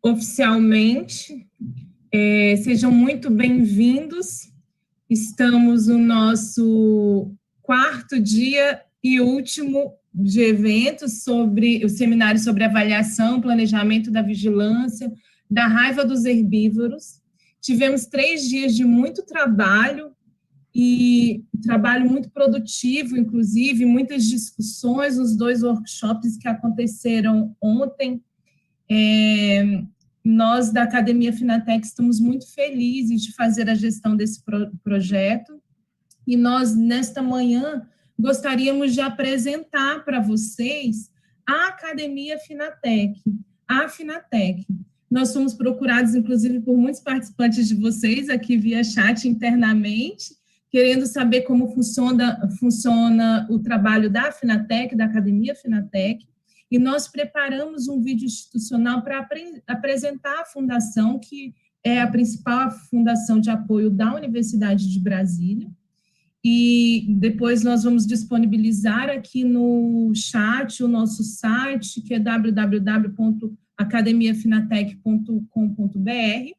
Oficialmente, sejam muito bem-vindos. Estamos no nosso quarto dia e último de eventos sobre o Seminário sobre Avaliação, Planejamento da Vigilância, da Raiva dos Herbívoros. Tivemos 3 dias de muito trabalho, e trabalho muito produtivo, inclusive, muitas discussões, os 2 workshops que aconteceram ontem. Nós, da Academia Finatec, estamos muito felizes de fazer a gestão desse projeto, e nós, nesta manhã, gostaríamos de apresentar para vocês a Academia Finatec, a Finatec. Nós fomos procurados, inclusive, por muitos participantes de vocês, aqui via chat internamente, querendo saber como funciona o trabalho da Finatec, da Academia Finatec, e nós preparamos um vídeo institucional para apresentar a fundação, que é a principal fundação de apoio da Universidade de Brasília, e depois nós vamos disponibilizar aqui no chat o nosso site, que é www.academiafinatec.com.br,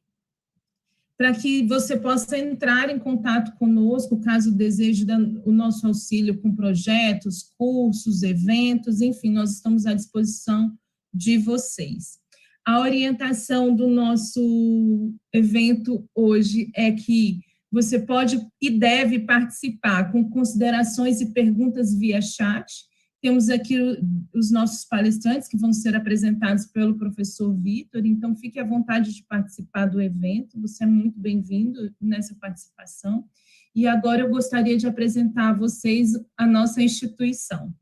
para que você possa entrar em contato conosco, caso deseje o nosso auxílio com projetos, cursos, eventos, enfim, nós estamos à disposição de vocês. A orientação do nosso evento hoje é que você pode e deve participar com considerações e perguntas via chat. Temos aqui os nossos palestrantes, que vão ser apresentados pelo professor Vitor, então fique à vontade de participar do evento, você é muito bem-vindo nessa participação. E agora eu gostaria de apresentar a vocês a nossa instituição.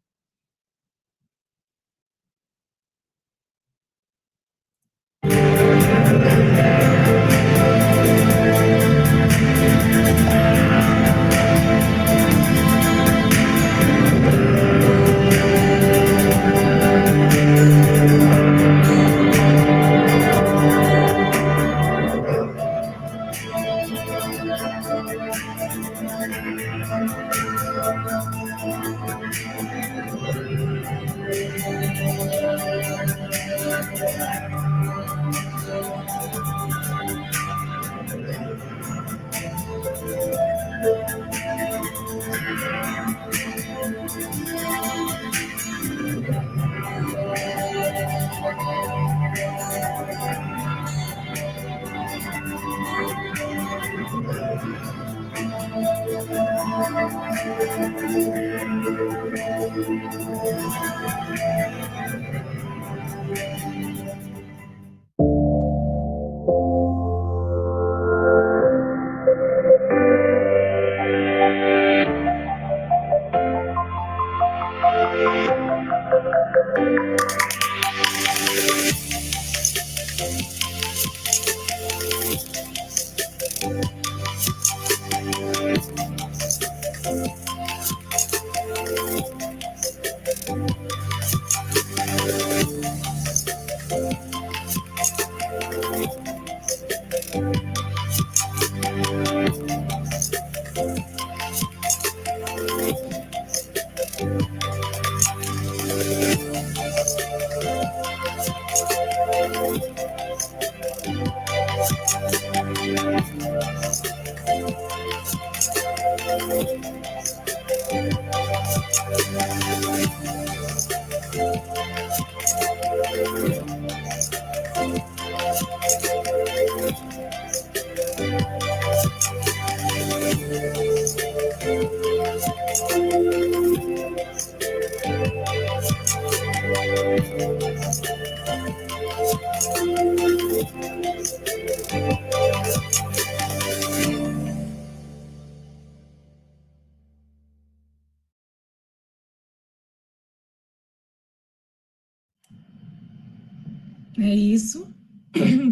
É isso.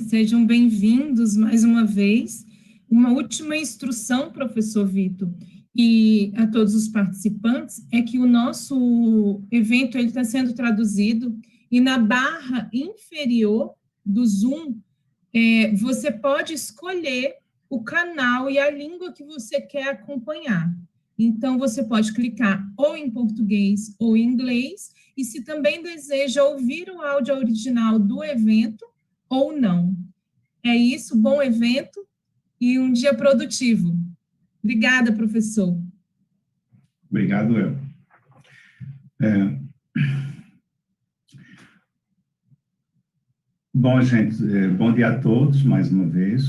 Sejam bem-vindos mais uma vez. Uma última instrução, professor Vitor, e a todos os participantes, é que o nosso evento está sendo traduzido, e na barra inferior do Zoom, você pode escolher o canal e a língua que você quer acompanhar. Então, você pode clicar ou em português ou em inglês, e se também deseja ouvir o áudio original do evento ou não. É isso, bom evento e um dia produtivo. Obrigada, professor. Obrigado, eu. Bom, gente, bom dia a todos, mais uma vez.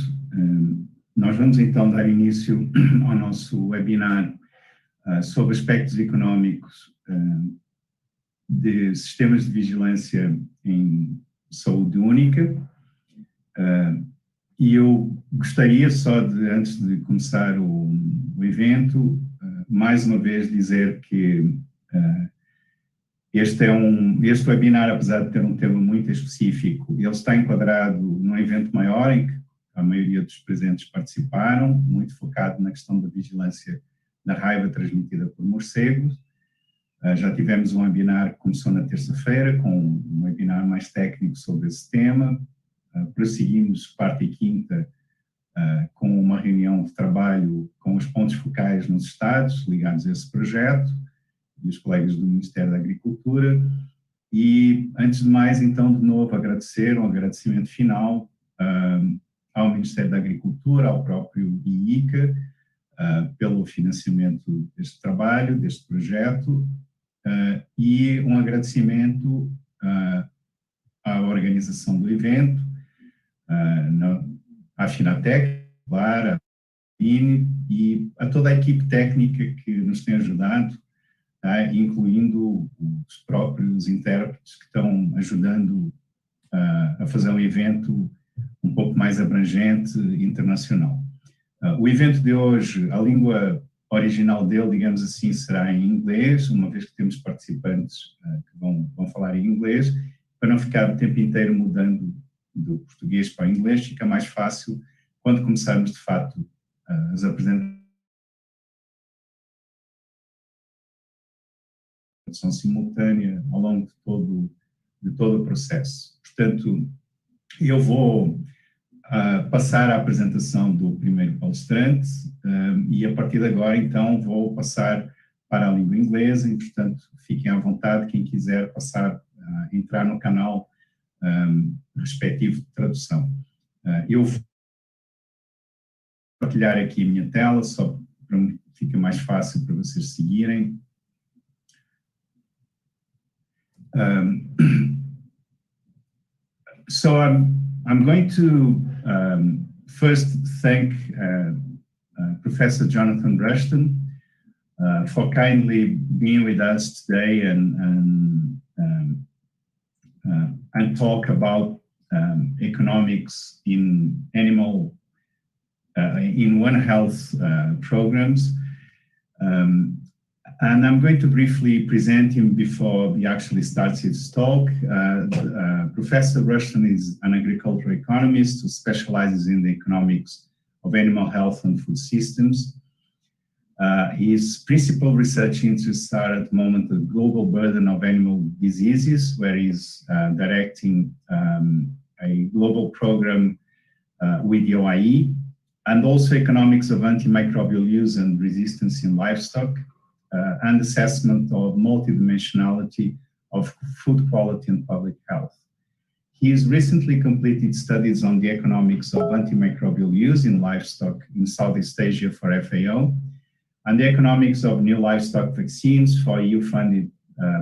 Nós vamos, então, dar início ao nosso webinar sobre aspectos econômicos de sistemas de vigilância em saúde única. E eu gostaria só de, antes de começar o evento, mais uma vez dizer que este webinar, apesar de ter um tema muito específico, ele está enquadrado num evento maior em que a maioria dos presentes participaram, muito focado na questão da vigilância da raiva transmitida por morcegos. Já tivemos um webinar que começou na terça-feira, com um webinar mais técnico sobre esse tema. Prosseguimos quarta e quinta com uma reunião de trabalho com os pontos focais nos estados ligados a esse projeto e os colegas do Ministério da Agricultura. E, antes de mais, então, de novo, agradecer, um agradecimento final ao Ministério da Agricultura, ao próprio IICA, pelo financiamento deste trabalho, deste projeto, e um agradecimento à organização do evento, à Finatec, claro, à INE e a toda a equipe técnica que nos tem ajudado, incluindo os próprios intérpretes que estão ajudando a fazer um evento um pouco mais abrangente internacional. O evento de hoje, a língua original dele, digamos assim, será em inglês, uma vez que temos participantes que vão falar em inglês, para não ficar o tempo inteiro mudando do português para o inglês, fica mais fácil quando começarmos, de fato, as apresentações simultânea ao longo de todo o processo. Portanto, eu vou passar a apresentação do primeiro palestrante e, a partir de agora, então, vou passar para a língua inglesa e, portanto, fiquem à vontade, quem quiser passar, entrar no canal respectivo de tradução. Eu vou partilhar aqui a minha tela, só para que fique mais fácil para vocês seguirem. So I'm going to first thank Professor Jonathan Rushton for kindly being with us today and talk about economics in animal in One Health programs. And I'm going to briefly present him before he actually starts his talk. Professor Rushton is an agricultural economist who specializes in the economics of animal health and food systems. His principal research interests are at the moment the global burden of animal diseases, where he's directing a global program with the OIE, and also economics of antimicrobial use and resistance in livestock, and assessment of multidimensionality of food quality and public health. He has recently completed studies on the economics of antimicrobial use in livestock in Southeast Asia for FAO, and the economics of new livestock vaccines for a EU-funded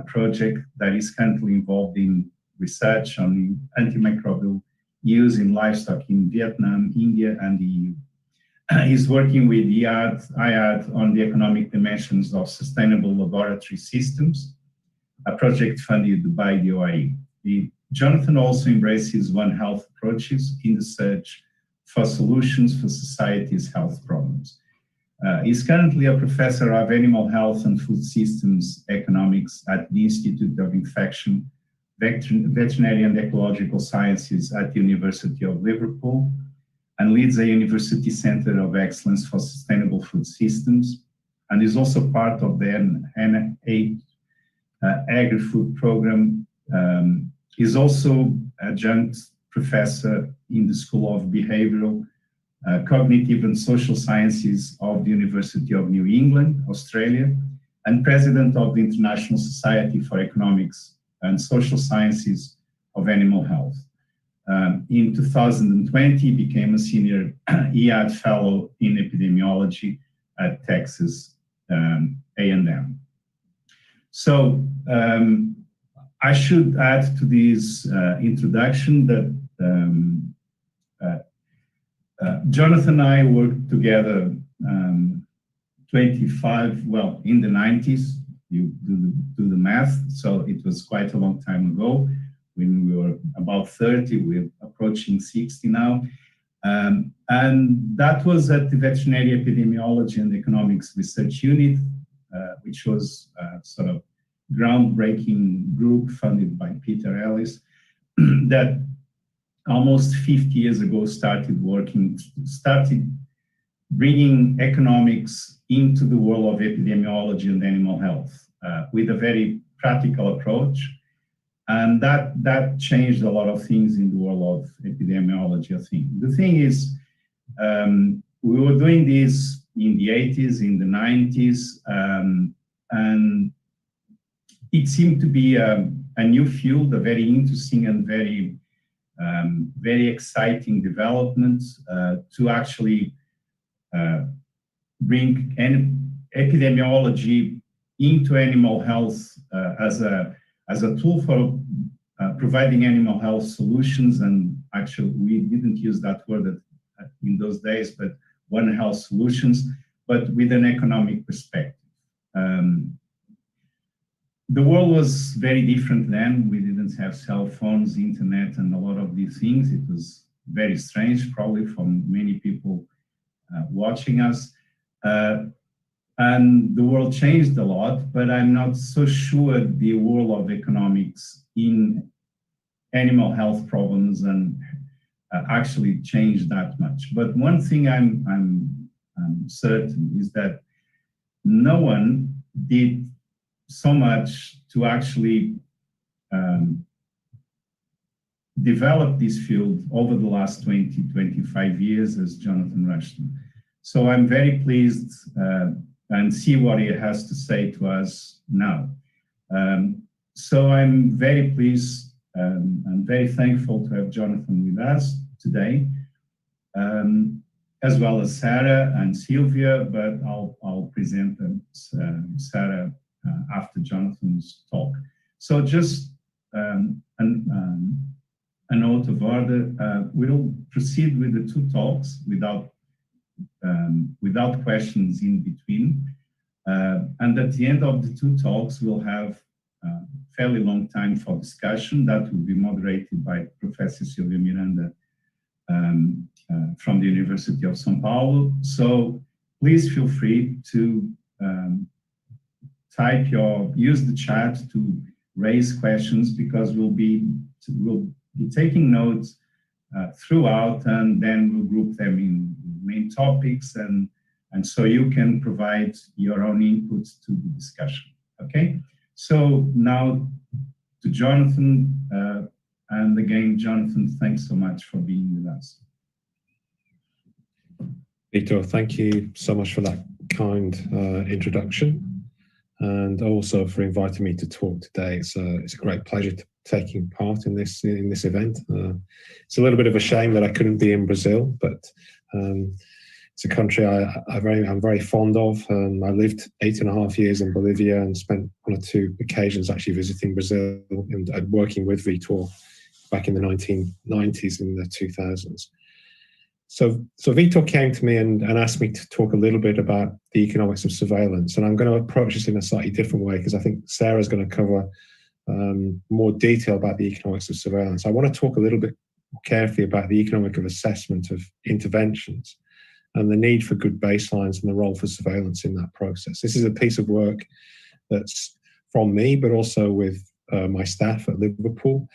project that is currently involved in research on antimicrobial use in livestock in Vietnam, India, and the EU. He's working with IAD on the economic dimensions of sustainable laboratory systems, a project funded by the OIE. Jonathan also embraces One Health approaches in the search for solutions for society's health problems. He's currently a professor of animal health and food systems economics at the Institute of Infection, Veterinary and Ecological Sciences at the University of Liverpool, and leads a University Center of Excellence for Sustainable Food Systems, and is also part of the NIH Agri-Food Program. He's also adjunct professor in the School of Behavioral, Cognitive and Social Sciences of the University of New England, Australia, and president of the International Society for Economics and Social Sciences of Animal Health. In 2020, he became a senior EAD fellow in epidemiology at Texas A&M. So I should add to this introduction that Jonathan and I worked together 25, well, in the 90s, you do the math, so it was quite a long time ago. When we were about 30, we're approaching 60 now. And that was at the Veterinary Epidemiology and Economics Research Unit, which was sort of groundbreaking group funded by Peter Ellis that almost 50 years ago started bringing economics into the world of epidemiology and animal health with a very practical approach. And that changed a lot of things in the world of epidemiology, I think. The thing is, we were doing this in the 80s, in the 90s, and it seemed to be a new field, a very interesting and very exciting development to actually bring epidemiology into animal health as a tool for providing animal health solutions. And actually, we didn't use that word in those days, but One Health solutions, but with an economic perspective. The world was very different then. We didn't have cell phones, internet, and a lot of these things. It was very strange, probably for many people watching us. And the world changed a lot, but I'm not so sure the world of economics in animal health problems and actually changed that much. But one thing I'm certain is that no one did so much to actually develop this field over the last 20, 25 years as Jonathan Rushton. So I'm very pleased and see what he has to say to us now. So I'm very pleased and very thankful to have Jonathan with us today, as well as Sarah and Sylvia, but I'll present them, Sarah after Jonathan's talk. So just a note of order, we'll proceed with the two talks without questions in between. And at the end of the two talks, we'll have a fairly long time for discussion that will be moderated by Professor Sylvia Miranda from the University of São Paulo. So please feel free to use the chat to raise questions, because we'll be taking notes throughout, and then we'll group them in main topics, and so you can provide your own inputs to the discussion, okay? So now to Jonathan, and again, Jonathan, thanks so much for being with us. Vitor, thank you so much for that kind introduction, and also for inviting me to talk today. It's a great pleasure taking part in this event. It's a little bit of a shame that I couldn't be in Brazil, but it's a country I'm very fond of. I lived 8.5 years in Bolivia and spent 1 or 2 occasions actually visiting Brazil and working with Vitor back in the 1990s, in the 2000s. So Vitor came to me and asked me to talk a little bit about the economics of surveillance, and I'm going to approach this in a slightly different way, because I think Sarah's going to cover more detail about the economics of surveillance. I want to talk a little bit carefully about the economic of assessment of interventions and the need for good baselines and the role for surveillance in that process. This is a piece of work that's from me, but also with my staff at Liverpool.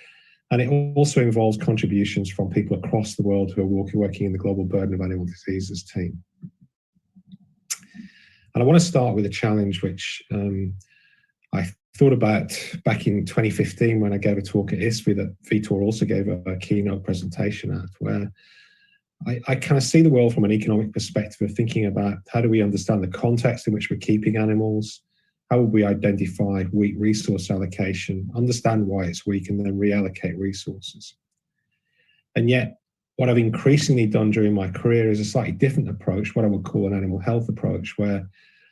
And it also involves contributions from people across the world who are working in the Global Burden of Animal Diseases team. And I want to start with a challenge which I thought about back in 2015 when I gave a talk at ISFI that Vitor also gave a keynote presentation at, where I kind of see the world from an economic perspective of thinking about how do we understand the context in which we're keeping animals, How would we identify weak resource allocation, understand why it's weak, and then reallocate resources? And yet, what I've increasingly done during my career is a slightly different approach, what I would call an animal health approach, where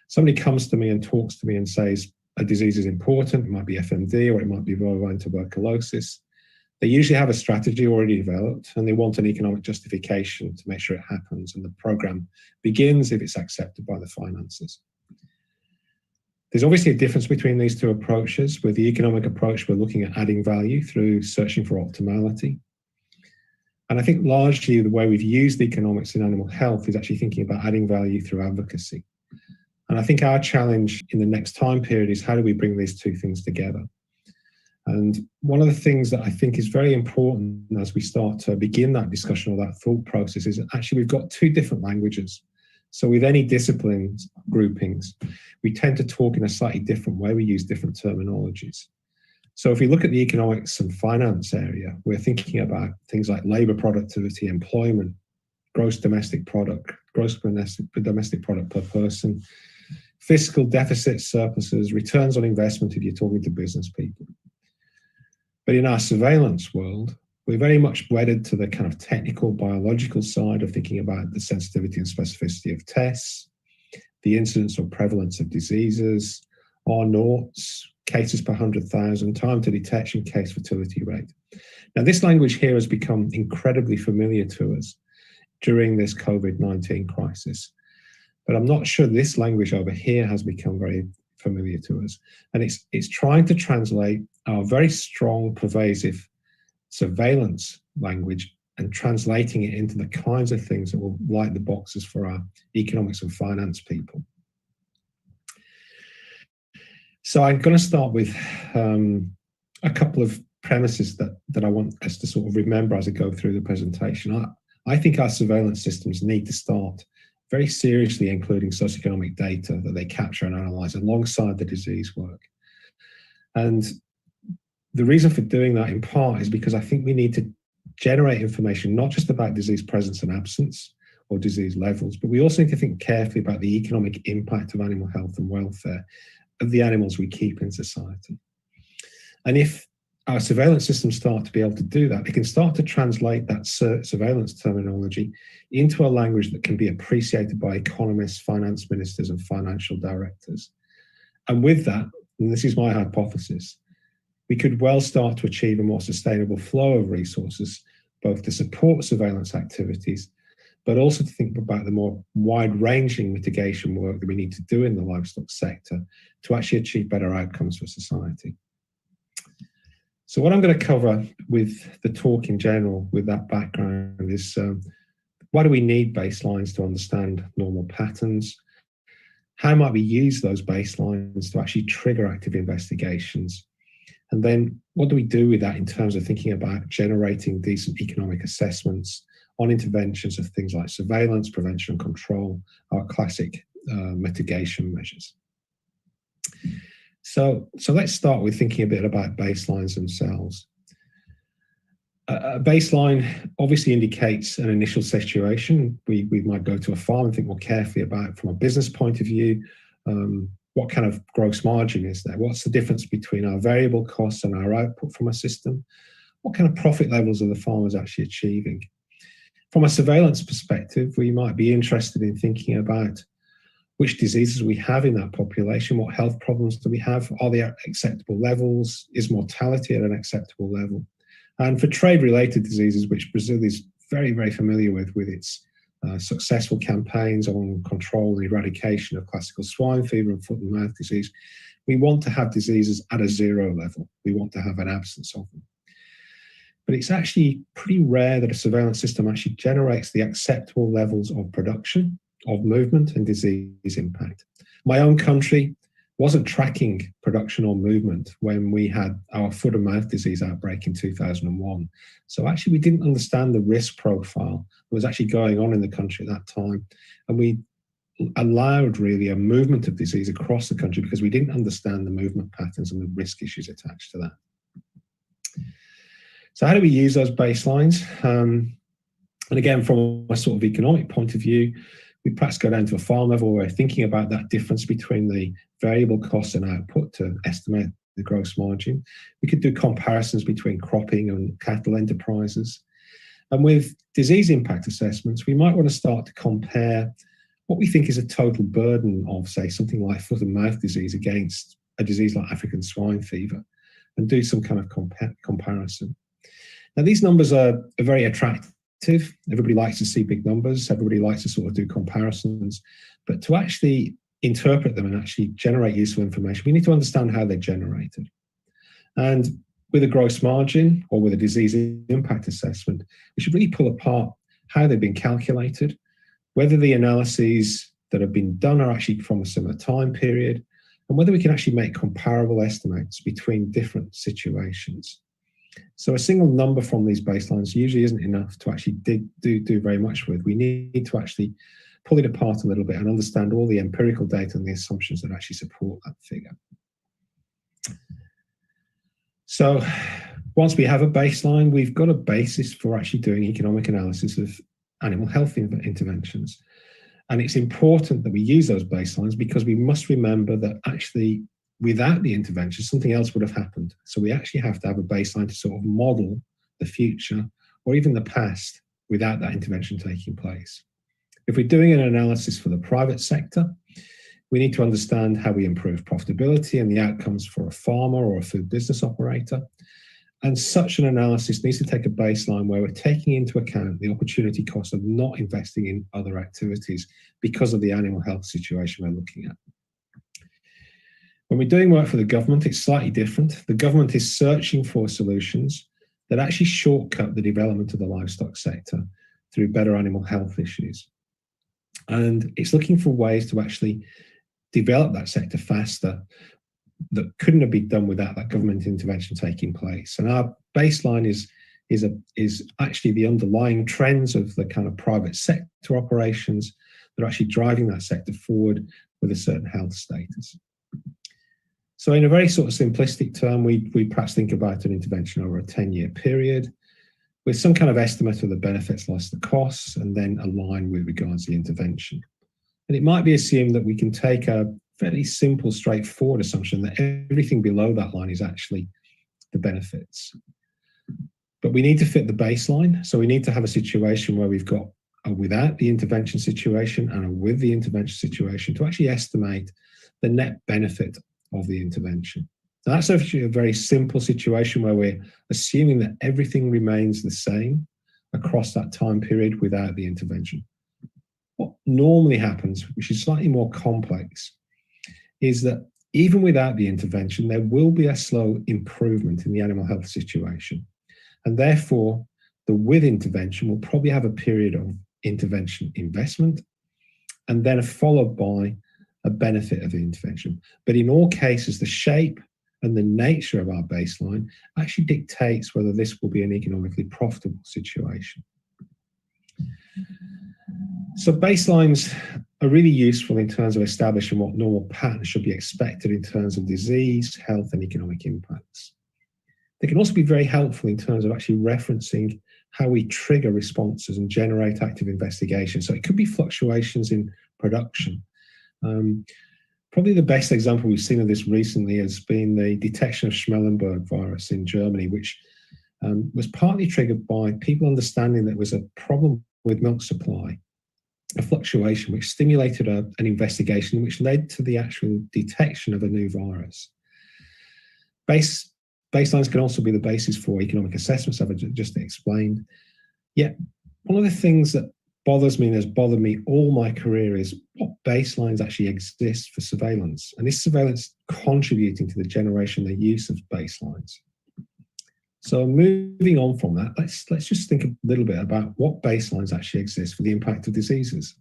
somebody comes to me and talks to me and says a disease is important. It might be FMD or it might be bovine tuberculosis. They usually have a strategy already developed and they want an economic justification to make sure it happens, and the program begins if it's accepted by the finances. There's obviously a difference between these two approaches. With the economic approach, we're looking at adding value through searching for optimality. And I think largely the way we've used economics in animal health is actually thinking about adding value through advocacy. And I think our challenge in the next time period is how do we bring these two things together? And one of the things that I think is very important as we start to begin that discussion or that thought process is that actually we've got two different languages. So with any disciplines groupings, we tend to talk in a slightly different way. We use different terminologies. So if we look at the economics and finance area, we're thinking about things like labor productivity, employment, gross domestic product per person, fiscal deficits, surpluses, returns on investment if you're talking to business people. But in our surveillance world, we're very much wedded to the kind of technical biological side of thinking about the sensitivity and specificity of tests, the incidence or prevalence of diseases, R-naughts, cases per 100,000, time to detection, case fertility rate. Now, this language here has become incredibly familiar to us during this COVID-19 crisis, but I'm not sure this language over here has become very familiar to us. And it's trying to translate our very strong, pervasive surveillance language and translating it into the kinds of things that will light the boxes for our economics and finance people. So I'm going to start with a couple of premises that I want us to sort of remember as I go through the presentation. I think our surveillance systems need to start very seriously including socioeconomic data that they capture and analyze alongside the disease work. And the reason for doing that in part is because I think we need to generate information not just about disease presence and absence or disease levels, but we also need to think carefully about the economic impact of animal health and welfare of the animals we keep in society. And if our surveillance systems start to be able to do that, they can start to translate that surveillance terminology into a language that can be appreciated by economists, finance ministers, and financial directors. And with that, and this is my hypothesis, we could well start to achieve a more sustainable flow of resources, both to support surveillance activities, but also to think about the more wide-ranging mitigation work that we need to do in the livestock sector to actually achieve better outcomes for society. So what I'm going to cover with the talk in general, with that background, is why do we need baselines to understand normal patterns? How might we use those baselines to actually trigger active investigations? And then what do we do with that in terms of thinking about generating decent economic assessments on interventions of things like surveillance, prevention and control, our classic mitigation measures? So let's start with thinking a bit about baselines themselves. A baseline obviously indicates an initial situation. We might go to a farm and think more carefully about, from a business point of view, what kind of gross margin is there? What's the difference between our variable costs and our output from a system? What kind of profit levels are the farmers actually achieving? From a surveillance perspective, we might be interested in thinking about which diseases we have in that population, what health problems do we have, are they at acceptable levels, is mortality at an acceptable level? And for trade-related diseases, which Brazil is very, very familiar with its successful campaigns on control and eradication of classical swine fever and foot and mouth disease, we want to have diseases at a zero level. We want to have an absence of them. But it's actually pretty rare that a surveillance system actually generates the acceptable levels of production, of movement and disease impact. My own country wasn't tracking production or movement when we had our foot and mouth disease outbreak in 2001. So actually we didn't understand the risk profile that was actually going on in the country at that time. And we allowed really a movement of disease across the country because we didn't understand the movement patterns and the risk issues attached to that. So how do we use those baselines? And again, from a sort of economic point of view, we perhaps go down to a farm level where we're thinking about that difference between the variable costs and output to estimate the gross margin. We could do comparisons between cropping and cattle enterprises. And with disease impact assessments, we might want to start to compare what we think is a total burden of, say, something like foot and mouth disease against a disease like African swine fever, and do some kind of comparison. Now, these numbers are very attractive. Everybody likes to see big numbers. Everybody likes to sort of do comparisons. But to actually interpret them and actually generate useful information, we need to understand how they're generated. And with a gross margin or with a disease impact assessment, we should really pull apart how they've been calculated, whether the analyses that have been done are actually from a similar time period, and whether we can actually make comparable estimates between different situations. So a single number from these baselines usually isn't enough to actually do very much with. We need to actually pull it apart a little bit and understand all the empirical data and the assumptions that actually support that figure. So once we have a baseline, we've got a basis for actually doing economic analysis of animal health interventions. And it's important that we use those baselines because we must remember that actually without the intervention, something else would have happened. So we actually have to have a baseline to sort of model the future or even the past without that intervention taking place. If we're doing an analysis for the private sector, we need to understand how we improve profitability and the outcomes for a farmer or a food business operator. And such an analysis needs to take a baseline where we're taking into account the opportunity cost of not investing in other activities because of the animal health situation we're looking at. When we're doing work for the government, it's slightly different. The government is searching for solutions that actually shortcut the development of the livestock sector through better animal health issues. And it's looking for ways to actually develop that sector faster that couldn't have been done without that government intervention taking place. And our baseline is actually the underlying trends of the kind of private sector operations that are actually driving that sector forward with a certain health status. So in a very sort of simplistic term, we perhaps think about an intervention over a 10-year period with some kind of estimate of the benefits less the costs, and then align with regards to the intervention. And it might be assumed that we can take a fairly simple, straightforward assumption that everything below that line is actually the benefits. But we need to fit the baseline. So we need to have a situation where we've got a without the intervention situation and a with the intervention situation to actually estimate the net benefit of the intervention. Now, that's actually a very simple situation where we're assuming that everything remains the same across that time period without the intervention. What normally happens, which is slightly more complex, is that even without the intervention, there will be a slow improvement in the animal health situation. And therefore, the with intervention will probably have a period of intervention investment and then followed by a benefit of the intervention. But in all cases, the shape and the nature of our baseline actually dictates whether this will be an economically profitable situation. So baselines are really useful in terms of establishing what normal patterns should be expected in terms of disease, health, and economic impacts. They can also be very helpful in terms of actually referencing how we trigger responses and generate active investigation. So it could be fluctuations in production. Probably the best example we've seen of this recently has been the detection of Schmallenberg virus in Germany, which was partly triggered by people understanding that there was a problem with milk supply, a fluctuation which stimulated an investigation which led to the actual detection of a new virus. Baselines can also be the basis for economic assessments, I've just explained. Yet, one of the things that bothers me and has bothered me all my career is what baselines actually exist for surveillance, and is surveillance contributing to the generation and the use of baselines? So moving on from that, let's just think a little bit about what baselines actually exist for the impact of diseases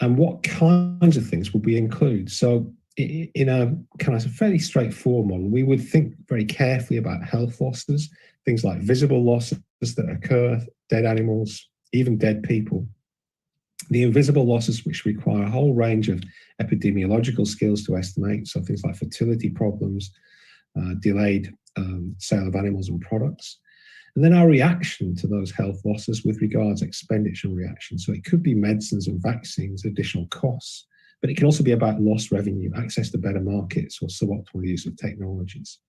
and what kinds of things will we include. So in a kind of fairly straightforward model, we would think very carefully about health losses, things like visible losses that occur, dead animals, even dead people. The invisible losses, which require a whole range of epidemiological skills to estimate, so things like fertility problems, delayed sale of animals and products. And then our reaction to those health losses with regards expenditure and reaction. So it could be medicines and vaccines, additional costs, but it can also be about lost revenue, access to better markets, or suboptimal use of technologies.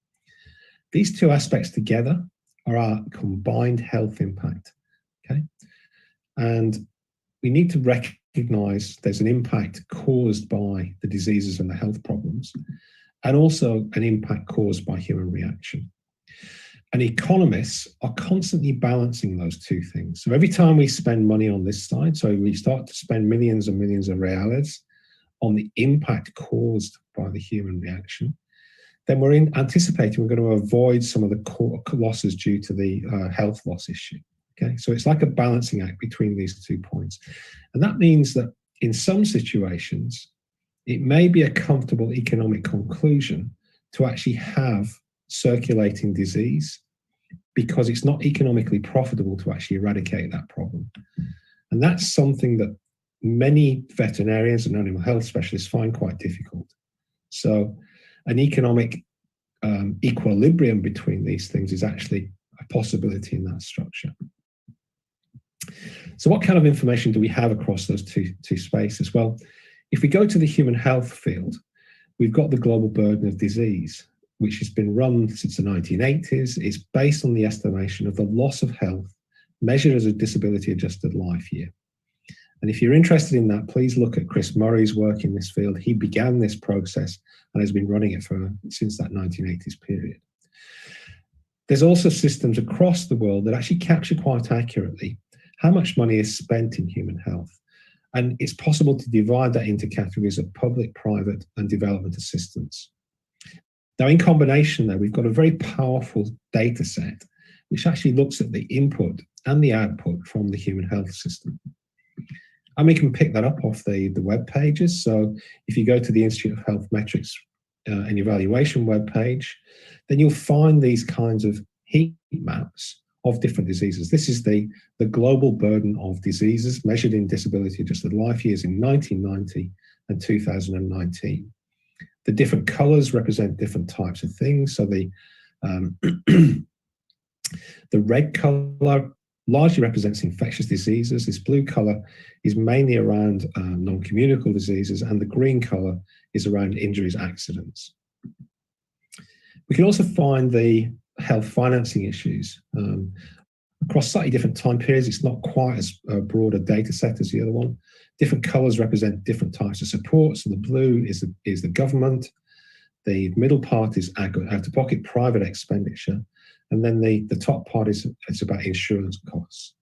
These two aspects together are our combined health impact, okay? And we need to recognize there's an impact caused by the diseases and the health problems, and also an impact caused by human reaction. And economists are constantly balancing those two things. So every time we spend money on this side, so we start to spend millions and millions of reales on the impact caused by the human reaction, then we're anticipating we're going to avoid some of the losses due to the health loss issue. Okay, so it's like a balancing act between these 2 points. And that means that in some situations, it may be a comfortable economic conclusion to actually have circulating disease because it's not economically profitable to actually eradicate that problem. And that's something that many veterinarians and animal health specialists find quite difficult. So an economic equilibrium between these things is actually a possibility in that structure. So what kind of information do we have across those two spaces? Well, if we go to the human health field, we've got the global burden of disease, which has been run since the 1980s. It's based on the estimation of the loss of health measured as a disability-adjusted life year. And if you're interested in that, please look at Chris Murray's work in this field. He began this process and has been running it since that 1980s period. There's also systems across the world that actually capture quite accurately how much money is spent in human health. And it's possible to divide that into categories of public, private, and development assistance. Now, in combination there, we've got a very powerful data set which actually looks at the input and the output from the human health system. And we can pick that up off the web pages. So if you go to the Institute of Health Metrics and Evaluation web page, then you'll find these kinds of heat maps of different diseases. This is the global burden of diseases measured in disability-adjusted life years in 1990 and 2019. The different colors represent different types of things. So the red color largely represents infectious diseases. This blue color is mainly around non-communicable diseases, and the green color is around injuries, accidents. We can also find the health financing issues across slightly different time periods. It's not quite as broad a data set as the other one. Different colors represent different types of support. So the blue is the government. The middle part is out-of-pocket private expenditure. And then the top part is about insurance costs.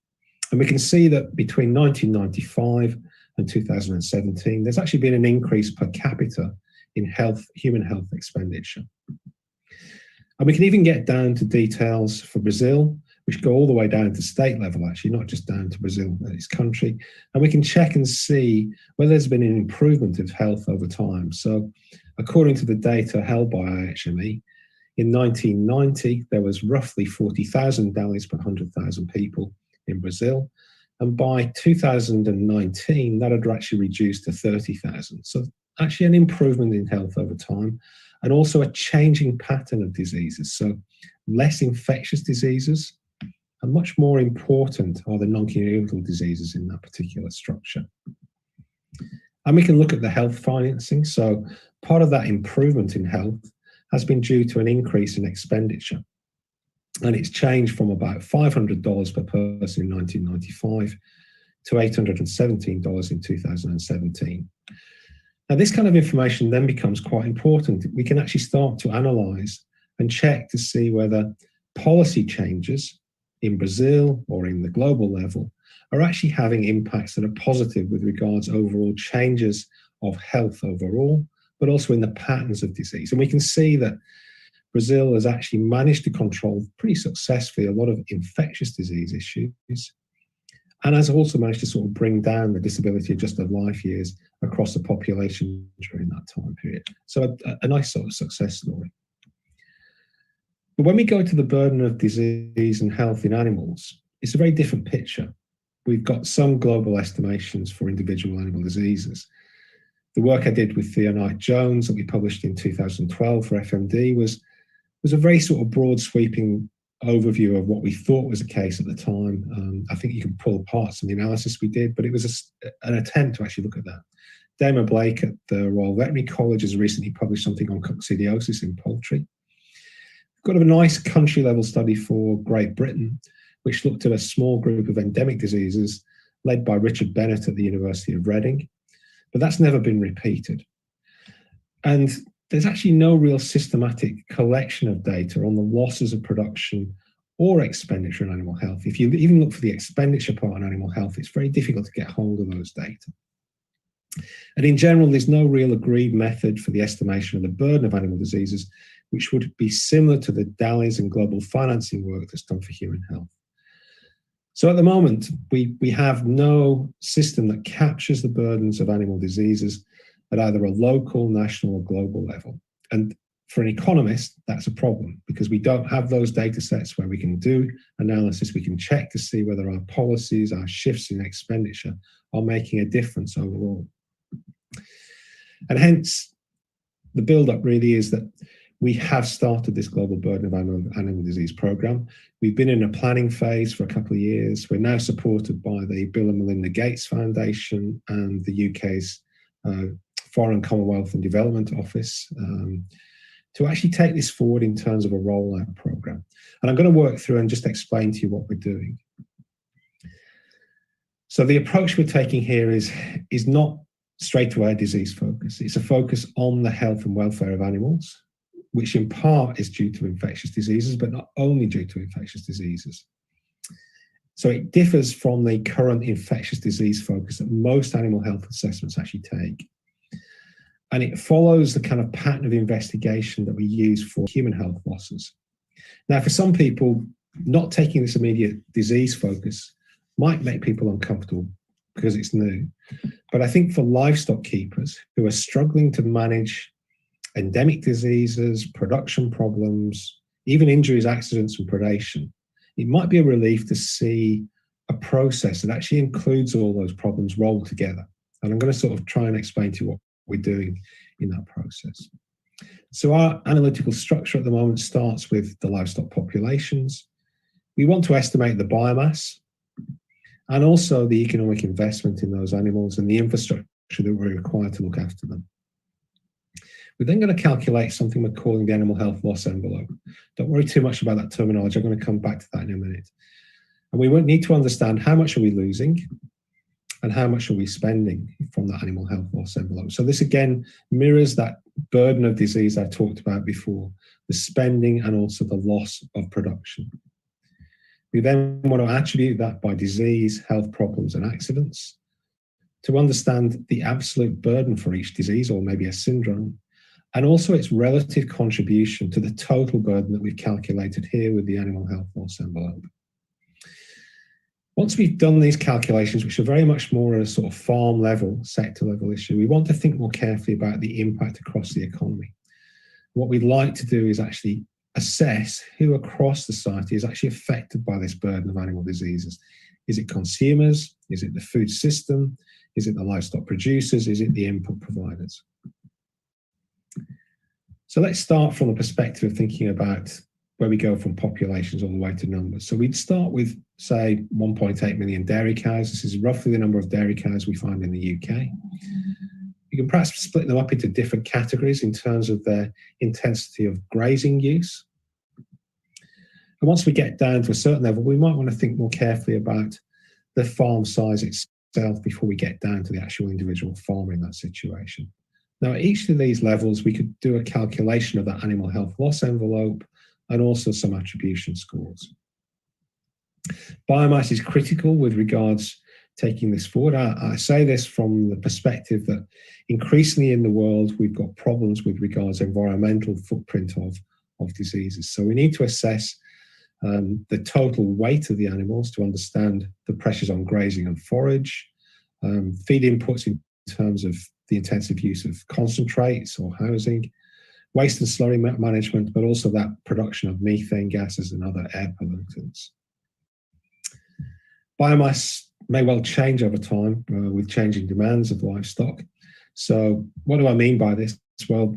And we can see that between 1995 and 2017, there's actually been an increase per capita in human health expenditure. And we can even get down to details for Brazil, which go all the way down to state level, actually, not just down to Brazil, its country. And we can check and see whether there's been an improvement of health over time. So according to the data held by IHME, in 1990, there was roughly 40,000 deaths per 100,000 people in Brazil. And by 2019, that had actually reduced to 30,000. So actually an improvement in health over time, and also a changing pattern of diseases. So less infectious diseases, and much more important are the non-communicable diseases in that particular structure. And we can look at the health financing. So part of that improvement in health has been due to an increase in expenditure. And it's changed from about $500 per person in 1995 to $817 in 2017. Now, this kind of information then becomes quite important. We can actually start to analyze and check to see whether policy changes in Brazil or in the global level are actually having impacts that are positive with regards overall changes of health overall, but also in the patterns of disease. And we can see that Brazil has actually managed to control pretty successfully a lot of infectious disease issues, and has also managed to sort of bring down the disability-adjusted life years across the population during that time period. So a nice sort of success story. But when we go to the burden of disease and health in animals, it's a very different picture. We've got some global estimations for individual animal diseases. The work I did with Theo Knight-Jones that we published in 2012 for FMD was a very sort of broad sweeping overview of what we thought was the case at the time. I think you can pull apart some of the analysis we did, but it was an attempt to actually look at that. Dama Blake at the Royal Veterinary College has recently published something on coccidiosis in poultry. Got a nice country level study for Great Britain, which looked at a small group of endemic diseases led by Richard Bennett at the University of Reading, but that's never been repeated. And there's actually no real systematic collection of data on the losses of production or expenditure in animal health. If you even look for the expenditure part in animal health, it's very difficult to get hold of those data. And in general, there's no real agreed method for the estimation of the burden of animal diseases, which would be similar to the DALIs and global financing work that's done for human health. So at the moment, we have no system that captures the burdens of animal diseases at either a local, national, or global level. And for an economist, that's a problem because we don't have those data sets where we can do analysis, we can check to see whether our policies, our shifts in expenditure are making a difference overall. And hence, the build-up really is that we have started this global burden of animal disease program. We've been in a planning phase for a couple of years. We're now supported by the Bill and Melinda Gates Foundation and the UK's Foreign, Commonwealth and Development Office to actually take this forward in terms of a rollout program. And I'm going to work through and just explain to you what we're doing. So the approach we're taking here is not straight away disease focus. It's a focus on the health and welfare of animals, which in part is due to infectious diseases, but not only due to infectious diseases. So it differs from the current infectious disease focus that most animal health assessments actually take. And it follows the kind of pattern of investigation that we use for human health losses. Now, for some people, not taking this immediate disease focus might make people uncomfortable because it's new. But I think for livestock keepers who are struggling to manage endemic diseases, production problems, even injuries, accidents, and predation, it might be a relief to see a process that actually includes all those problems rolled together. And I'm going to sort of try and explain to you what we're doing in that process. So our analytical structure at the moment starts with the livestock populations. We want to estimate the biomass and also the economic investment in those animals and the infrastructure that we're required to look after them. We're then going to calculate something we're calling the animal health loss envelope. Don't worry too much about that terminology. I'm going to come back to that in a minute. And we need to understand how much are we losing and how much are we spending from that animal health loss envelope. So this again mirrors that burden of disease I talked about before, the spending and also the loss of production. We then want to attribute that by disease, health problems and accidents to understand the absolute burden for each disease or maybe a syndrome, and also its relative contribution to the total burden that we've calculated here with the animal health loss envelope. Once we've done these calculations, which are very much more at a sort of farm level, sector level issue, we want to think more carefully about the impact across the economy. What we'd like to do is actually assess who across society is actually affected by this burden of animal diseases. Is it consumers? Is it the food system? Is it the livestock producers? Is it the input providers? So let's start from the perspective of thinking about where we go from populations all the way to numbers. So we'd start with, say, 1.8 million dairy cows. This is roughly the number of dairy cows we find in the UK. You can perhaps split them up into different categories in terms of their intensity of grazing use. And once we get down to a certain level, we might want to think more carefully about the farm size itself before we get down to the actual individual farmer in that situation. Now, at each of these levels, we could do a calculation of that animal health loss envelope and also some attribution scores. Biomass is critical with regards taking this forward. I say this from the perspective that increasingly in the world, we've got problems with regards to environmental footprint of diseases. So we need to assess the total weight of the animals to understand the pressures on grazing and forage, feed inputs in terms of the intensive use of concentrates or housing, waste and slurry management, but also that production of methane gases and other air pollutants. Biomass may well change over time with changing demands of livestock. So what do I mean by this? Well,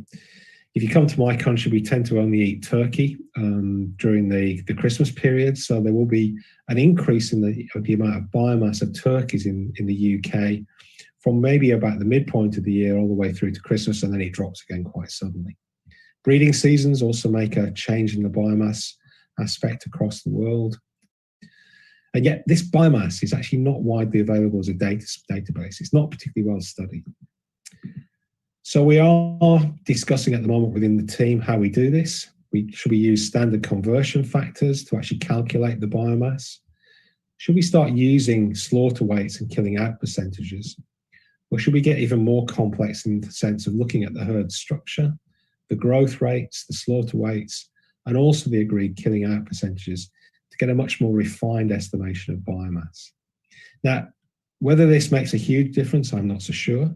If you come to my country, we tend to only eat turkey during the Christmas period. So there will be an increase in the amount of biomass of turkeys in the UK from maybe about the midpoint of the year all the way through to Christmas, and then it drops again quite suddenly. Breeding seasons also make a change in the biomass aspect across the world. And yet this biomass is actually not widely available as a database. It's not particularly well studied. So we are discussing at the moment within the team how we do this. Should we use standard conversion factors to actually calculate the biomass? Should we start using slaughter weights and killing out percentages? Or should we get even more complex in the sense of looking at the herd structure, the growth rates, the slaughter weights, and also the agreed killing out percentages to get a much more refined estimation of biomass? Now, whether this makes a huge difference, I'm not so sure.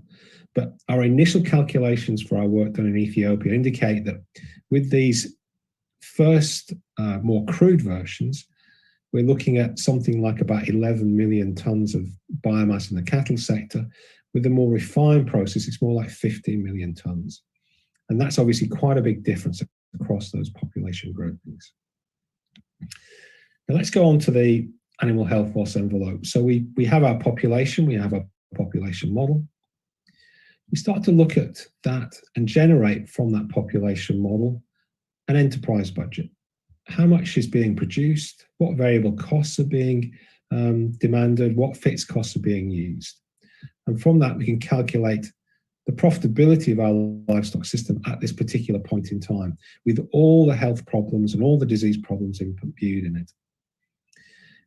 But our initial calculations for our work done in Ethiopia indicate that with these first more crude versions, we're looking at something like about 11 million tons of biomass in the cattle sector. With the more refined process, it's more like 15 million tons. And that's obviously quite a big difference across those population groupings. Now let's go on to the animal health loss envelope. So we have our population, we have a population model. We start to look at that and generate from that population model an enterprise budget. How much is being produced? What variable costs are being demanded? What fixed costs are being used? And from that, we can calculate the profitability of our livestock system at this particular point in time, with all the health problems and all the disease problems imbued in it.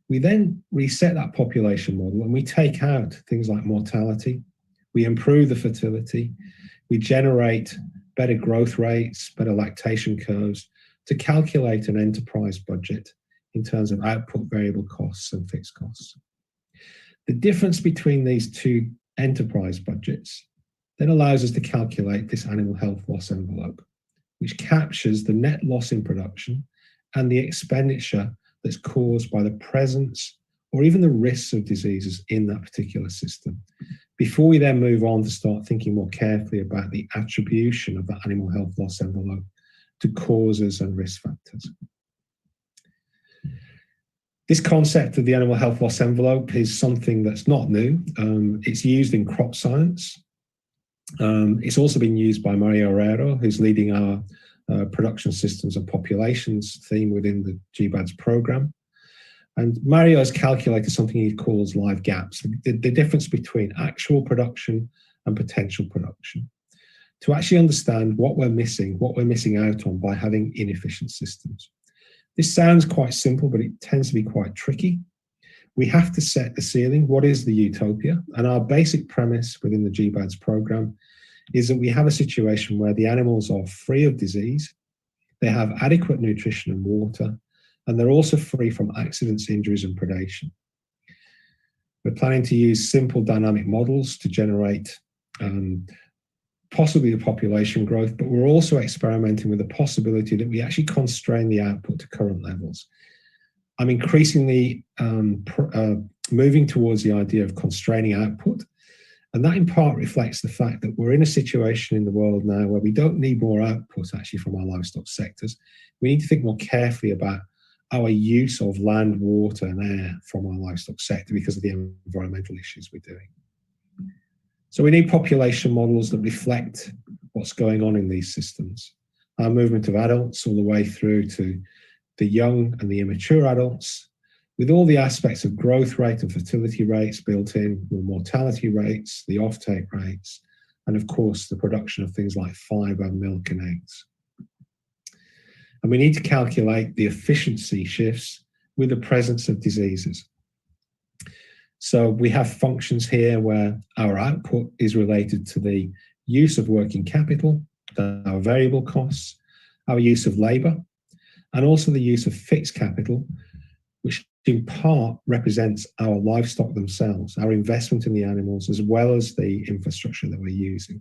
We then reset that population model and we take out things like mortality. We improve the fertility, we generate better growth rates, better lactation curves to calculate an enterprise budget in terms of output variable costs and fixed costs. The difference between these two enterprise budgets then allows us to calculate this animal health loss envelope, which captures the net loss in production and the expenditure that's caused by the presence or even the risks of diseases in that particular system, before we then move on to start thinking more carefully about the attribution of that animal health loss envelope to causes and risk factors. This concept of the animal health loss envelope is something that's not new. It's used in crop science. It's also been used by Mario Herrero, who's leading our production systems and populations theme within the GBADS program. And Mario has calculated something he calls live gaps, the difference between actual production and potential production, to actually understand what we're missing out on by having inefficient systems. This sounds quite simple, but it tends to be quite tricky. We have to set the ceiling. What is the utopia? And our basic premise within the GBADS program is that we have a situation where the animals are free of disease, they have adequate nutrition and water, and they're also free from accidents, injuries, and predation. We're planning to use simple dynamic models to generate possibly the population growth, but we're also experimenting with the possibility that we actually constrain the output to current levels. I'm increasingly moving towards the idea of constraining output, and that in part reflects the fact that we're in a situation in the world now where we don't need more output actually from our livestock sectors. We need to think more carefully about our use of land, water, and air from our livestock sector because of the environmental issues we're doing. So we need population models that reflect what's going on in these systems. Our movement of adults all the way through to the young and the immature adults, with all the aspects of growth rate and fertility rates built in, the mortality rates, the offtake rates, and of course the production of things like fibre, milk, and eggs. And we need to calculate the efficiency shifts with the presence of diseases. So we have functions here where our output is related to the use of working capital, our variable costs, our use of labour, and also the use of fixed capital, which in part represents our livestock themselves, our investment in the animals, as well as the infrastructure that we're using.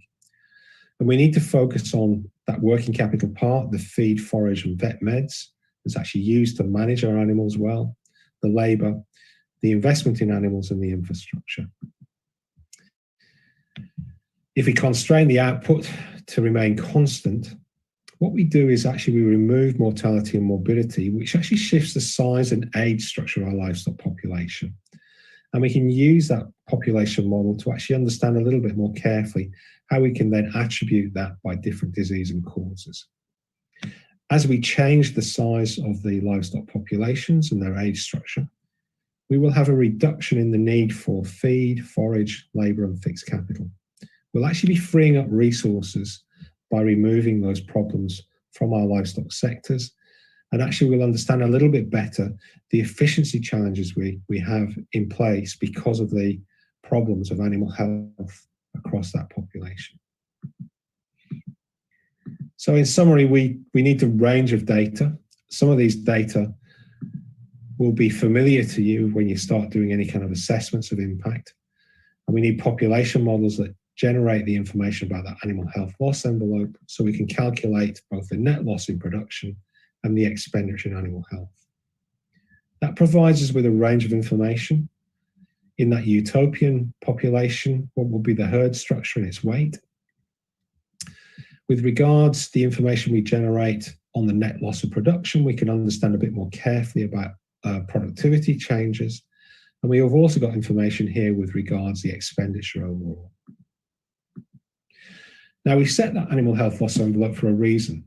And we need to focus on that working capital part, the feed, forage, and vet meds that's actually used to manage our animals well, the labour, the investment in animals, and the infrastructure. If we constrain the output to remain constant, what we do is actually we remove mortality and morbidity, which actually shifts the size and age structure of our livestock population. And we can use that population model to actually understand a little bit more carefully how we can then attribute that by different disease and causes. As we change the size of the livestock populations and their age structure, we will have a reduction in the need for feed, forage, labour and fixed capital. We'll actually be freeing up resources by removing those problems from our livestock sectors, and actually we'll understand a little bit better the efficiency challenges we have in place because of the problems of animal health across that population. So in summary, we need a range of data. Some of these data will be familiar to you when you start doing any kind of assessments of impact. And we need population models that generate the information about that animal health loss envelope so we can calculate both the net loss in production and the expenditure in animal health. That provides us with a range of information. In that utopian population, what will be the herd structure and its weight? With regards to the information we generate on the net loss of production, we can understand a bit more carefully about productivity changes. And we have also got information here with regards to the expenditure overall. Now, we set that animal health loss envelope for a reason.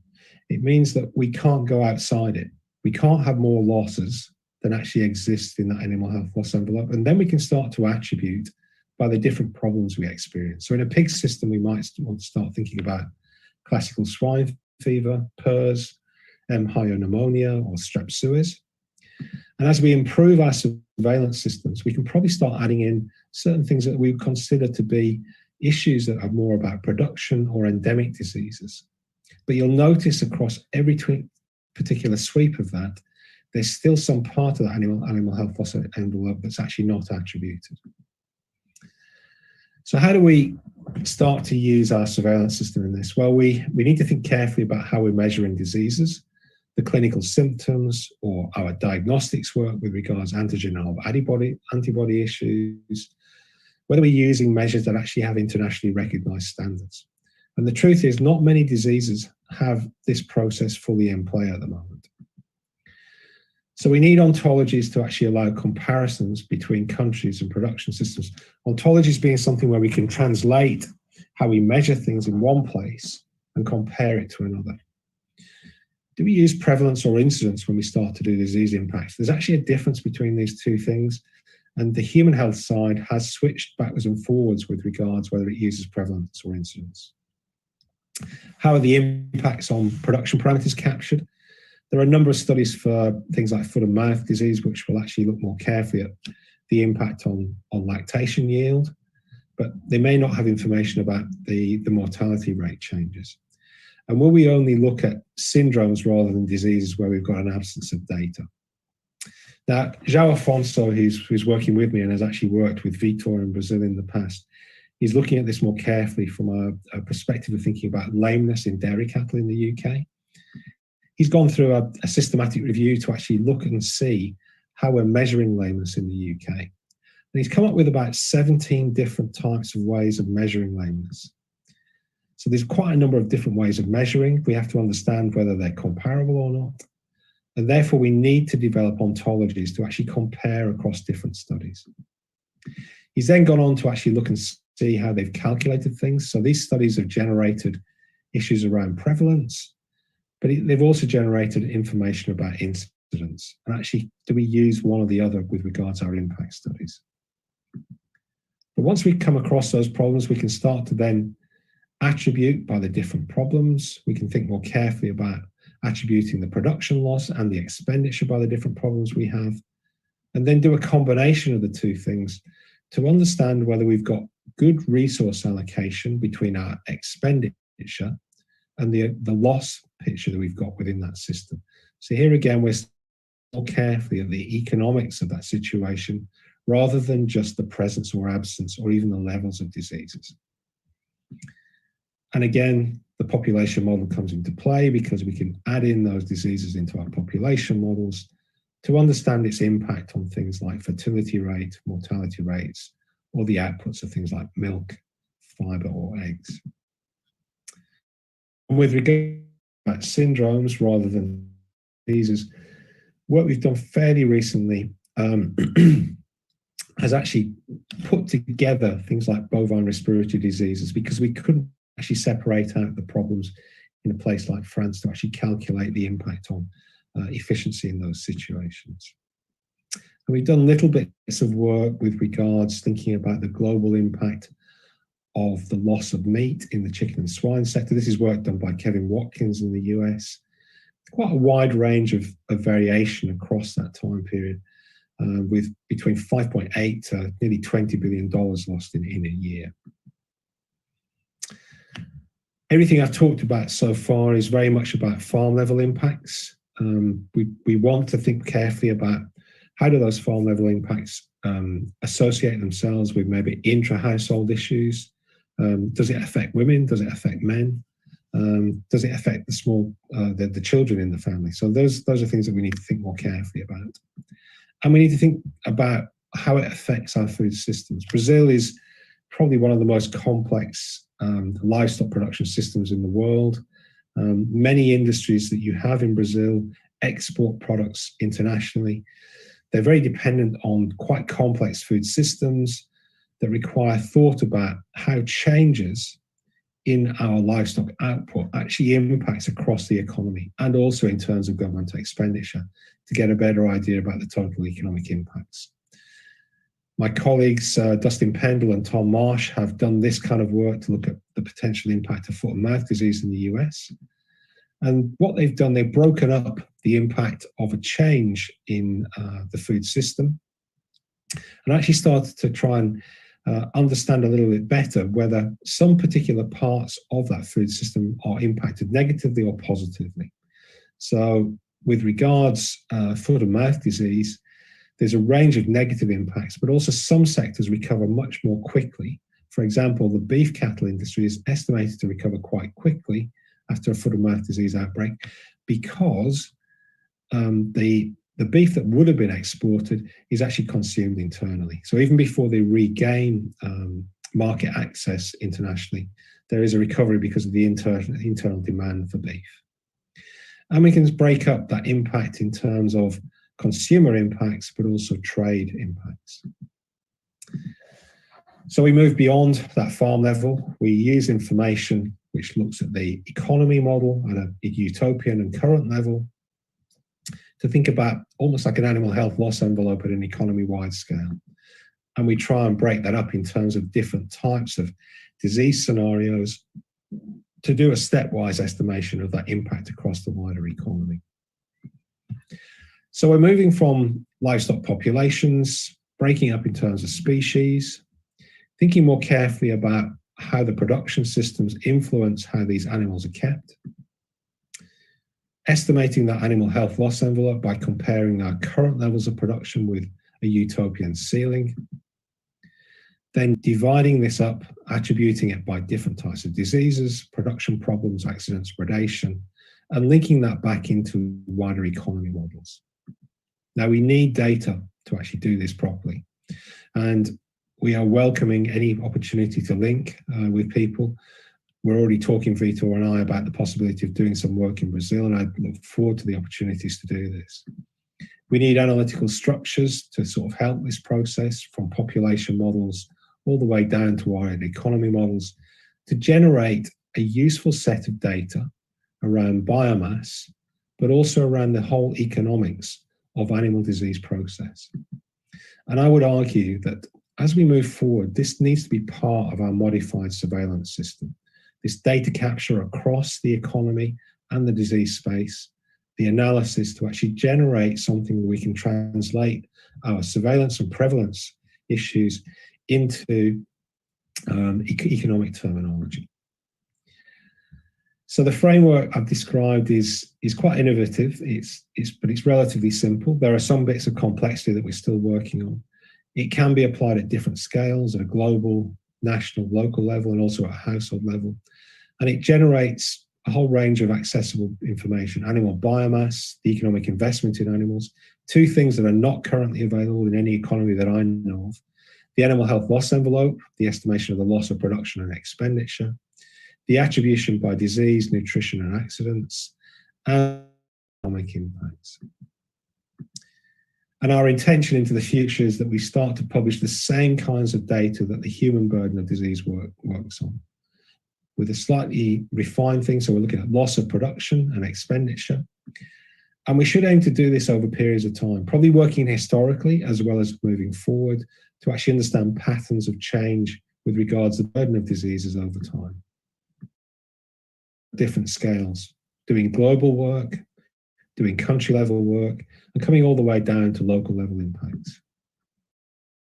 It means that we can't go outside it. We can't have more losses than actually exist in that animal health loss envelope. And then we can start to attribute by the different problems we experience. So in a pig system, we might want to start thinking about classical swine fever, PRRS, hyonemonia, or strep suis. And as we improve our surveillance systems, we can probably start adding in certain things that we would consider to be issues that are more about production or endemic diseases. But you'll notice across every particular sweep of that, there's still some part of that animal health loss envelope that's actually not attributed. So how do we start to use our surveillance system in this? Well, we need to think carefully about how we're measuring diseases, the clinical symptoms, or our diagnostics work with regards to antigen and antibody issues, whether we're using measures that actually have internationally recognized standards. And the truth is, not many diseases have this process fully in play at the moment. So we need ontologies to actually allow comparisons between countries and production systems. Ontologies being something where we can translate how we measure things in one place and compare it to another. Do we use prevalence or incidence when we start to do disease impacts? There's actually a difference between these two things. And the human health side has switched backwards and forwards with regards whether it uses prevalence or incidence. How are the impacts on production parameters captured? There are a number of studies for things like foot and mouth disease, which will actually look more carefully at the impact on lactation yield, but they may not have information about the mortality rate changes. And will we only look at syndromes rather than diseases where we've got an absence of data? Now, João Afonso, who's working with me and has actually worked with Vitor in Brazil in the past, he's looking at this more carefully from a perspective of thinking about lameness in dairy cattle in the UK. He's gone through a systematic review to actually look and see how we're measuring lameness in the UK. And he's come up with about 17 different types of ways of measuring lameness. So there's quite a number of different ways of measuring. We have to understand whether they're comparable or not. And therefore, we need to develop ontologies to actually compare across different studies. He's then gone on to actually look and see how they've calculated things. So these studies have generated issues around prevalence, but they've also generated information about incidence. And actually, do we use one or the other with regards to our impact studies? But once we come across those problems, we can start to then attribute by the different problems. We can think more carefully about attributing the production loss and the expenditure by the different problems we have, and then do a combination of the two things to understand whether we've got good resource allocation between our expenditure and the loss picture that we've got within that system. So here again, we're more carefully at the economics of that situation rather than just the presence or absence or even the levels of diseases. And again, the population model comes into play because we can add in those diseases into our population models to understand its impact on things like fertility rate, mortality rates, or the outputs of things like milk, fibre, or eggs. And with regard syndromes rather than diseases. Work we've done fairly recently has actually put together things like bovine respiratory diseases, because we couldn't actually separate out the problems in a place like France to actually calculate the impact on efficiency in those situations. And we've done little bits of work with regards thinking about the global impact of the loss of meat in the chicken and swine sector. This is work done by Kevin Watkins in the US. Quite a wide range of variation across that time period, with between 5.8 to nearly $20 billion lost in a year. Everything I've talked about so far is very much about farm level impacts. We want to think carefully about how do those farm level impacts associate themselves with maybe intra-household issues. Does it affect women? Does it affect men? Does it affect the children in the family? So those are things that we need to think more carefully about. And we need to think about how it affects our food systems. Brazil is probably one of the most complex livestock production systems in the world. Many industries that you have in Brazil export products internationally. They're very dependent on quite complex food systems that require thought about how changes in our livestock output actually impacts across the economy, and also in terms of government expenditure, to get a better idea about the total economic impacts. My colleagues, Dustin Pendle and Tom Marsh, have done this kind of work to look at the potential impact of foot and mouth disease in the US. And what they've done, they've broken up the impact of a change in the food system, and actually started to try and understand a little bit better whether some particular parts of that food system are impacted negatively or positively. So with regards foot and mouth disease, there's a range of negative impacts, but also some sectors recover much more quickly. For example, the beef cattle industry is estimated to recover quite quickly after a foot and mouth disease outbreak, because the beef that would have been exported is actually consumed internally. So even before they regain market access internationally, there is a recovery because of the internal demand for beef. And we can break up that impact in terms of consumer impacts, but also trade impacts. So we move beyond that farm level. We use information which looks at the economy model at a utopian and current level to think about almost like an animal health loss envelope at an economy-wide scale. And we try and break that up in terms of different types of disease scenarios to do a stepwise estimation of that impact across the wider economy. So we're moving from livestock populations, breaking up in terms of species, thinking more carefully about how the production systems influence how these animals are kept, estimating that animal health loss envelope by comparing our current levels of production with a utopian ceiling, then dividing this up, attributing it by different types of diseases, production problems, accidents, predation, and linking that back into wider economy models. Now, we need data to actually do this properly, and we are welcoming any opportunity to link with people. We're already talking, Vitor and I, about the possibility of doing some work in Brazil, and I look forward to the opportunities to do this. We need analytical structures to sort of help this process, from population models all the way down to our economy models, to generate a useful set of data around biomass, but also around the whole economics of animal disease process. And I would argue that as we move forward, this needs to be part of our modified surveillance system. This data capture across the economy and the disease space, the analysis to actually generate something where we can translate our surveillance and prevalence issues into economic terminology. So the framework I've described is quite innovative. But it's relatively simple. There are some bits of complexity that we're still working on. It can be applied at different scales, at a global, national, local level, and also at a household level. And it generates a whole range of accessible information: animal biomass, the economic investment in animals, two things that are not currently available in any economy that I know of: the animal health loss envelope, the estimation of the loss of production and expenditure, the attribution by disease, nutrition, and accidents, and economic impacts. And our intention into the future is that we start to publish the same kinds of data that the human burden of disease works on, with a slightly refined thing. So we're looking at loss of production and expenditure. And we should aim to do this over periods of time, probably working historically as well as moving forward to actually understand patterns of change with regards to the burden of diseases over time. Different scales, doing global work, doing country level work, and coming all the way down to local level impacts.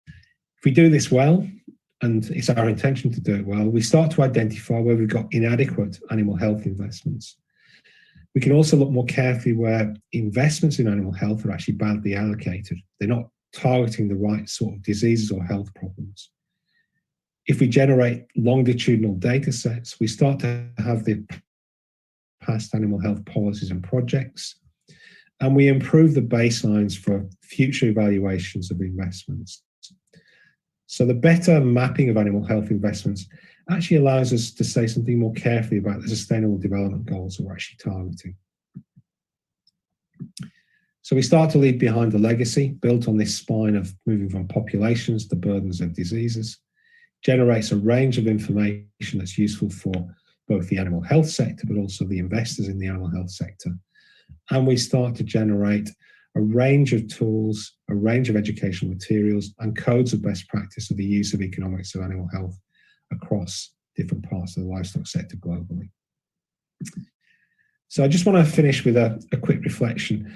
If we do this well, and it's our intention to do it well, we start to identify where we've got inadequate animal health investments. We can also look more carefully where investments in animal health are actually badly allocated. They're not targeting the right sort of diseases or health problems. If we generate longitudinal data sets, we start to have the past animal health policies and projects, and we improve the baselines for future evaluations of investments. So the better mapping of animal health investments actually allows us to say something more carefully about the sustainable development goals that we're actually targeting. So we start to leave behind a legacy built on this spine of moving from populations to burdens of diseases, generates a range of information that's useful for both the animal health sector, but also the investors in the animal health sector. And we start to generate a range of tools, a range of educational materials, and codes of best practice of the use of economics of animal health across different parts of the livestock sector globally. So I just want to finish with a quick reflection.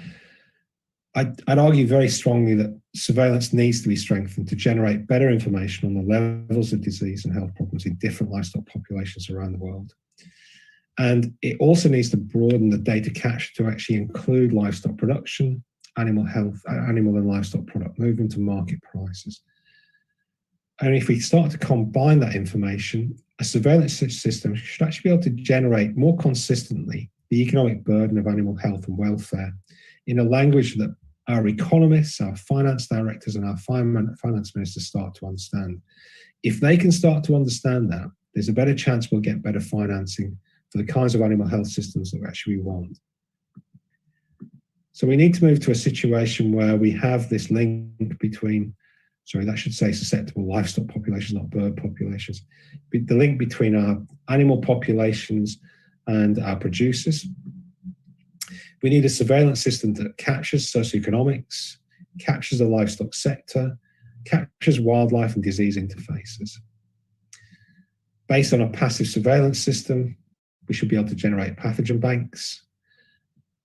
I'd argue very strongly that surveillance needs to be strengthened to generate better information on the levels of disease and health problems in different livestock populations around the world. And it also needs to broaden the data capture to actually include livestock production, animal health, animal and livestock product movement, and market prices. And if we start to combine that information, a surveillance system should actually be able to generate more consistently the economic burden of animal health and welfare in a language that our economists, our finance directors, and our finance ministers start to understand. If they can start to understand that, there's a better chance we'll get better financing for the kinds of animal health systems that we actually want. So we need to move to a situation where we have this link between, sorry, that should say susceptible livestock populations, not bird populations, the link between our animal populations and our producers. We need a surveillance system that captures socioeconomics, captures the livestock sector, captures wildlife and disease interfaces. Based on a passive surveillance system, we should be able to generate pathogen banks,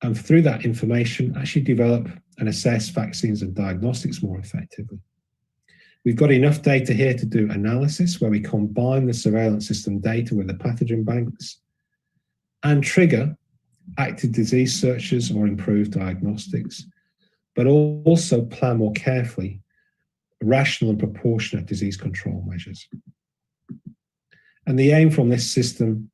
and through that information, actually develop and assess vaccines and diagnostics more effectively. We've got enough data here to do analysis where we combine the surveillance system data with the pathogen banks and trigger active disease searches or improved diagnostics, but also plan more carefully rational and proportionate disease control measures. And the aim from this system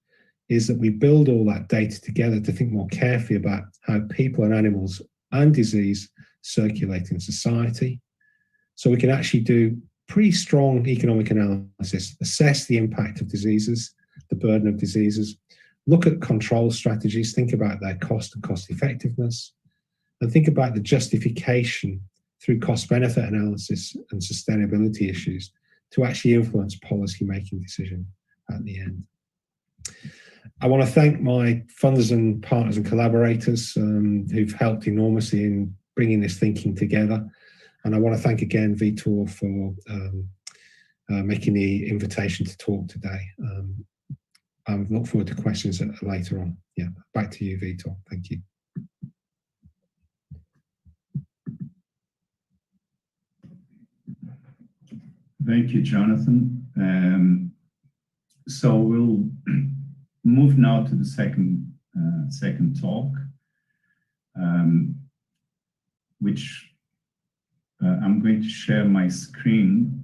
is that we build all that data together to think more carefully about how people and animals and disease circulate in society. So we can actually do pretty strong economic analysis, assess the impact of diseases, the burden of diseases, look at control strategies, think about their cost and cost effectiveness, and think about the justification through cost-benefit analysis and sustainability issues to actually influence policy-making decision at the end. I want to thank my funders and partners and collaborators who've helped enormously in bringing this thinking together. And I want to thank again Vitor for making the invitation to talk today. I look forward to questions later on. Yeah, back to you, Vitor. Thank you. Thank you, Jonathan. So we'll move now to the second talk, which I'm going to share my screen.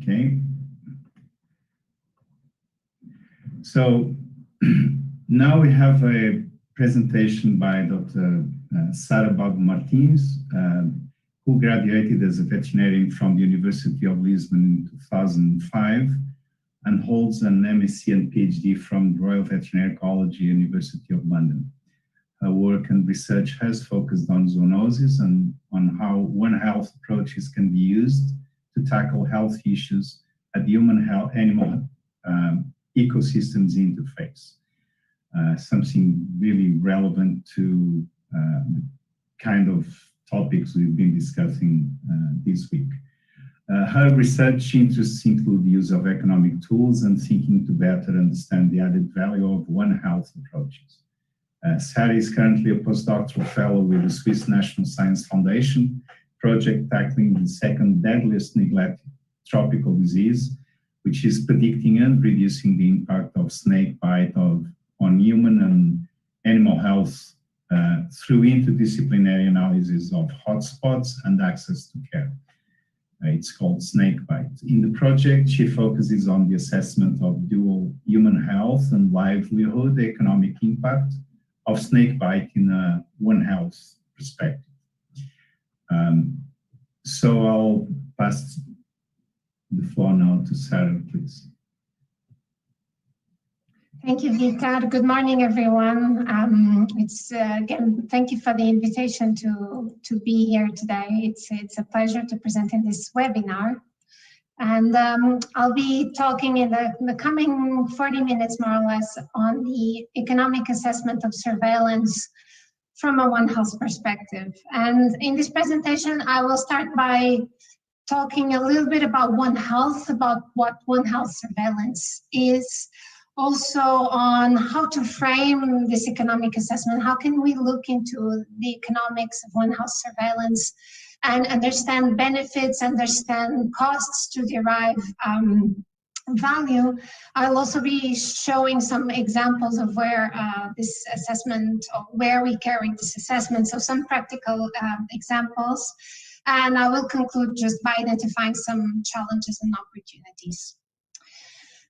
Okay. So now we have a presentation by Dr. Sara Balbo Martins, who graduated as a veterinarian from the University of Lisbon in 2005 and holds an MSc and PhD from the Royal Veterinary College, University of London. Her work and research has focused on zoonoses and on how One Health approaches can be used to tackle health issues at the human-animal ecosystems interface. Something really relevant to the kind of topics we've been discussing this week. Her research interests include the use of economic tools and thinking to better understand the added value of One Health approaches. Sarah is currently a postdoctoral fellow with the Swiss National Science Foundation project tackling the second deadliest neglected tropical disease, which is predicting and reducing the impact of snake bite on human and animal health through interdisciplinary analysis of hotspots and access to care. It's called Snakebite. In the project, she focuses on the assessment of dual human health and livelihood economic impact of snakebite in a One Health perspective. So I'll pass the floor now to Sarah, please. Thank you, Victor. Good morning, everyone. Again, thank you for the invitation to be here today. It's a pleasure to present in this webinar. And I'll be talking in the coming 40 minutes, more or less, on the economic assessment of surveillance from a One Health perspective. And in this presentation, I will start by talking a little bit about One Health, about what One Health surveillance is, also on how to frame this economic assessment. How can we look into the economics of One Health surveillance and understand benefits, understand costs to derive value. I'll also be showing some examples of where this assessment, or where we carry this assessment, so some practical examples. And I will conclude just by identifying some challenges and opportunities.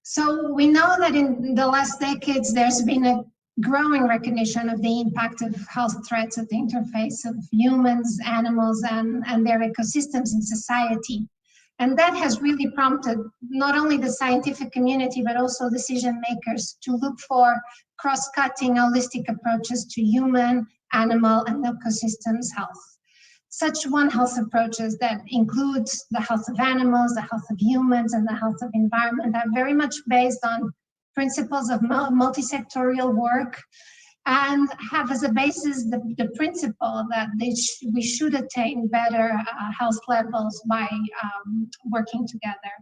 So we know that in the last decades, there's been a growing recognition of the impact of health threats at the interface of humans, animals, and their ecosystems in society. And that has really prompted not only the scientific community, but also decision makers to look for cross-cutting holistic approaches to human, animal, and ecosystems health. Such One Health approaches that include the health of animals, the health of humans, and the health of environment are very much based on principles of multi-sectorial work and have as a basis the principle that we should attain better health levels by working together.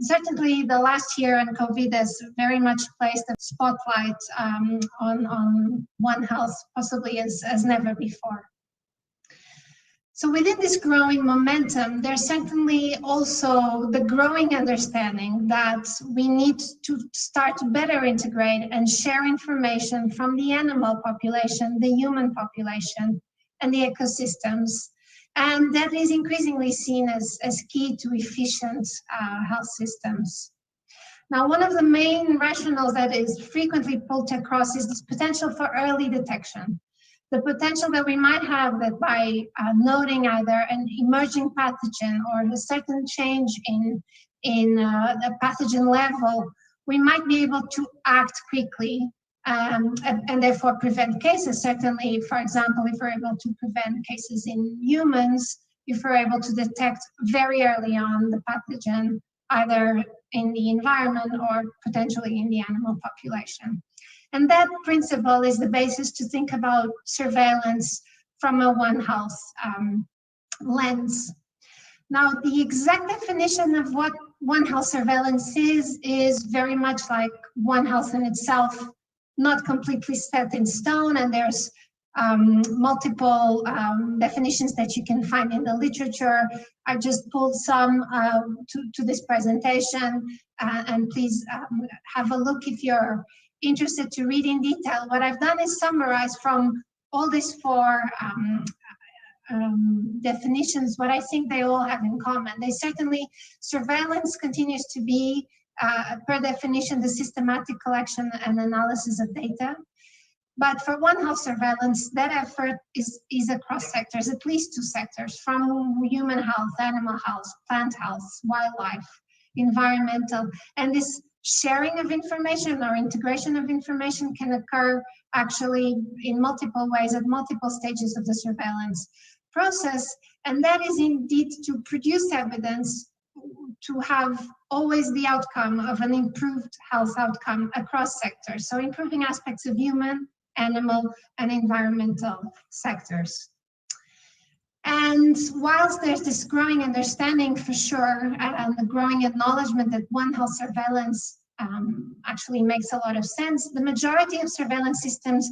Certainly the last year and COVID has very much placed a spotlight on One Health, possibly as never before. So within this growing momentum, there's certainly also the growing understanding that we need to start to better integrate and share information from the animal population, the human population, and the ecosystems. And that is increasingly seen as key to efficient health systems. Now, one of the main rationales that is frequently pulled across is this potential for early detection. The potential that we might have that by noting either an emerging pathogen or a certain change in the pathogen level, we might be able to act quickly and therefore prevent cases. Certainly, for example, if we're able to prevent cases in humans, if we're able to detect very early on the pathogen, either in the environment or potentially in the animal population. And that principle is the basis to think about surveillance from a One Health lens. Now, the exact definition of what One Health surveillance is very much like One Health in itself, not completely set in stone, and there's multiple definitions that you can find in the literature. I just pulled some to this presentation, and please have a look if you're interested to read in detail. What I've done is summarize from all these four definitions what I think they all have in common. They certainly, surveillance continues to be, per definition, the systematic collection and analysis of data. But for One Health surveillance, that effort is across sectors, at least 2 sectors, from human health, animal health, plant health, wildlife, environmental, and this sharing of information or integration of information can occur actually in multiple ways at multiple stages of the surveillance process. And that is indeed to produce evidence to have always the outcome of an improved health outcome across sectors. So improving aspects of human, animal, and environmental sectors. And whilst there's this growing understanding for sure, and the growing acknowledgement that One Health surveillance actually makes a lot of sense, the majority of surveillance systems,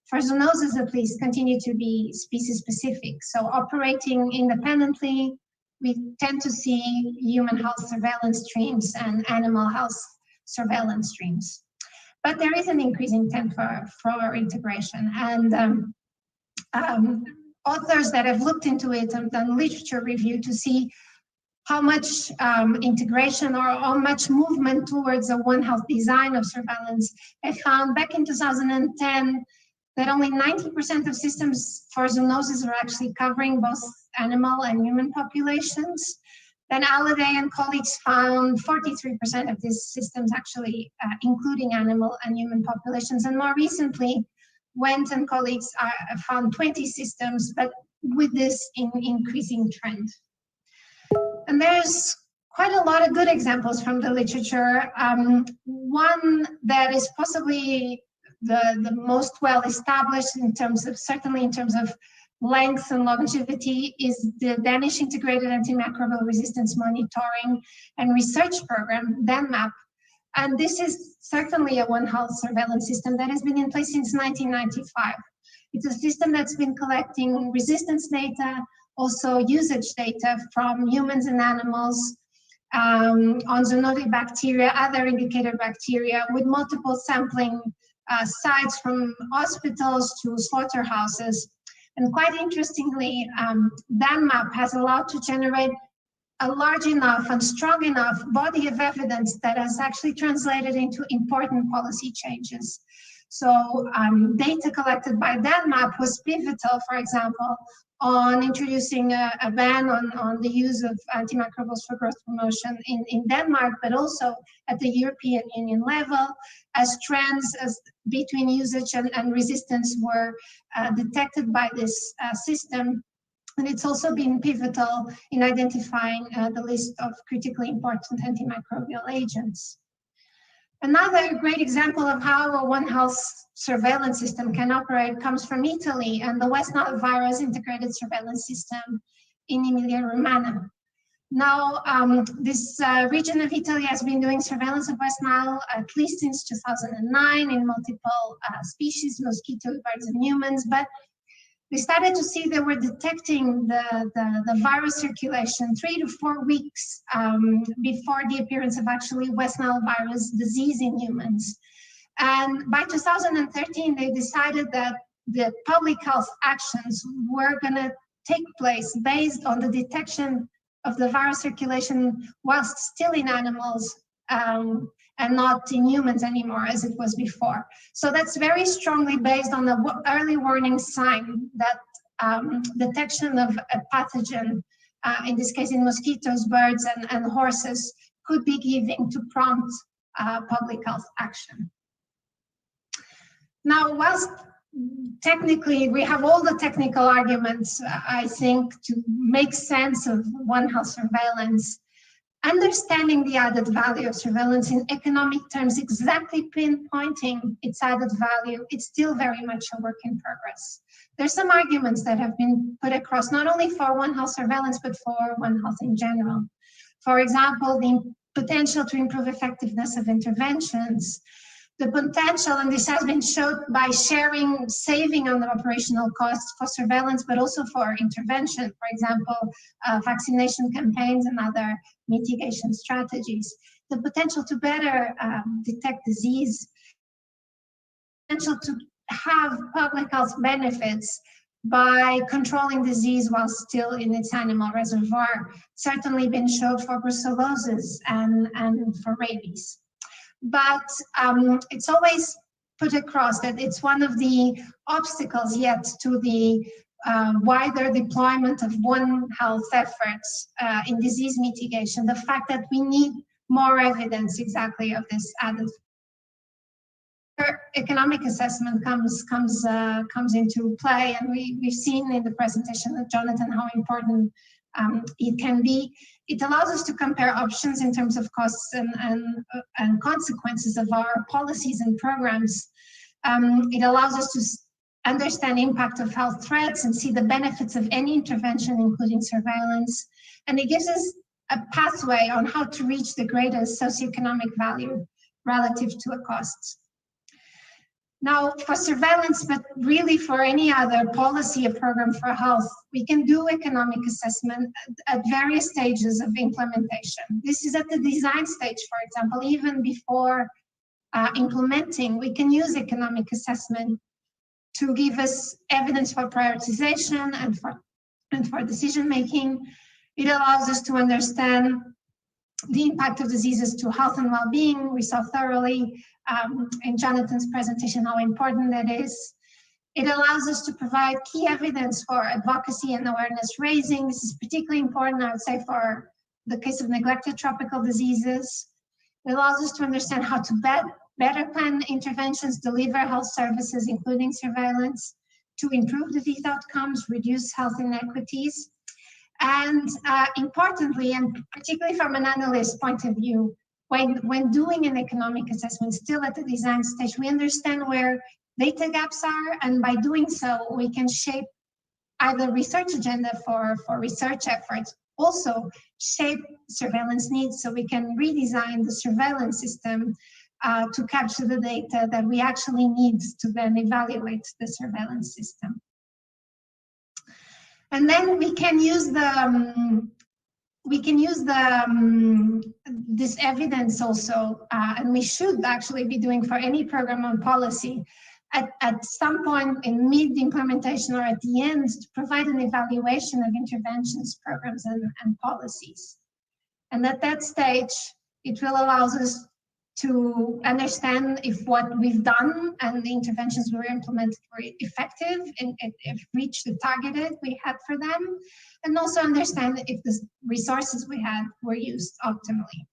for zoonoses at least, continue to be species specific. So operating independently, we tend to see human health surveillance streams and animal health surveillance streams. But there is an increasing trend for integration, and authors that have looked into it have done literature review to see how much integration or how much movement towards a One Health design of surveillance. They found back in 2010 that only 90% of systems for zoonoses are actually covering both animal and human populations. Then Alliday and colleagues found 43% of these systems actually including animal and human populations. And more recently, Wendt and colleagues found 20 systems, but with this increasing trend. And there's quite a lot of good examples from the literature. One that is possibly the most well established in terms of, certainly in terms of length and longevity, is the Danish Integrated Antimicrobial Resistance Monitoring and Research Program, DANMAP. And this is certainly a One Health surveillance system that has been in place since 1995. It's a system that's been collecting resistance data, also usage data from humans and animals on zoonotic bacteria, other indicator bacteria, with multiple sampling sites from hospitals to slaughterhouses. And quite interestingly, DANMAP has allowed to generate a large enough and strong enough body of evidence that has actually translated into important policy changes. So data collected by DANMAP was pivotal, for example, on introducing a ban on the use of antimicrobials for growth promotion in Denmark, but also at the European Union level, as trends between usage and resistance were detected by this system. And it's also been pivotal in identifying the list of critically important antimicrobial agents. Another great example of how a One Health surveillance system can operate comes from Italy and the West Nile virus integrated surveillance system in Emilia-Romagna. Now, this region of Italy has been doing surveillance of West Nile at least since 2009 in multiple species, mosquitoes, birds, and humans, but they started to see they were detecting the virus circulation 3 to 4 weeks before the appearance of actually West Nile virus disease in humans. And by 2013, they decided that the public health actions were going to take place based on the detection of the virus circulation whilst still in animals and not in humans anymore as it was before. So that's very strongly based on the early warning sign that detection of a pathogen, in this case in mosquitoes, birds, and horses, could be giving to prompt public health action. Now, whilst technically we have all the technical arguments, I think, to make sense of One Health surveillance, understanding the added value of surveillance in economic terms, exactly pinpointing its added value, it's still very much a work in progress. There's some arguments that have been put across, not only for One Health surveillance, but for One Health in general. For example, the potential to improve effectiveness of interventions, the potential, and this has been shown by sharing, saving on the operational costs for surveillance, but also for intervention, for example, vaccination campaigns and other mitigation strategies. The potential to better detect disease, potential to have public health benefits by controlling disease while still in its animal reservoir, certainly been shown for brucellosis and for rabies. But it's always put across that it's one of the obstacles yet to the wider deployment of One Health efforts in disease mitigation, the fact that we need more evidence exactly of this added. Economic assessment comes into play, and we've seen in the presentation of Jonathan how important it can be. It allows us to compare options in terms of costs and consequences of our policies and programs. It allows us to understand impact of health threats and see the benefits of any intervention, including surveillance. And it gives us a pathway on how to reach the greatest socioeconomic value relative to a cost. Now, for surveillance, but really for any other policy or program for health, we can do economic assessment at various stages of implementation. This is at the design stage, for example. Even before implementing, we can use economic assessment to give us evidence for prioritization and for decision making. It allows us to understand the impact of diseases to health and well-being. We saw thoroughly in Jonathan's presentation how important that is. It allows us to provide key evidence for advocacy and awareness raising. This is particularly important, I would say, for the case of neglected tropical diseases. It allows us to understand how to better plan interventions, deliver health services, including surveillance, to improve disease outcomes, reduce health inequities. And importantly, and particularly from an analyst point of view, when doing an economic assessment, still at the design stage, we understand where data gaps are, and by doing so, we can shape either research agenda for research efforts, also shape surveillance needs, so we can redesign the surveillance system to capture the data that we actually need to then evaluate the surveillance system. And then we can use this evidence also, and we should actually be doing for any program on policy at some point in mid-implementation or at the end to provide an evaluation of interventions, programs, and policies. And at that stage, it will allow us to understand if what we've done and the interventions we implemented were effective and if reached the targeted we had for them, and also understand if the resources we had were used optimally.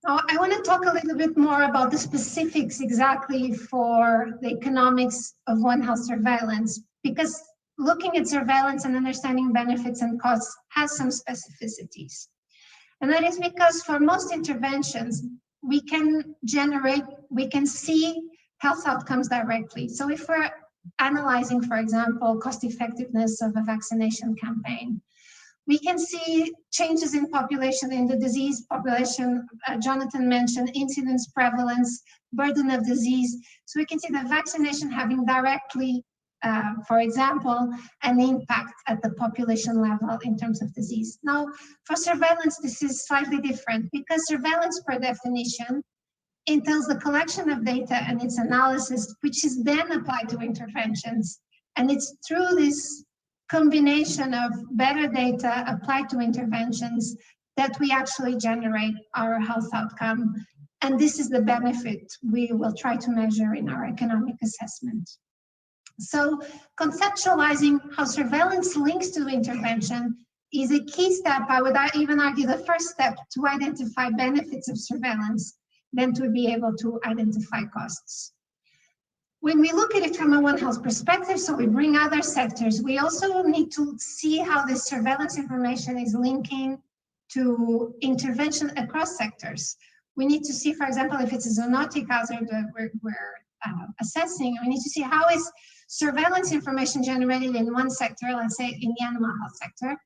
Now, I want to talk a little bit more about the specifics exactly for the economics of One Health surveillance, because looking at surveillance and understanding benefits and costs has some specificities. And that is because for most interventions, we can see health outcomes directly. So if we're analyzing, for example, cost effectiveness of a vaccination campaign, we can see changes in population, in the disease population. Jonathan mentioned incidence, prevalence, burden of disease. So we can see the vaccination having directly, for example, an impact at the population level in terms of disease. Now, for surveillance, this is slightly different because surveillance, per definition, entails the collection of data and its analysis, which is then applied to interventions. And it's through this combination of better data applied to interventions that we actually generate our health outcome. And this is the benefit we will try to measure in our economic assessment. So conceptualizing how surveillance links to intervention is a key step. I would even argue the first step to identify benefits of surveillance, then to be able to identify costs. When we look at it from a One Health perspective, so we bring other sectors, we also need to see how this surveillance information is linking to intervention across sectors. We need to see, for example, if it's a zoonotic hazard that we're assessing, we need to see how is surveillance information generated in one sector, let's say in the animal health sector,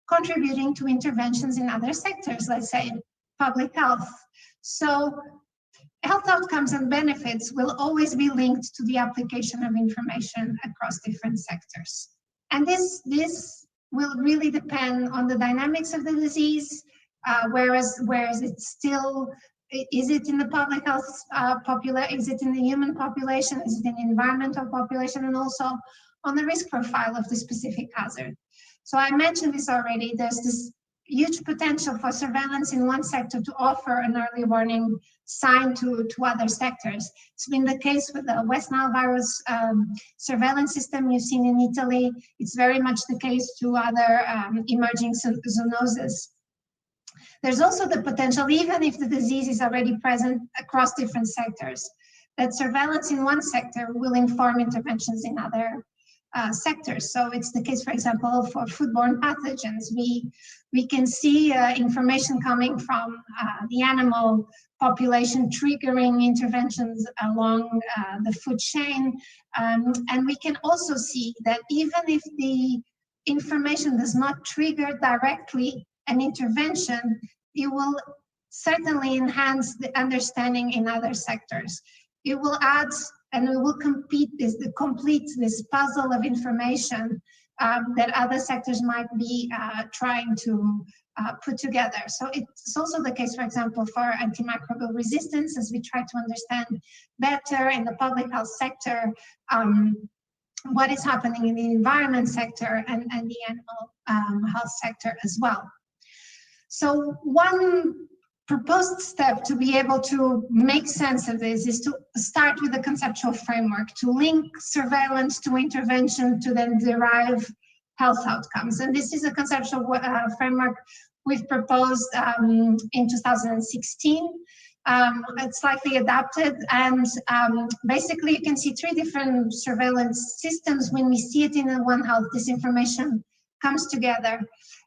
contributing to interventions in other sectors, let's say public health. So health outcomes and benefits will always be linked to the application of information across different sectors. And this will really depend on the dynamics of the disease, whereas it's still, is it in the public health population, is it in the human population, is it in the environmental population, and also on the risk profile of the specific hazard. So I mentioned this already, there's this huge potential for surveillance in one sector to offer an early warning sign to other sectors. It's been the case with the West Nile virus surveillance system you've seen in Italy. It's very much the case to other emerging zoonoses. There's also the potential, even if the disease is already present across different sectors, that surveillance in one sector will inform interventions in other sectors. So it's the case, for example, for foodborne pathogens. We can see information coming from the animal population triggering interventions along the food chain. And we can also see that even if the information does not trigger directly an intervention, it will certainly enhance the understanding in other sectors. It will add and it will complete this puzzle of information that other sectors might be trying to put together. So it's also the case, for example, for antimicrobial resistance, as we try to understand better in the public health sector what is happening in the environment sector and the animal health sector as well. So one proposed step to be able to make sense of this is to start with a conceptual framework, to link surveillance to intervention, to then derive health outcomes. And this is a conceptual framework we've proposed in 2016. It's slightly adapted, and basically you can see three different surveillance systems. When we see it in the One Health, this information comes together.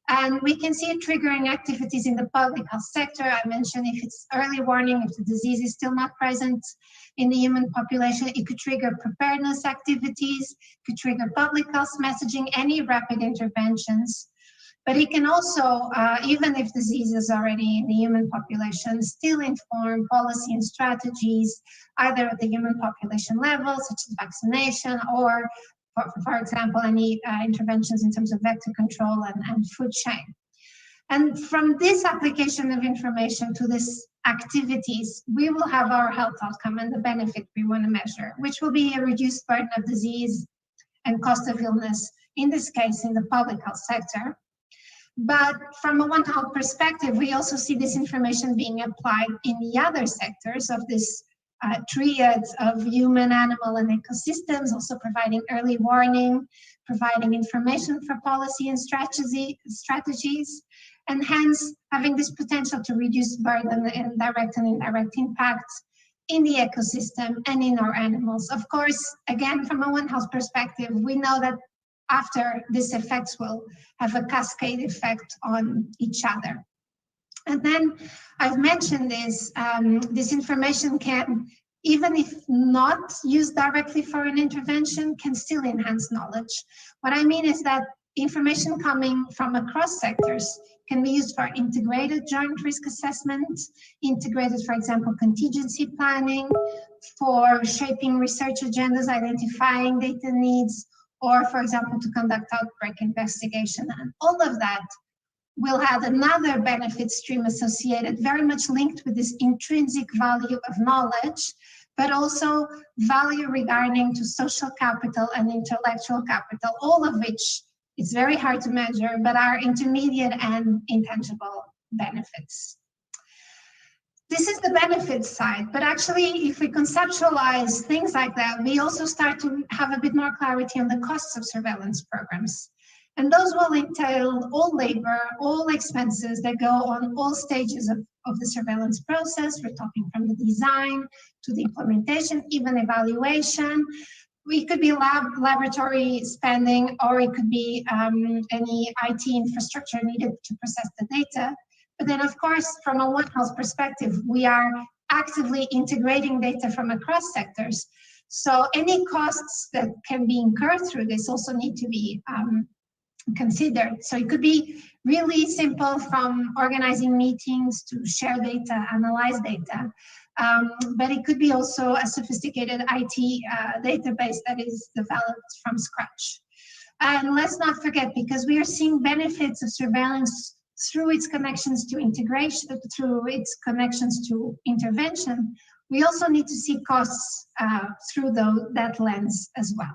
And we can see it triggering activities in the public health sector. I mentioned if it's early warning, if the disease is still not present in the human population, it could trigger preparedness activities, could trigger public health messaging, any rapid interventions. But it can also, even if disease is already in the human population, still inform policy and strategies, either at the human population level, such as vaccination, or for example, any interventions in terms of vector control and food chain. And from this application of information to these activities, we will have our health outcome and the benefit we want to measure, which will be a reduced burden of disease and cost of illness, in this case, in the public health sector. But from a One Health perspective, we also see this information being applied in the other sectors of this triads of human, animal, and ecosystems, also providing early warning, providing information for policy and strategies, and hence having this potential to reduce burden and direct and indirect impacts in the ecosystem and in our animals. Of course, again, from a One Health perspective, we know that after these effects will have a cascade effect on each other. And then I've mentioned this, this information can, even if not used directly for an intervention, can still enhance knowledge. What I mean is that information coming from across sectors can be used for integrated joint risk assessment, integrated, for example, contingency planning, for shaping research agendas, identifying data needs, or, for example, to conduct outbreak investigation. And all of that will have another benefit stream associated, very much linked with this intrinsic value of knowledge, but also value regarding to social capital and intellectual capital, all of which is very hard to measure, but are intermediate and intangible benefits. This is the benefit side, but actually, if we conceptualize things like that, we also start to have a bit more clarity on the costs of surveillance programs. And those will entail all labor, all expenses that go on all stages of the surveillance process. We're talking from the design to the implementation, even evaluation. It could be laboratory spending, or it could be any IT infrastructure needed to process the data. But then, of course, from a One Health perspective, we are actively integrating data from across sectors. So any costs that can be incurred through this also need to be considered. So it could be really simple, from organizing meetings to share data, analyze data. But it could be also a sophisticated IT database that is developed from scratch. And let's not forget, because we are seeing benefits of surveillance through its connections to integration, through its connections to intervention, we also need to see costs through that lens as well.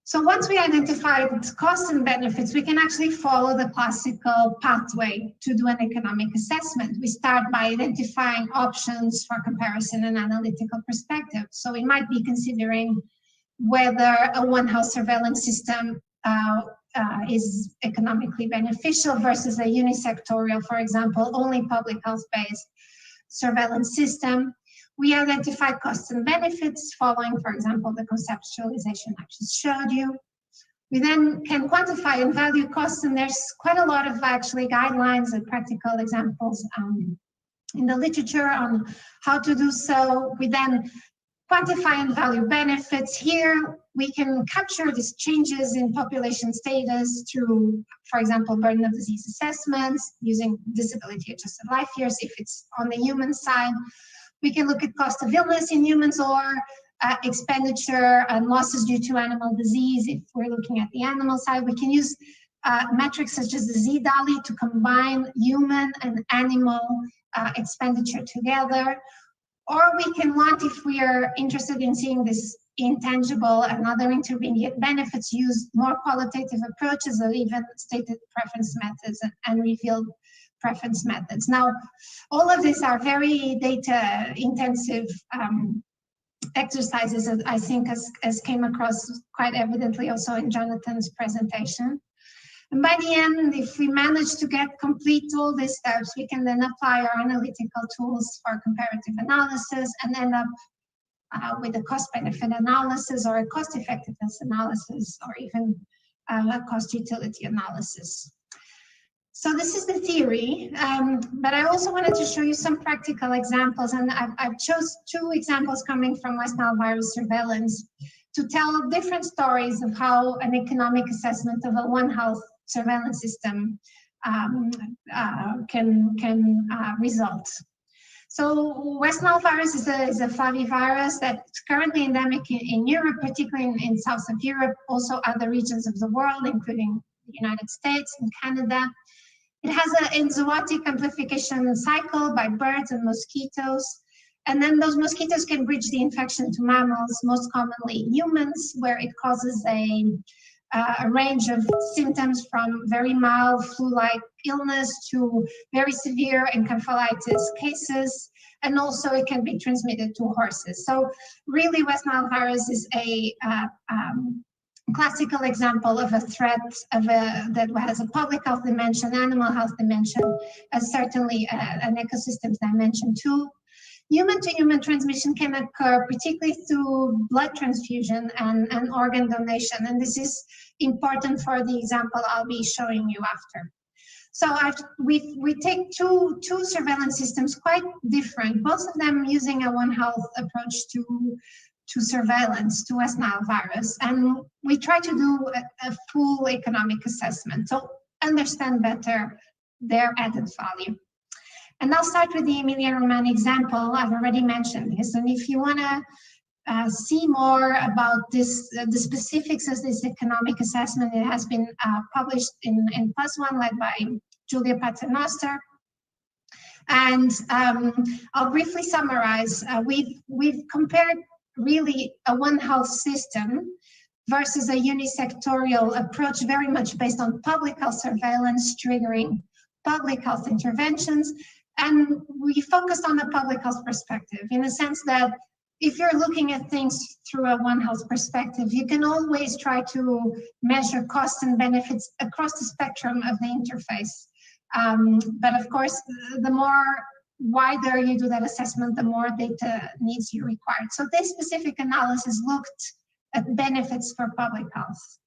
So once we identify costs and benefits, we can actually follow the classical pathway to do an economic assessment. We start by identifying options for comparison and analytical perspective. So we might be considering whether a One Health surveillance system is economically beneficial versus a unisectorial, for example, only public health-based surveillance system. We identify costs and benefits following, for example, the conceptualization I just showed you. We then can quantify and value costs, and there's quite a lot of actually guidelines and practical examples in the literature on how to do so. We then quantify and value benefits. Here, we can capture these changes in population status through, for example, burden of disease assessments, using disability-adjusted life years if it's on the human side. We can look at cost of illness in humans or expenditure and losses due to animal disease if we're looking at the animal side. We can use metrics such as the Z-DALI to combine human and animal expenditure together. Or we can want, if we are interested in seeing this intangible and other intermediate benefits, use more qualitative approaches or even stated preference methods and revealed preference methods. Now, all of these are very data intensive exercises, I think, as came across quite evidently also in Jonathan's presentation. And by the end, if we manage to complete all these steps, we can then apply our analytical tools for comparative analysis and end up with a cost-benefit analysis or a cost-effectiveness analysis or even a cost-utility analysis. So this is the theory, but I also wanted to show you some practical examples, and I've chose 2 examples coming from West Nile virus surveillance to tell different stories of how an economic assessment of a One Health surveillance system can result. So West Nile virus is a flavivirus that's currently endemic in Europe, particularly in south of Europe, also other regions of the world, including the United States and Canada. It has an enzootic amplification cycle by birds and mosquitoes. And then those mosquitoes can bridge the infection to mammals, most commonly humans, where it causes a range of symptoms from very mild flu-like illness to very severe encephalitis cases, and also it can be transmitted to horses. So really, West Nile virus is a classical example of a threat that has a public health dimension, animal health dimension, and certainly an ecosystems dimension too. Human-to-human transmission can occur particularly through blood transfusion and organ donation, and this is important for the example I'll be showing you after. So we take two surveillance systems quite different, both of them using a One Health approach to surveillance, to West Nile virus, and we try to do a full economic assessment to understand better their added value. And I'll start with the Emilia-Romagna example. I've already mentioned this, and if you want to see more about this, the specifics of this economic assessment, it has been published in +1, led by Julia Paternoster. And I'll briefly summarize. We've compared really a One Health system versus a unisectorial approach, very much based on public health surveillance triggering public health interventions. And we focused on the public health perspective in the sense that if you're looking at things through a One Health perspective, you can always try to measure costs and benefits across the spectrum of the interface. But of course, the more wider you do that assessment, the more data needs you required. So this specific analysis looked at benefits for public health.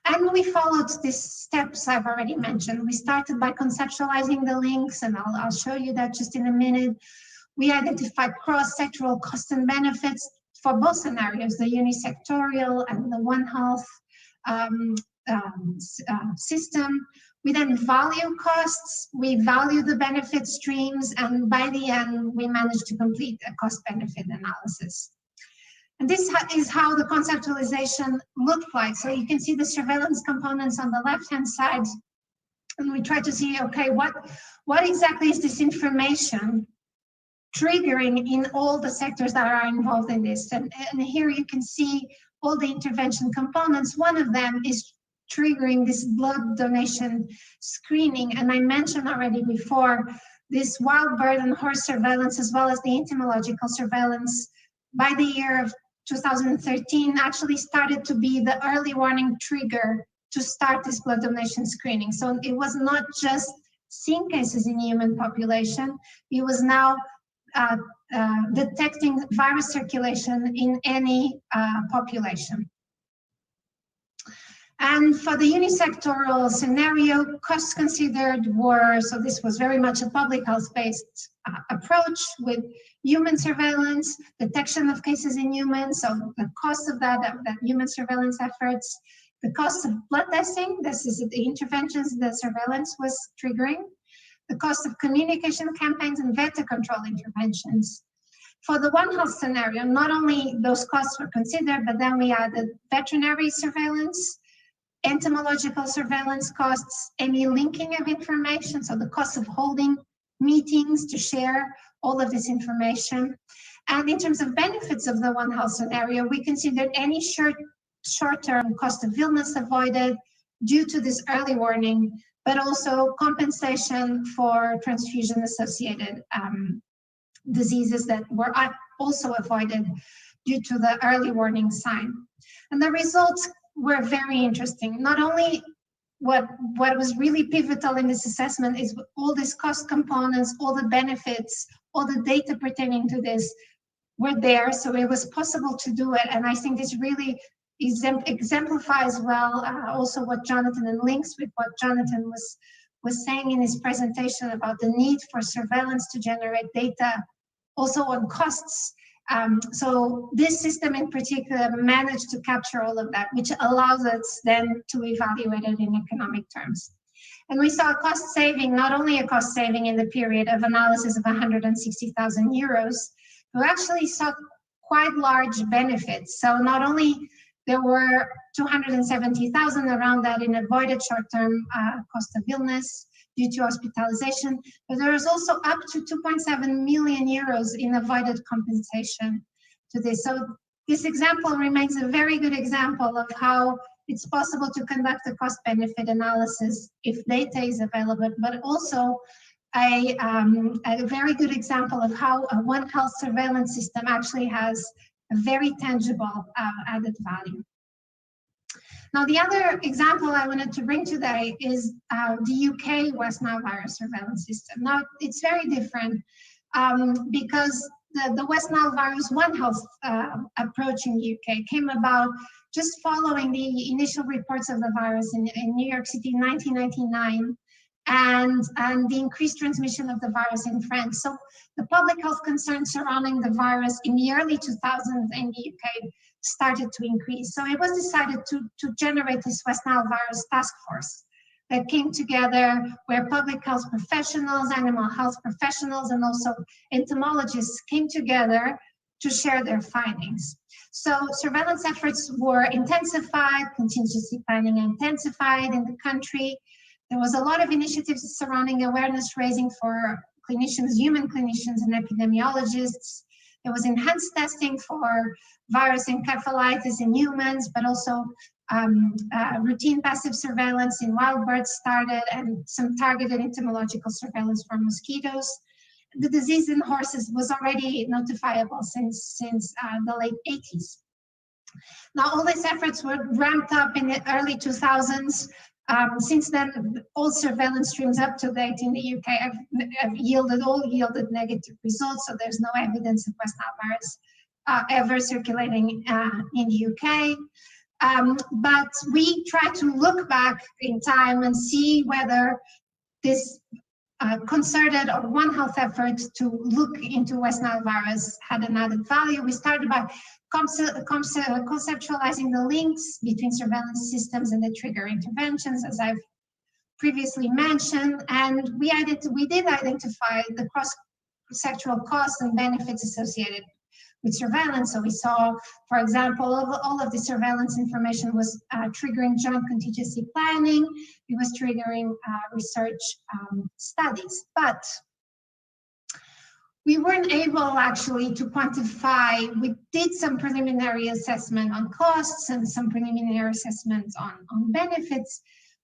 And we followed these steps I've already mentioned. We started by conceptualizing the links, and I'll show you that just in a minute. We identified cross-sectoral costs and benefits for both scenarios, the unisectorial and the One Health system. We then value costs, we value the benefit streams, and by the end, we managed to complete a cost-benefit analysis. And this is how the conceptualization looked like. So you can see the surveillance components on the left-hand side, and we try to see, okay, what exactly is this information triggering in all the sectors that are involved in this? And here you can see all the intervention components. One of them is triggering this blood donation screening. And I mentioned already before, this wild bird and horse surveillance, as well as the entomological surveillance, by the year of 2013 actually started to be the early warning trigger to start this blood donation screening. So it was not just seen cases in human population, it was now detecting virus circulation in any population. And for the unisectoral scenario, costs considered were, so this was very much a public health-based approach with human surveillance, detection of cases in humans, so the cost of that human surveillance efforts, the cost of blood testing, this is the interventions the surveillance was triggering, the cost of communication campaigns and vector control interventions. For the One Health scenario, not only those costs were considered, but then we added veterinary surveillance, entomological surveillance costs, any linking of information, so the cost of holding meetings to share all of this information. And in terms of benefits of the One Health scenario, we considered any short-term cost of illness avoided due to this early warning, but also compensation for transfusion-associated diseases that were also avoided due to the early warning sign. And the results were very interesting. Not only what was really pivotal in this assessment is all these cost components, all the benefits, all the data pertaining to this were there, so it was possible to do it. And I think this really exemplifies well also what Jonathan, and links with what Jonathan was saying in his presentation about the need for surveillance to generate data also on costs. So this system in particular managed to capture all of that, which allows us then to evaluate it in economic terms. And we saw a cost saving, not only a cost saving in the period of analysis of 160,000 euros, we actually saw quite large benefits. So not only there were 270,000 around that in avoided short-term cost of illness due to hospitalization, but there is also up to 2.7 million euros in avoided compensation to this. So this example remains a very good example of how it's possible to conduct a cost-benefit analysis if data is available, but also a very good example of how a One Health surveillance system actually has a very tangible added value. Now, the other example I wanted to bring today is the UK West Nile virus surveillance system. Now, it's very different because the West Nile virus One Health approach in the UK came about just following the initial reports of the virus in New York City in 1999 and the increased transmission of the virus in France. So the public health concerns surrounding the virus in the early 2000s in the UK started to increase. So it was decided to generate this West Nile virus task force that came together where public health professionals, animal health professionals, and also entomologists came together to share their findings. So surveillance efforts were intensified, contingency planning intensified in the country. There was a lot of initiatives surrounding awareness raising for clinicians, human clinicians and epidemiologists. There was enhanced testing for virus encephalitis in humans, but also routine passive surveillance in wild birds started, and some targeted entomological surveillance for mosquitoes. The disease in horses was already notifiable since the late 80s. Now, all these efforts were ramped up in the early 2000s. Since then, all surveillance streams up to date in the UK have yielded negative results, so there's no evidence of West Nile virus ever circulating in the UK. But we try to look back in time and see whether this concerted or One Health effort to look into West Nile virus had an added value. We started by conceptualizing the links between surveillance systems and the trigger interventions, as I've previously mentioned, and we did identify the cross-sectoral costs and benefits associated with surveillance. So we saw, for example, all of the surveillance information was triggering joint contingency planning. It was triggering research studies, but we weren't able actually to quantify. We did some preliminary assessment on costs and some preliminary assessments on benefits,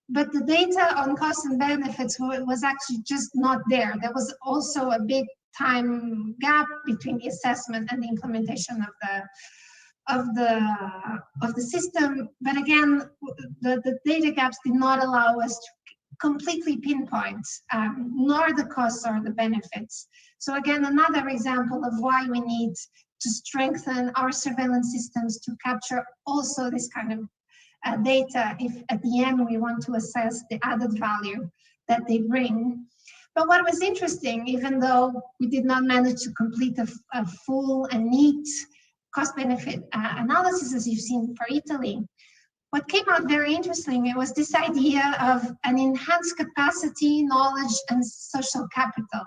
but the data on costs and benefits was actually just not there. There was also a big time gap between the assessment and the implementation the system. But again, the data gaps did not allow us to completely pinpoint nor the costs or the benefits. So again, another example of why we need to strengthen our surveillance systems to capture also this kind of data if at the end we want to assess the added value that they bring. But what was interesting, even though we did not manage to complete a full and neat cost-benefit analysis, as you've seen for Italy, what came out very interesting, it was this idea of an enhanced capacity, knowledge, and social capital.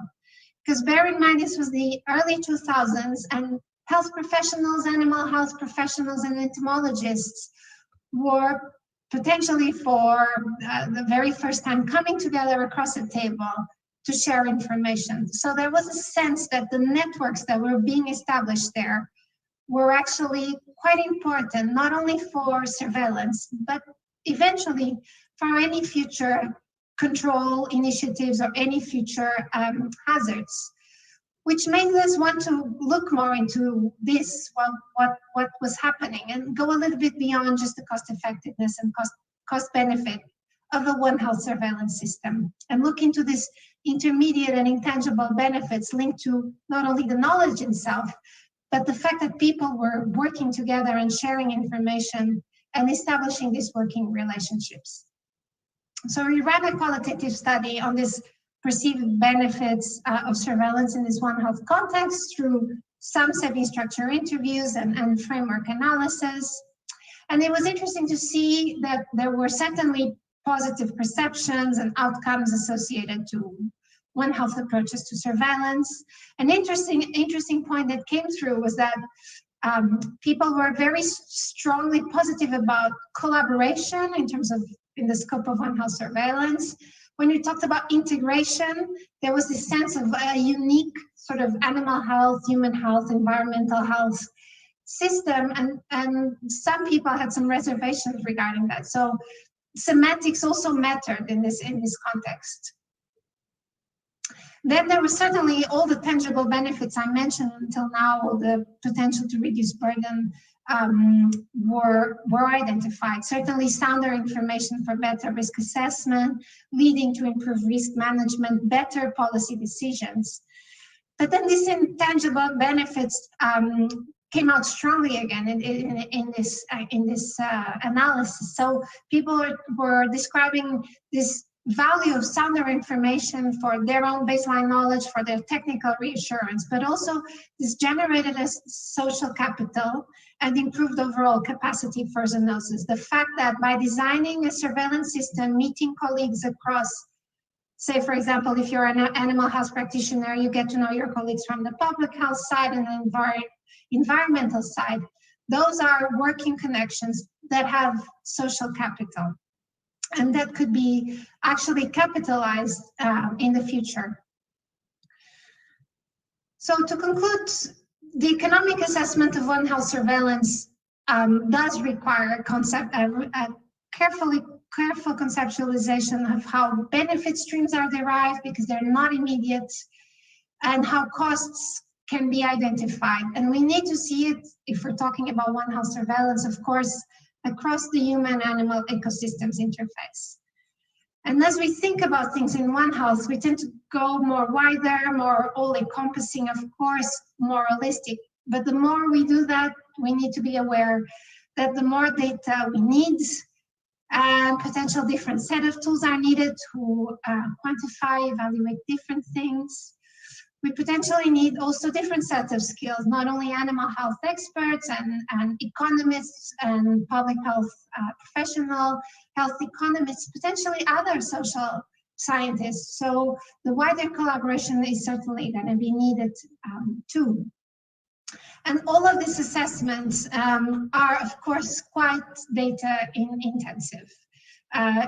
Because bear in mind, this was the early 2000s, and health professionals, animal health professionals, and entomologists were potentially for the very first time coming together across a table to share information. So there was a sense that the networks that were being established there were actually quite important, not only for surveillance, but eventually for any future control initiatives or any future hazards, which made us want to look more into this, what was happening, and go a little bit beyond just the cost effectiveness and cost benefit of a One Health surveillance system, and look into this intermediate and intangible benefits linked to not only the knowledge itself, but the fact that people were working together and sharing information and establishing these working relationships. So we ran a qualitative study on this perceived benefits of surveillance in this One Health context through some semi-structured interviews and framework analysis. And it was interesting to see that there were certainly positive perceptions and outcomes associated to One Health approaches to surveillance. An interesting point that came through was that people were very strongly positive about collaboration in the scope of One Health surveillance. When we talked about integration, there was this sense of a unique sort of animal health, human health, environmental health system, and some people had some reservations regarding that. So semantics also mattered in this context. Then there were certainly all the tangible benefits I mentioned until now, the potential to reduce burden were identified. Certainly sounder information for better risk assessment, leading to improved risk management, better policy decisions. But then these intangible benefits came out strongly again in this analysis. So people were describing this value of sounder information for their own baseline knowledge, for their technical reassurance, but also this generated as social capital and improved overall capacity for zoonosis. The fact that by designing a surveillance system, meeting colleagues across, say, for example, if you're an animal health practitioner, you get to know your colleagues from the public health side and the environmental side. Those are working connections that have social capital, and that could be actually capitalized in the future. So to conclude, the economic assessment of One Health surveillance does require a careful conceptualization of how benefit streams are derived, because they're not immediate, and how costs can be identified. And we need to see it, if we're talking about One Health surveillance, of course, across the human-animal ecosystems interface. And as we think about things in One Health, we tend to go more wider, more all-encompassing, of course, more holistic. But the more we do that, we need to be aware that the more data we need, and potential different set of tools are needed to quantify, evaluate different things. We potentially need also different sets of skills, not only animal health experts and economists and public health professional health economists, potentially other social scientists. So the wider collaboration is certainly going to be needed too. And all of these assessments are, of course, quite data intensive.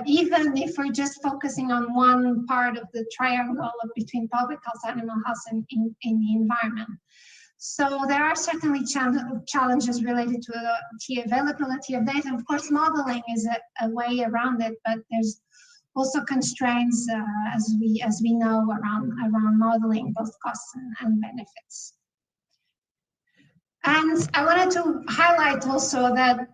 Even if we're just focusing on one part of the triangle between public health, animal health, and in the environment. So there are certainly challenges related to the availability of data. Of course, modeling is a way around it, but there's also constraints, as we know, around modeling both costs and benefits. And And I wanted to highlight also that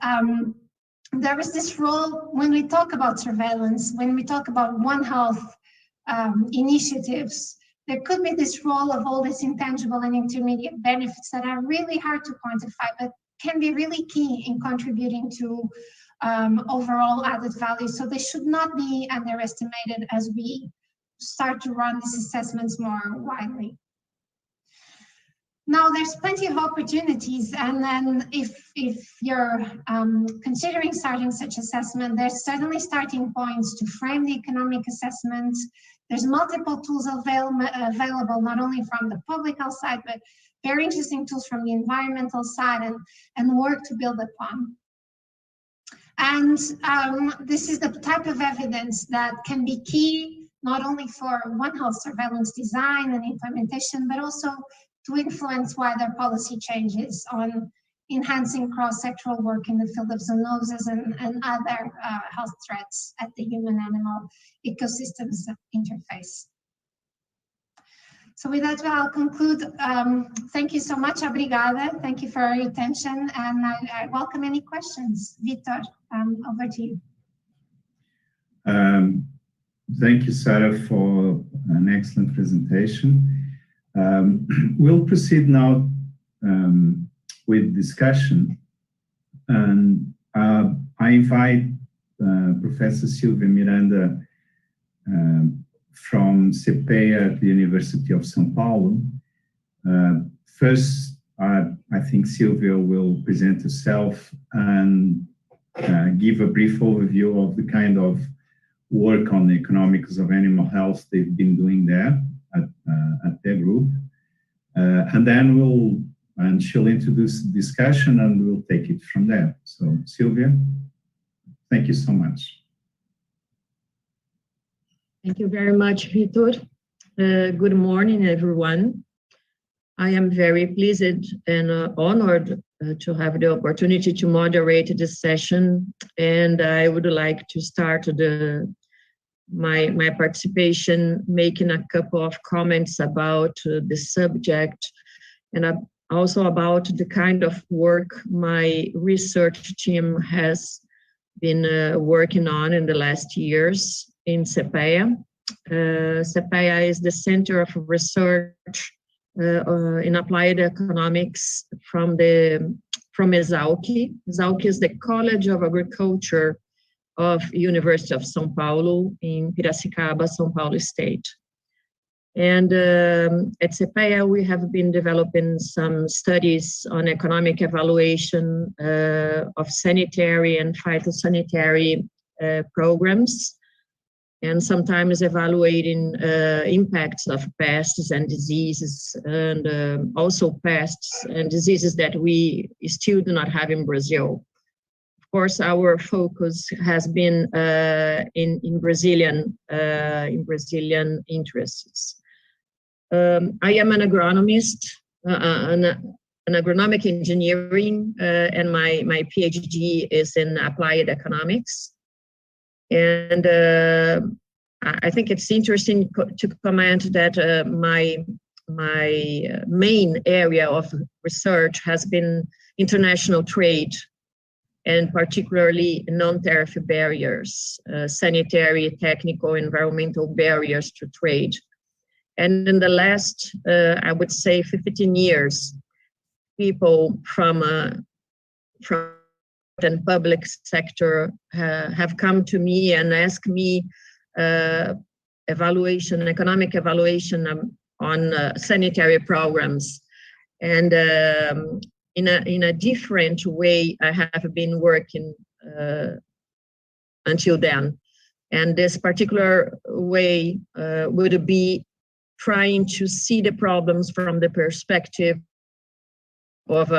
there is this role when we talk about surveillance, when we talk about One Health initiatives, there could be this role of all these intangible and intermediate benefits that are really hard to quantify, but can be really key in contributing to overall added value. So they should not be underestimated as we start to run these assessments more widely. Now, there's plenty of opportunities, and then if you're considering starting such assessment, there's certainly starting points to frame the economic assessment. There's multiple tools available, not only from the public health side, but very interesting tools from the environmental side, and work to build upon. And this is the type of evidence that can be key, not only for One Health surveillance design and implementation, but also to influence wider policy changes on enhancing cross-sectoral work in the field of zoonoses and other health threats at the human-animal ecosystems interface. So with that, I'll conclude. Thank you so much, obrigada. Thank you for your attention, and I welcome any questions. Vitor, over to you. Thank you, Sarah, for an excellent presentation. We'll proceed now with discussion, and I invite Professor Silvia Miranda from CEPEA at the University of São Paulo. First, I think Silvia will present herself and give a brief overview of the kind of work on the economics of animal health they've been doing there at their group. And then she'll introduce the discussion and we'll take it from there. So Silvia, thank you so much. Thank you very much, Vitor. Good morning, everyone. I am very pleased and honored to have the opportunity to moderate this session, and I would like to start my participation making a couple of comments about the subject and also about the kind of work my research team has been working on in the last years in CEPEA. CEPEA is the Center of Research in Applied Economics from ESALC. ESALC is the College of Agriculture of University of São Paulo in Piracicaba, São Paulo State. And at CEPEA, we have been developing some studies on economic evaluation of sanitary and phytosanitary programs, and sometimes evaluating impacts of pests and diseases, and also pests and diseases that we still do not have in Brazil. Of course, our focus has been in Brazilian interests. I am an agronomist, an agronomic engineering, and my PhD is in applied economics. And I think it's interesting to comment that my main area of research has been international trade, and particularly non-tariff barriers, sanitary, technical, environmental barriers to trade. And in the last, I would say 15 years, people from the public sector have come to me and asked me economic evaluation on sanitary programs. And in a different way, I have been working until then. And this particular way would be trying to see the problems from the perspective of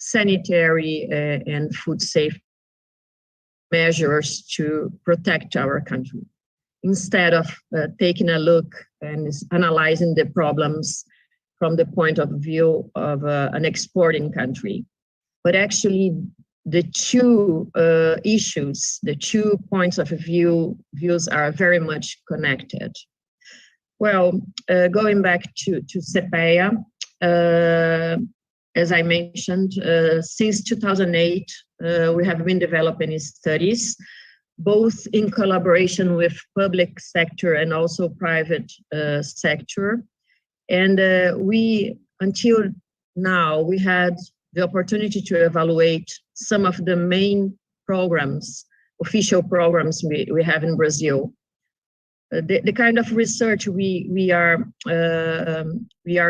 sanitary and food safety measures to protect our country, instead of taking a look and analyzing the problems from the point of view of an exporting country. But actually, the two issues, the 2 points of views are very much connected. Well, going back to CEPEA, as I mentioned, since 2008, we have been developing studies, both in collaboration with public sector and also private sector. And until now, we had the opportunity to evaluate some of the main programs, official programs we have in Brazil. The kind of research we are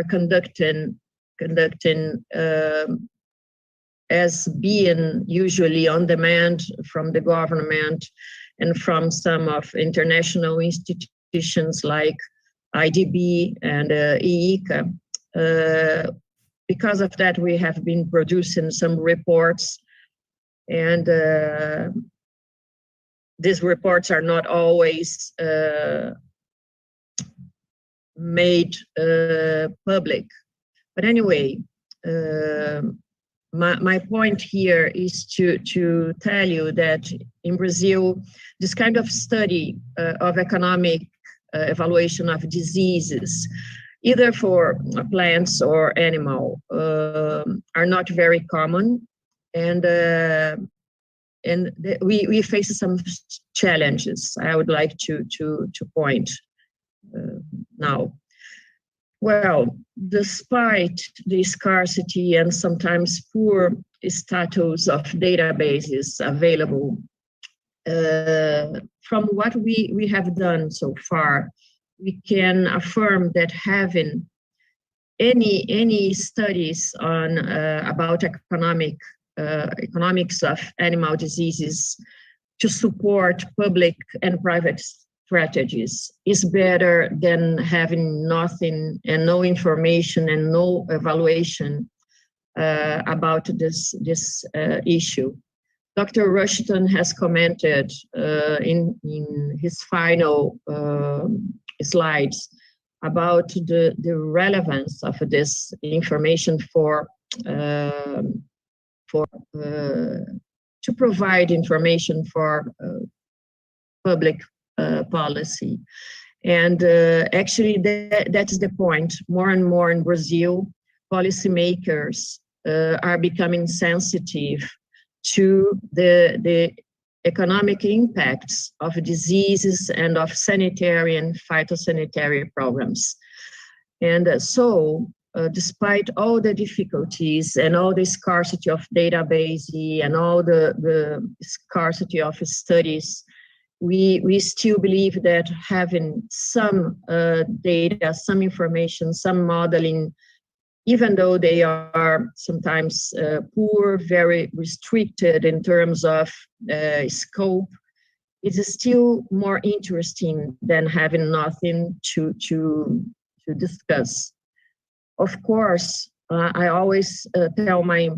conducting as being usually on demand from the government and from some of international institutions like IDB and IICA. Because of that, we have been producing some reports, and these reports are not always made public. But anyway, my point here is to tell you that in Brazil, this kind of study of economic evaluation of diseases, either for plants or animal, are not very common, and we face some challenges I would like to point now. Well, despite the scarcity and sometimes poor status of databases available, from what we have done so far, we can affirm that having any studies on about economics of animal diseases to support public and private strategies is better than having nothing and no information and no evaluation about this issue. Dr. Rushton has commented in his final slides about the relevance of this information to provide information for public policy. And actually that's the point. More and more in Brazil, policymakers are becoming sensitive to the economic impacts of diseases and of sanitary and phytosanitary programs. And so, despite all the difficulties and all the scarcity of database and all the scarcity of studies, we still believe that having some data, some information, some modeling, even though they are sometimes poor, very restricted in terms of scope, it is still more interesting than having nothing to discuss. Of course, I always tell my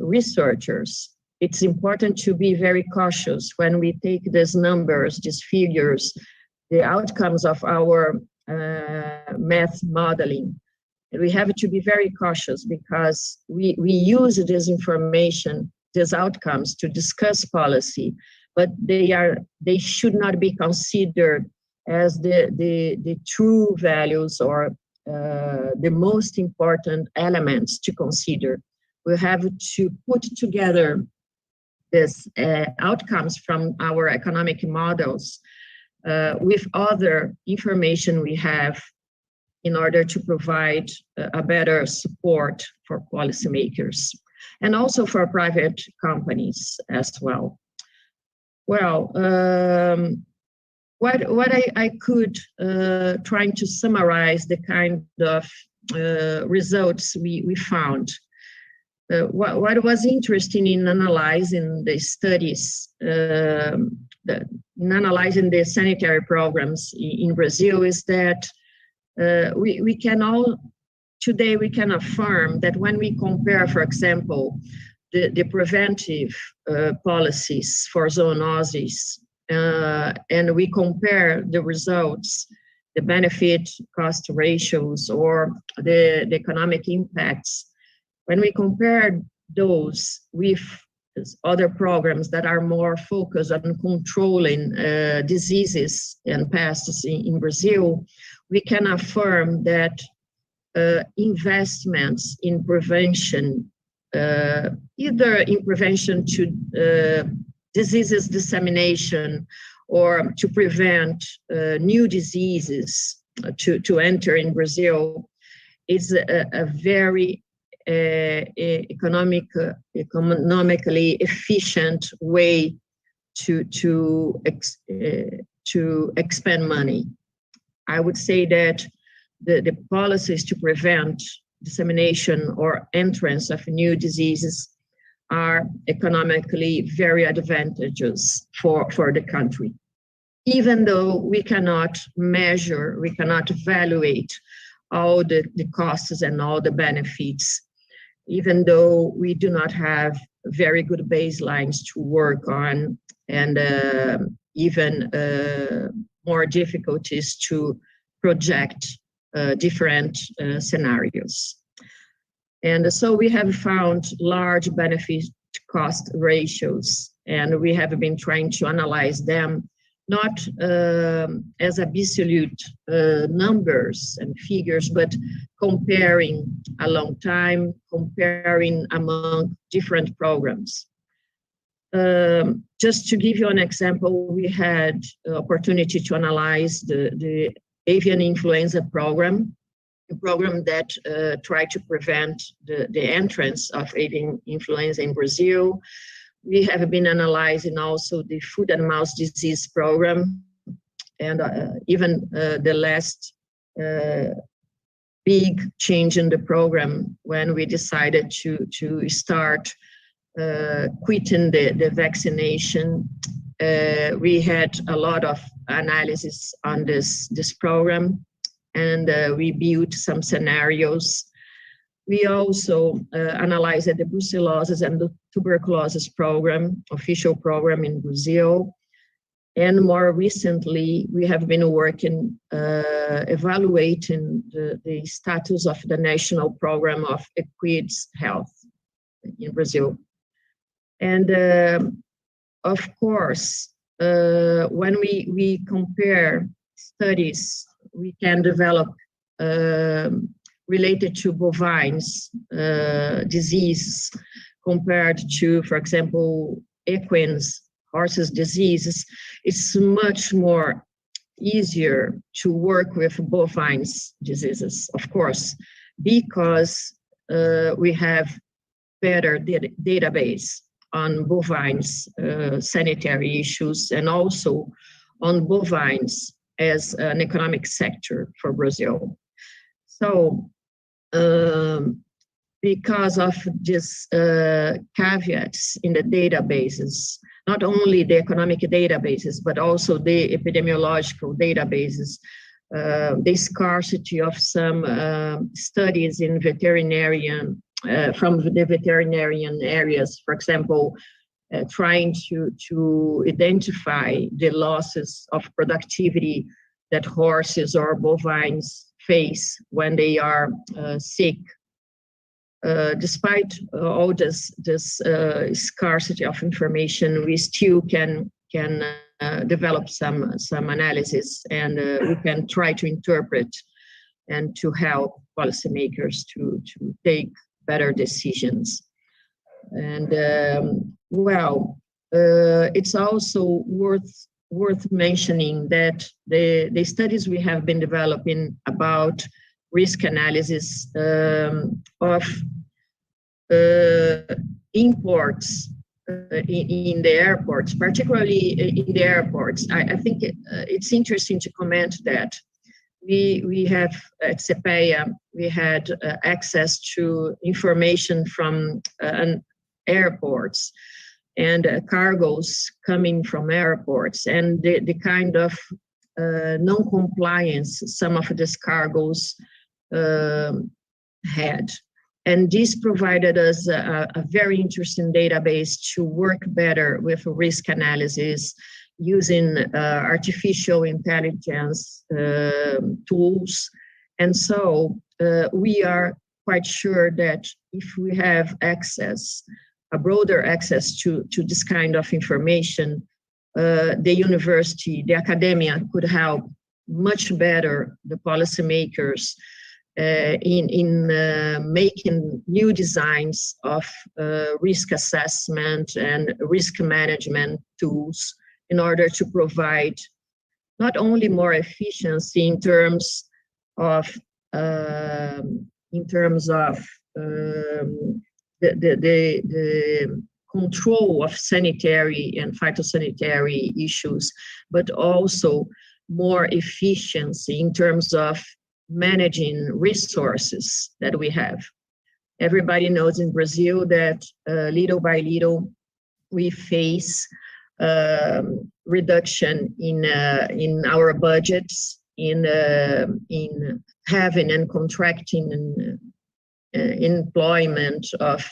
researchers, it's important to be very cautious when we take these numbers, these figures, the outcomes of our math modeling. We have to be very cautious because we use this information, these outcomes, to discuss policy, but they should not be considered as the true values or the most important elements to consider. We have to put together these outcomes from our economic models with other information we have in order to provide a better support for policymakers and also for private companies as well. Well, what I could trying to summarize the kind of results we found. What was interesting in analyzing the studies, in analyzing the sanitary programs in Brazil is that we can affirm that when we compare, for example, the preventive policies for zoonoses, and we compare the results, the benefit cost ratios or the economic impacts, when we compare those with other programs that are more focused on controlling diseases and pests in Brazil, we can affirm that investments in prevention, either in prevention to diseases dissemination or to prevent new diseases to enter in Brazil, is a very economically efficient way to expend money. I would say that the policies to prevent dissemination or entrance of new diseases are economically very advantageous for the country. Even though we cannot measure, we cannot evaluate all the costs and all the benefits, even though we do not have very good baselines to work on, and even more difficulties to project different scenarios. And so we have found large benefit cost ratios, and we have been trying to analyze them, not as absolute numbers and figures, but comparing a long time, comparing among different programs. Just to give you an example, we had the opportunity to analyze the avian influenza program, a program that tried to prevent the entrance of avian influenza in Brazil. We have been analyzing also the foot and mouth disease program, and even the last big change in the program when we decided to start quitting the vaccination. We had a lot of analysis on this program, and we built some scenarios. We also analyzed the brucellosis and the tuberculosis program, official program in Brazil. And more recently, we have been working, evaluating the status of the national program of equids health in Brazil. And of course, when we compare studies, we can develop related to bovines disease compared to, for example, equines, horses diseases. It's much more easier to work with bovines diseases, of course, because we have better database on bovines sanitary issues, and also on bovines as an economic sector for Brazil. So because of this caveats in the databases, not only the economic databases, but also the epidemiological databases, the scarcity of some studies in veterinarian, from the veterinarian areas, for example, trying to identify the losses of productivity that horses or bovines face when they are sick. Despite all this scarcity of information, we still can develop some analysis, and we can try to interpret and to help policymakers to take better decisions. And it's also worth mentioning that the studies we have been developing about risk analysis of imports in the airports, particularly in the airports. I think it's interesting to comment that we have at CEPEA, we had access to information from airports and cargoes coming from airports, and the kind of non-compliance some of these cargoes had. And this provided us a very interesting database to work better with risk analysis using artificial intelligence tools. And so we are quite sure that if we have access, a broader access to this kind of information, the university, the academia could help much better the policymakers in making new designs of risk assessment and risk management tools in order to provide not only more efficiency in terms of the control of sanitary and phytosanitary issues, but also more efficiency in terms of managing resources that we have. Everybody knows in Brazil that little by little we face reduction in our budgets, in having and contracting and employment of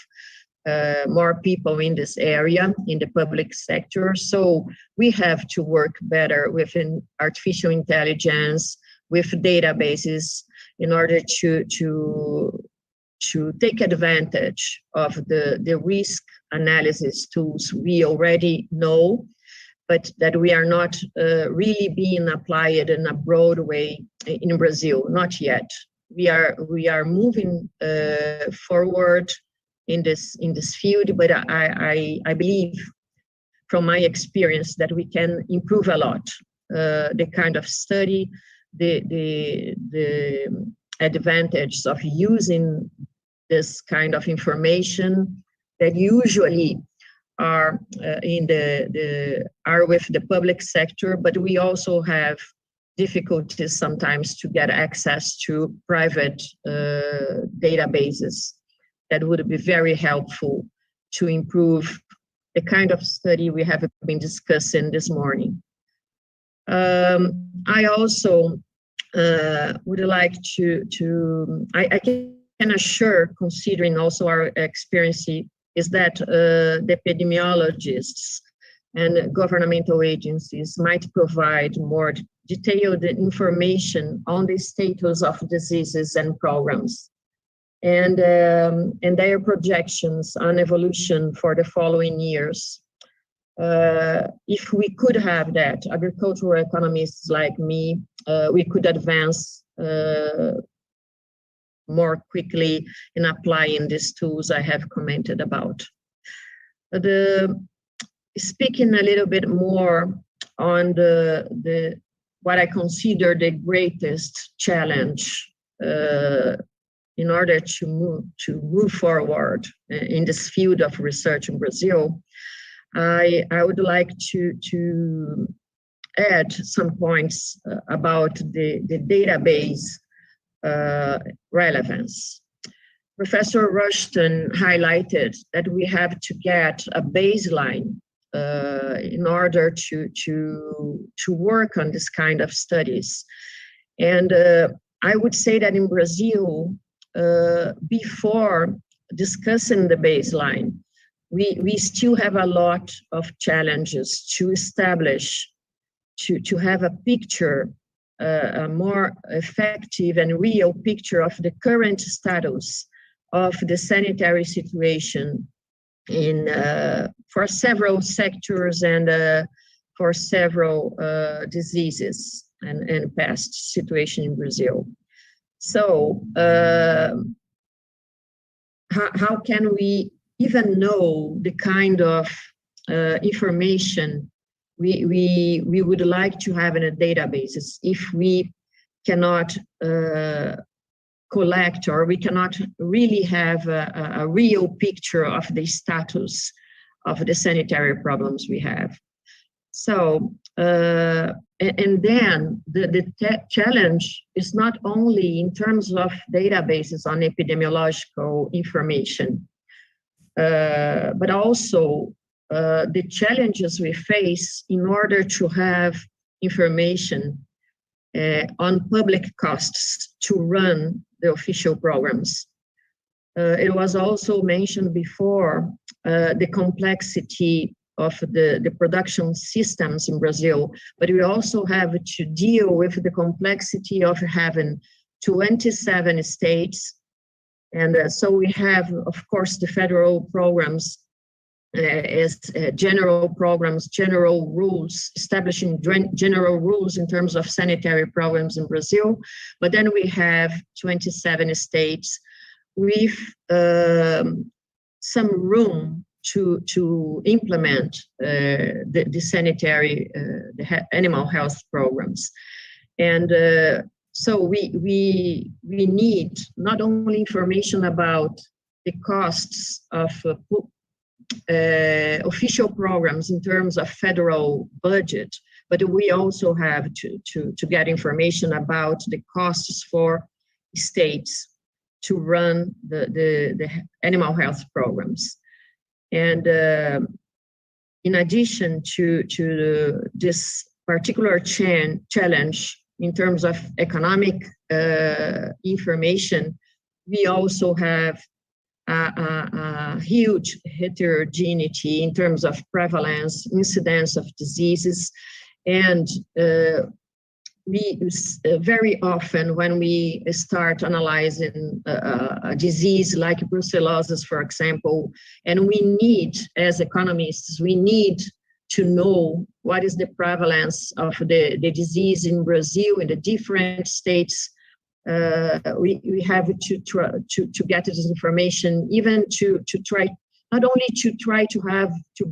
more people in this area, in the public sector. So we have to work better with artificial intelligence, with databases, in order to take advantage of the risk analysis tools we already know, but that we are not really being applied in a broad way in Brazil, not yet. We are moving forward in this field, but I believe from my experience that we can improve a lot the kind of study, the advantage of using this kind of information that usually are are with the public sector, but we also have difficulties sometimes to get access to private databases that would be very helpful to improve the kind of study we have been discussing this morning. I also would like I can assure, considering also our experience, is that the epidemiologists and governmental agencies might provide more detailed information on the status of diseases and programs, and their projections on evolution for the following years. If we could have that, agricultural economists like me, we could advance more quickly in applying these tools I have commented about. Speaking a little bit more on what I consider the greatest challenge in order to move forward in this field of research in Brazil, I would like to add some points about the database relevance. Professor Rushton highlighted that we have to get a baseline in order to work on this kind of studies. And I would say that in Brazil, before discussing the baseline, we still have a lot of challenges to establish, to have a picture, a more effective and real picture of the current status of the sanitary situation for several sectors and for several diseases and pest situation in Brazil. So how can we even know the kind of information we would like to have in a database if we cannot collect, or we cannot really have a real picture of the status of the sanitary problems we have? So, and then the challenge is not only in terms of databases on epidemiological information, but also the challenges we face in order to have information on public costs to run the official programs. It was also mentioned before the complexity of the production systems in Brazil, but we also have to deal with the complexity of having 27 states. And so we have, of course, the federal programs as general programs, general rules, establishing general rules in terms of sanitary programs in Brazil. But then we have 27 states with some room to implement the sanitary, the animal health programs. And so we need not only information about the costs of official programs in terms of federal budget, but we also have to get information about the costs for states to run the animal health programs. And in addition to this particular challenge in terms of economic information, we also have a huge heterogeneity in terms of prevalence, incidence of diseases, and we very often when we start analyzing a disease like brucellosis, for example, and we need, as economists, we need to know what is the prevalence of the disease in Brazil, in the different states. We have to get this information, even to try, not only to try to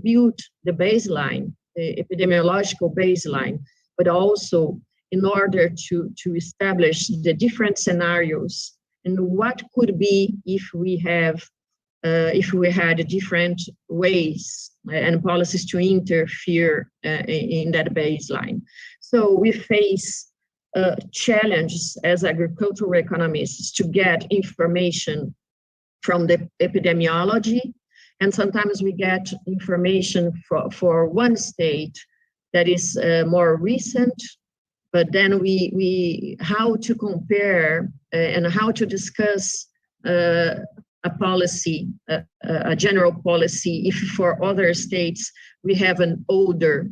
build the baseline, the epidemiological baseline, but also in order to establish the different scenarios and what could be if we had different ways and policies to interfere in that baseline. So we face challenges as agricultural economists to get information from the epidemiology, and sometimes we get information for one state that is more recent, but then we how to compare and how to discuss a policy, a general policy, if for other states we have an older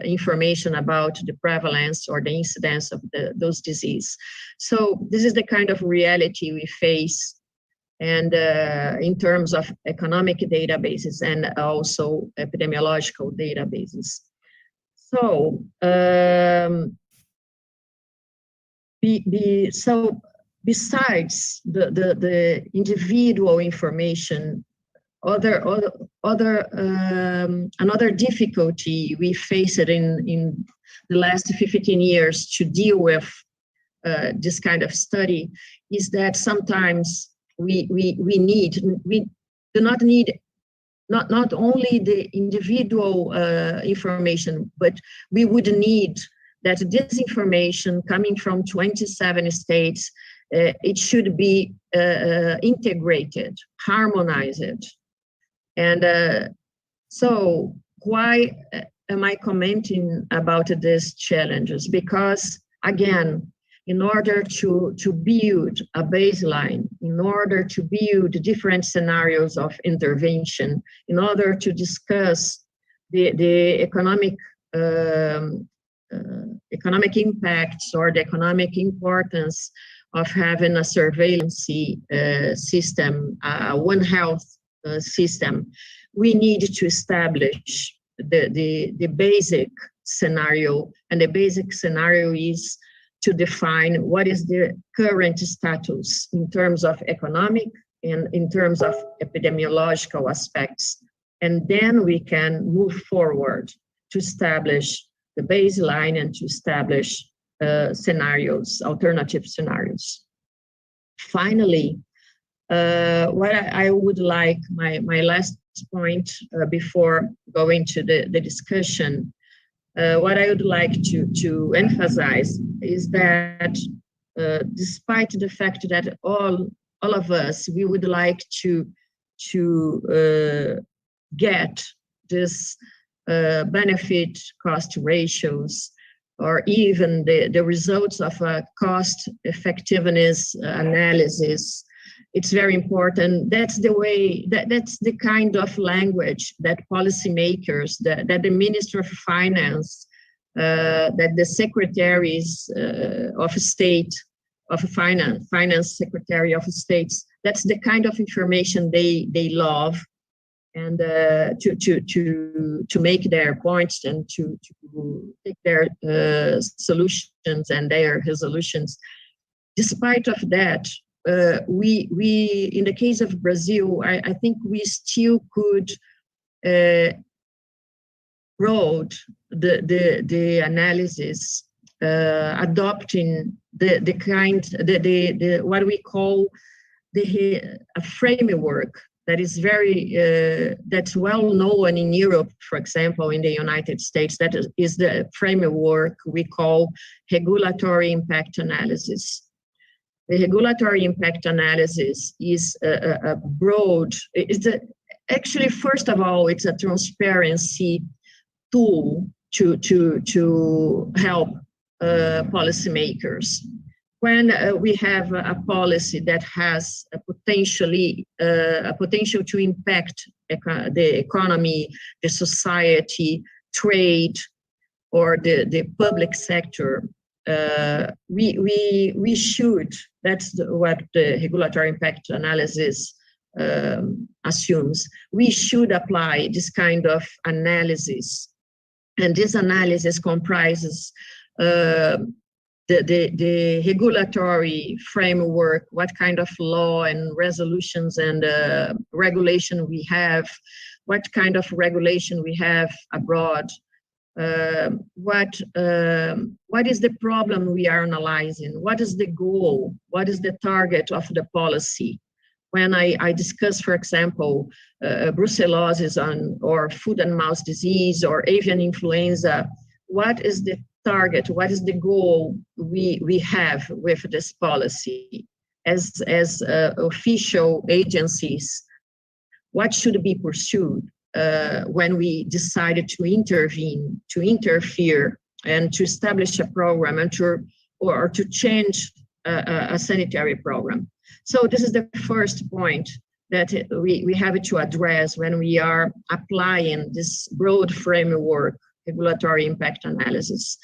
information about the prevalence or the incidence of those diseases. So this is the kind of reality we face, and in terms of economic databases and also epidemiological databases. So, so besides the individual information, another difficulty we faced in the last 15 years to deal with this kind of study is that sometimes we do not need not only the individual information, but we would need that this information coming from 27 states, it should be integrated, harmonized. And so why am I commenting about these challenges? Because again, in order to build a baseline, in order to build different scenarios of intervention, in order to discuss the economic impacts or the economic importance of having a surveillance system, One Health system, we need to establish the basic scenario, and the basic scenario is to define what is the current status in terms of economic and in terms of epidemiological aspects. And then we can move forward to establish the baseline and to establish scenarios, alternative scenarios. Finally, what I would like, my last point before going to the discussion, what I would like to emphasize is that despite the fact that all of us, we would like to get this benefit cost ratios, or even the results of a cost effectiveness analysis. It's very important. That's the way, that's the kind of language that policymakers, that the Minister of Finance, that the secretaries of state, of finance secretary of states, that's the kind of information they love. and to make their points and to take their solutions and their resolutions. Despite of that, we in the case of Brazil, I think we still could broad the analysis, adopting the what we call a framework that is very that's well known in Europe, for example, in the United States. That is the framework we call regulatory impact analysis. The regulatory impact analysis is a broad. Actually, first of all, it's a transparency tool to help policymakers. When we have a policy that has a potential to impact the economy, the society, trade, or the public sector, we should. That's what the regulatory impact analysis assumes. We should apply this kind of analysis, and this analysis comprises the regulatory framework, what kind of law and resolutions and regulation we have, what kind of regulation we have abroad, what is the problem we are analyzing, what is the goal, what is the target of the policy. When I discuss, for example, brucellosis or foot and mouth disease or avian influenza, what is the target, what is the goal we have with this policy as official agencies? What should be pursued when we decided to intervene, to interfere, and to establish a program and to change a sanitary program? So this is the first point that we have to address when we are applying this broad framework, regulatory impact analysis.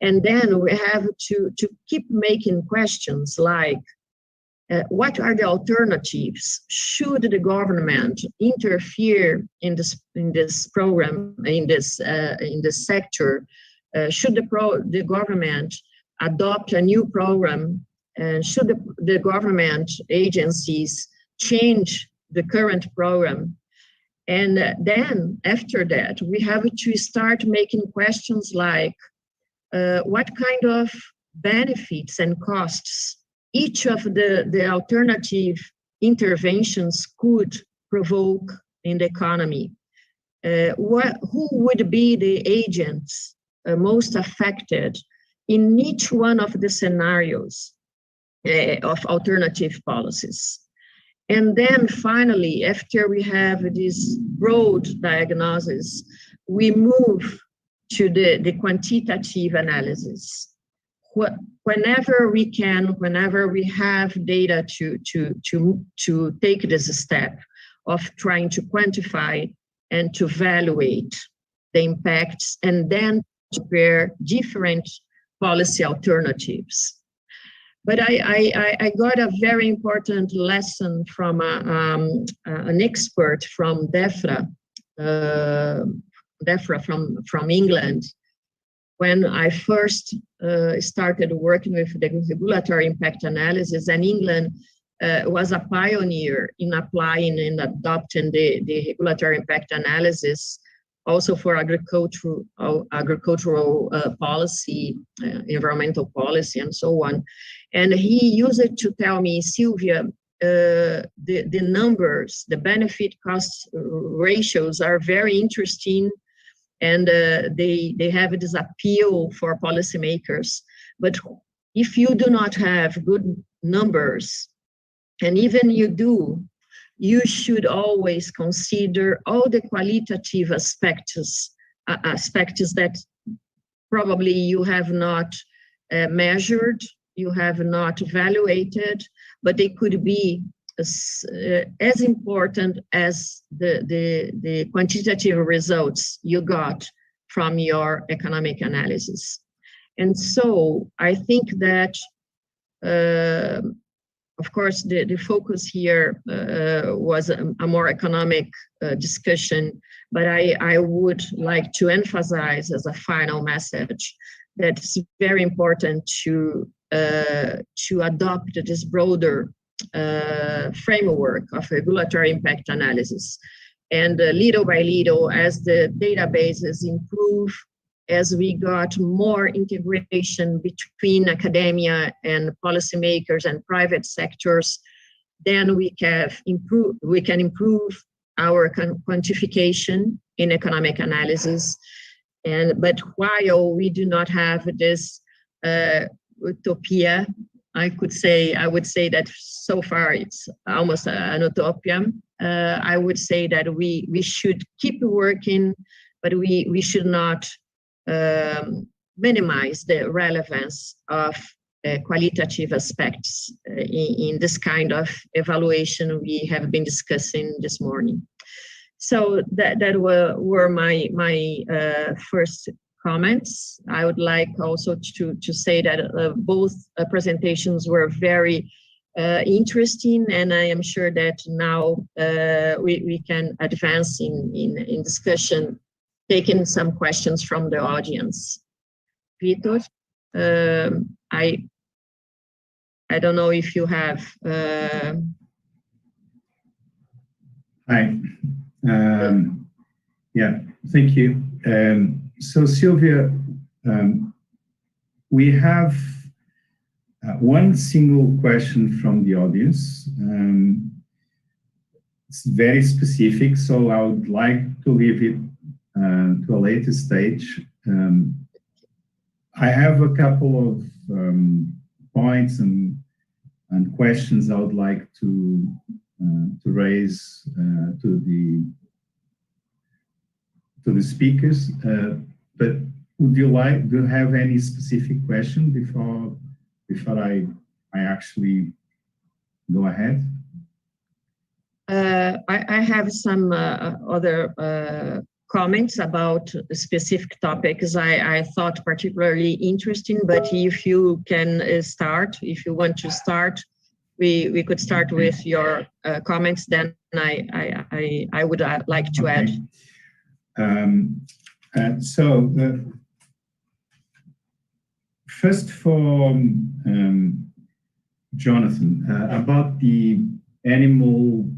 And then we have to keep making questions like, what are the alternatives? Should the government interfere in this program, in this sector? Should the government adopt a new program? And should the government agencies change the current program? And then after that, we have to start making questions like, what kind of benefits and costs each of the alternative interventions could provoke in the economy? Who would be the agents most affected in each one of the scenarios of alternative policies? And then finally, after we have this broad diagnosis, we move to the quantitative analysis. Whenever we can, whenever we have data to take this step of trying to quantify and to evaluate the impacts, and then to prepare different policy alternatives. But I got a very important lesson from an expert from DEFRA from England. When I first started working with the regulatory impact analysis, and England was a pioneer in applying and adopting the regulatory impact analysis also for agricultural policy, environmental policy, and so on. And he used it to tell me, Sylvia, the numbers, the benefit cost ratios are very interesting, and they have this appeal for policymakers. But if you do not have good numbers, and even you do, you should always consider all the qualitative aspects that probably you have not measured, you have not evaluated, but they could be as important as the quantitative results you got from your economic analysis. And so I think that of course, the focus here was a more economic discussion, but I would like to emphasize as a final message that it's very important to adopt this broader framework of regulatory impact analysis. And little by little, as the databases improve, as we got more integration between academia and policymakers and private sectors, then we can improve our quantification in economic analysis. But while we do not have this utopia, I would say that so far it's almost an utopia. I would say that we should keep working, but we should not minimize the relevance of qualitative aspects in this kind of evaluation we have been discussing this morning. So that were my first comments. I would like also to say that both presentations were very interesting, and I am sure that now we can advance in discussion, taking some questions from the audience. Vitor, I don't know if you have. Hi. Yeah, thank you. So Sylvia, we have one single question from the audience. It's very specific, so I would like to leave it to a later stage. I have a couple of points and questions I would like to raise to the speakers. But do you have any specific question before I actually go ahead? I have some other comments about specific topics I thought particularly interesting, but if you can start, if you want to start, we could start with your comments, then I would like to add. So first for Jonathan, about the animal,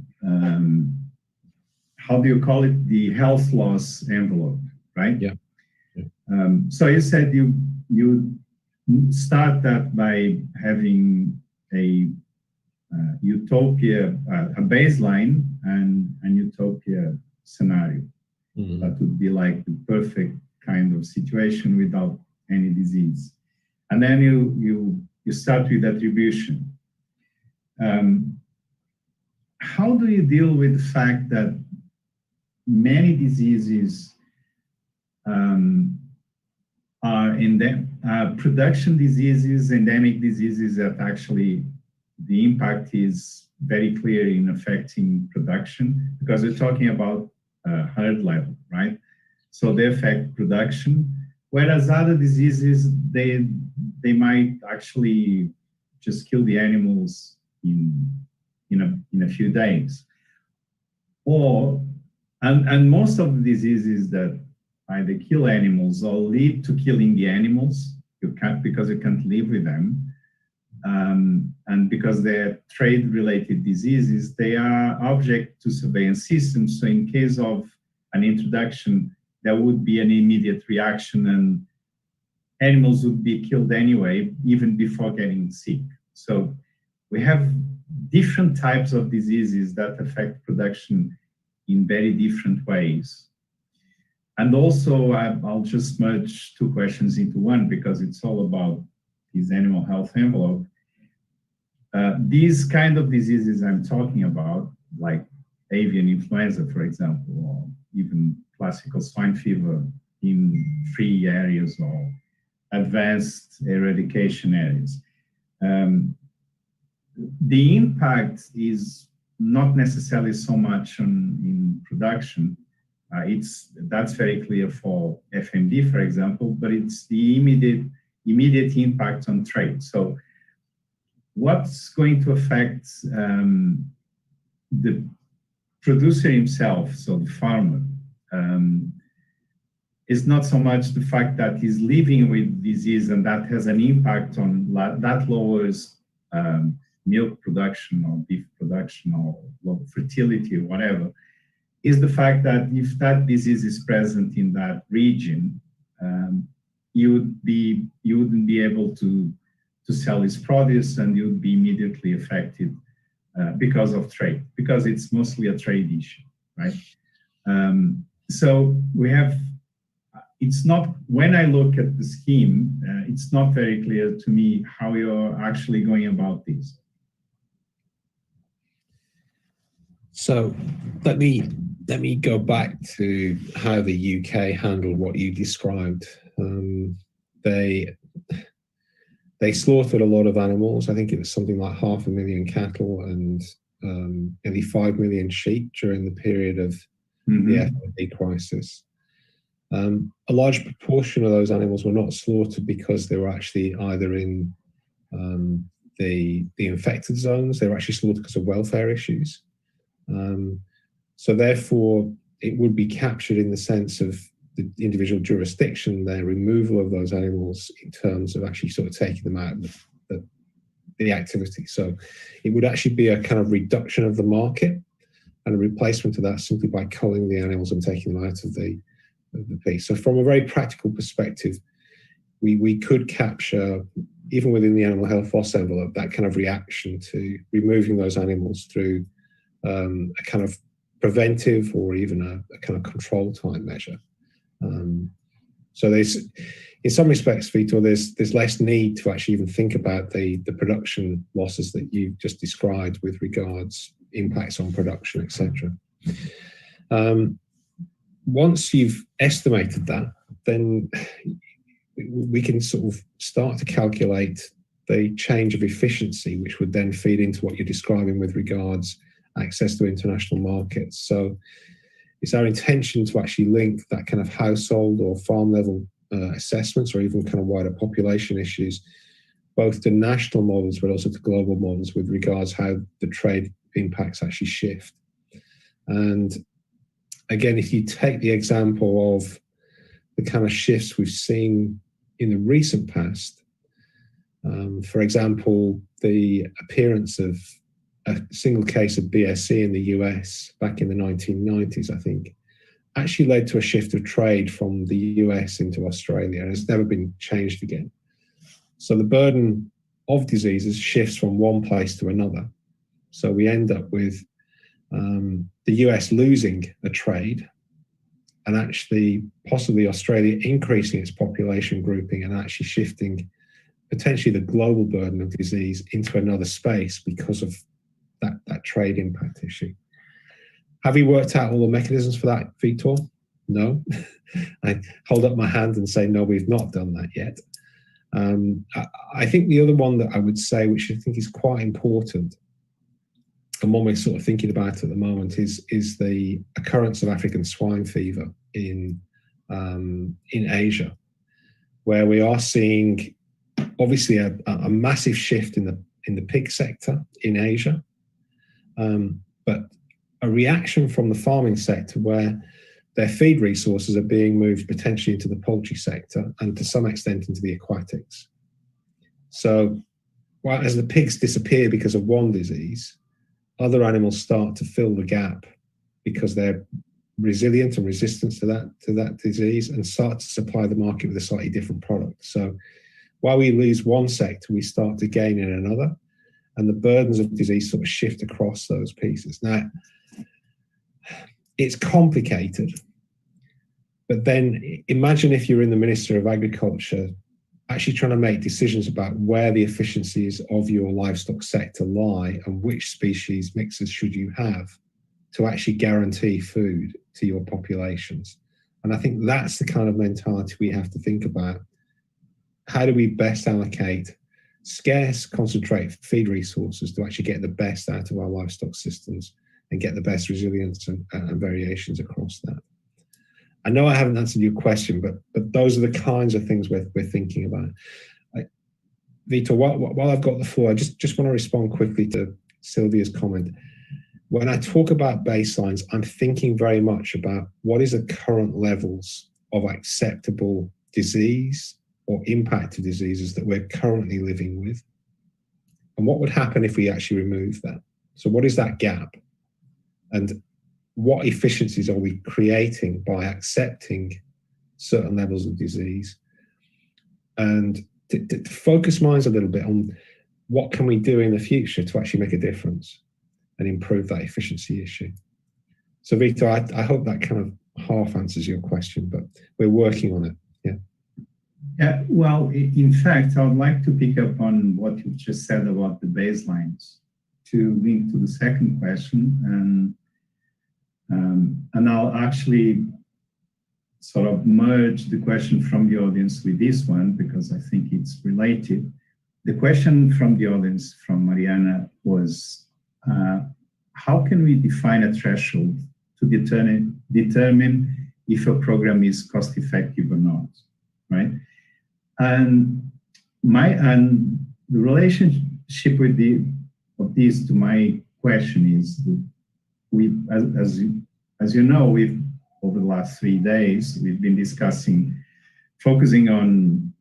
how do you call it, the health loss envelope, right? Yeah. So you said you start that by having a utopia, a baseline and utopia scenario. Mm-hmm. That would be like the perfect kind of situation without any disease. And then you start with attribution. How do you deal with the fact that many diseases are production diseases, endemic diseases that actually the impact is very clear in affecting production, because we're talking about herd level, right? So they affect production, whereas other diseases, they might actually just kill the animals in a few days. And most of the diseases that either kill animals or lead to killing the animals, because you can't live with them, and because they're trade-related diseases, they are object to surveillance systems. So in case of an introduction, there would be an immediate reaction and animals would be killed anyway, even before getting sick. So we have different types of diseases that affect production in very different ways. And also, I'll just merge two questions into one, because it's all about this animal health envelope. These kind of diseases I'm talking about, like avian influenza, for example, or even classical swine fever in free areas or advanced eradication areas. The impact is not necessarily so much in production. That's very clear for FMD, for example, but it's the immediate impact on trade. So what's going to affect the producer himself, so the farmer, is not so much the fact that he's living with disease and that has an impact on, that lowers milk production or beef production or low fertility or whatever, is the fact that if that disease is present in that region, you wouldn't be able to sell his produce, and you would be immediately affected because of trade, because it's mostly a trade issue, right? So we have, it's not, when I look at the scheme, it's not very clear to me how you're actually going about this. So let me go back to how the UK handled what you described. They slaughtered a lot of animals. I think it was something like 500,000 cattle and nearly 5 million sheep during the period of the FOD crisis. A large proportion of those animals were not slaughtered because they were actually either in the infected zones. They were actually slaughtered because of welfare issues. So therefore, it would be captured in the sense of the individual jurisdiction, their removal of those animals in terms of actually sort of taking them out of the activity. So it would actually be a kind of reduction of the market and a replacement of that simply by culling the animals and taking them out of the piece. So from a very practical perspective, we could capture, even within the animal health loss envelope, that kind of reaction to removing those animals through a kind of preventive or even a kind of control type measure. So there's, in some respects, Vitor, there's less need to actually even think about the production losses that you just described with regards impacts on production, etc. Once you've estimated that, then we can sort of start to calculate the change of efficiency, which would then feed into what you're describing with regards access to international markets. So it's our intention to actually link that kind of household or farm level assessments, or even kind of wider population issues, both to national models but also to global models with regards how the trade impacts actually shift. And again, if you take the example of the kind of shifts we've seen in the recent past, for example, the appearance of a single case of BSE in the US back in the 1990s, I think, actually led to a shift of trade from the US into Australia, and it's never been changed again. So the burden of diseases shifts from one place to another. So we end up with the US losing a trade, and actually possibly Australia increasing its population grouping and actually shifting potentially the global burden of disease into another space because of that trade impact issue. Have we worked out all the mechanisms for that, Vitor? No. I hold up my hand and say, no, we've not done that yet. I think the other one that I would say, which I think is quite important, and one we're sort of thinking about at the moment, is the occurrence of African swine fever in Asia, where we are seeing obviously a massive shift in the pig sector in Asia, but a reaction from the farming sector where their feed resources are being moved potentially into the poultry sector and to some extent into the aquatics. So while as the pigs disappear because of one disease, other animals start to fill the gap because they're resilient and resistant to that disease and start to supply the market with a slightly different product. So while we lose one sector, we start to gain in another, and the burdens of disease sort of shift across those pieces. Now, it's complicated, but then imagine if you're in the Minister of Agriculture actually trying to make decisions about where the efficiencies of your livestock sector lie and which species mixes should you have to actually guarantee food to your populations. And I think that's the kind of mentality we have to think about. How do we best allocate scarce, concentrate feed resources to actually get the best out of our livestock systems and get the best resilience and variations across that? I know I haven't answered your question, but those are the kinds of things we're thinking about. Vitor, while I've got the floor, I just want to respond quickly to Sylvia's comment. When I talk about baselines, I'm thinking very much about what is the current levels of acceptable disease or impact of diseases that we're currently living with, and what would happen if we actually remove that. So what is that gap? And what efficiencies are we creating by accepting certain levels of disease? And to focus minds a little bit on what can we do in the future to actually make a difference and improve that efficiency issue. So Vitor, I hope that kind of half answers your question, but we're working on it. Yeah. Yeah, well, in fact, I would like to pick up on what you just said about the baselines to link to the second question, and I'll actually sort of merge the question from the audience with this one because I think it's related. The question from the audience, from Mariana, was how can we define a threshold to determine if a program is cost effective or not, right? And the relationship of this to my question is that as you know, over the last 3 days, we've been focusing on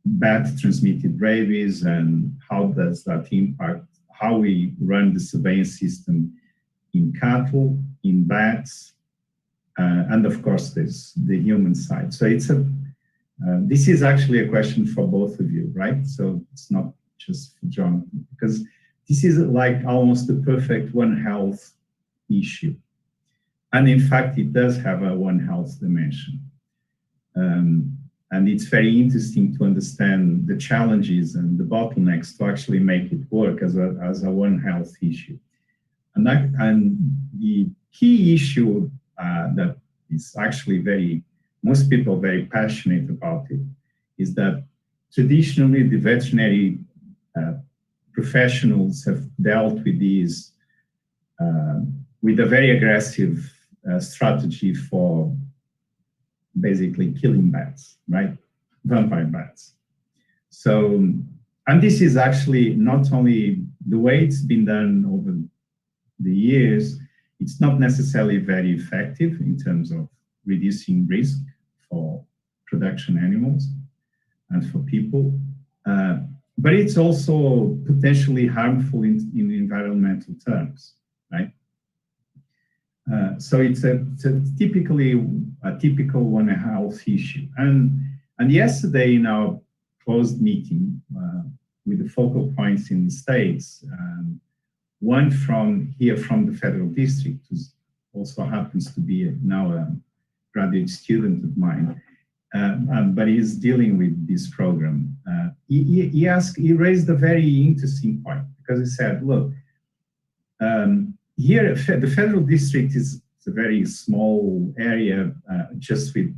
bat-transmitted rabies and how does that impact how we run the surveillance system in cattle, in bats, and of course there's the human side. So this is actually a question for both of you, right? So it's not just for Jonathan, because this is like almost the perfect One Health issue. And in fact, it does have a One Health dimension. And it's very interesting to understand the challenges and the bottlenecks to actually make it work as a One Health issue. And the key issue that is actually most people are very passionate about it, is that traditionally the veterinary professionals have dealt with these with a very aggressive strategy for basically killing bats, right? Vampire bats. So, and this is actually not only the way it's been done over the years, it's not necessarily very effective in terms of reducing risk for production animals and for people, but it's also potentially harmful in environmental terms, right? So it's a typical One Health issue. And yesterday in our closed meeting with the focal points in the States, one from the Federal District, who also happens to be now a graduate student of mine, but he's dealing with this program. He raised a very interesting point, because he said, look, here, the Federal District is a very small area, just with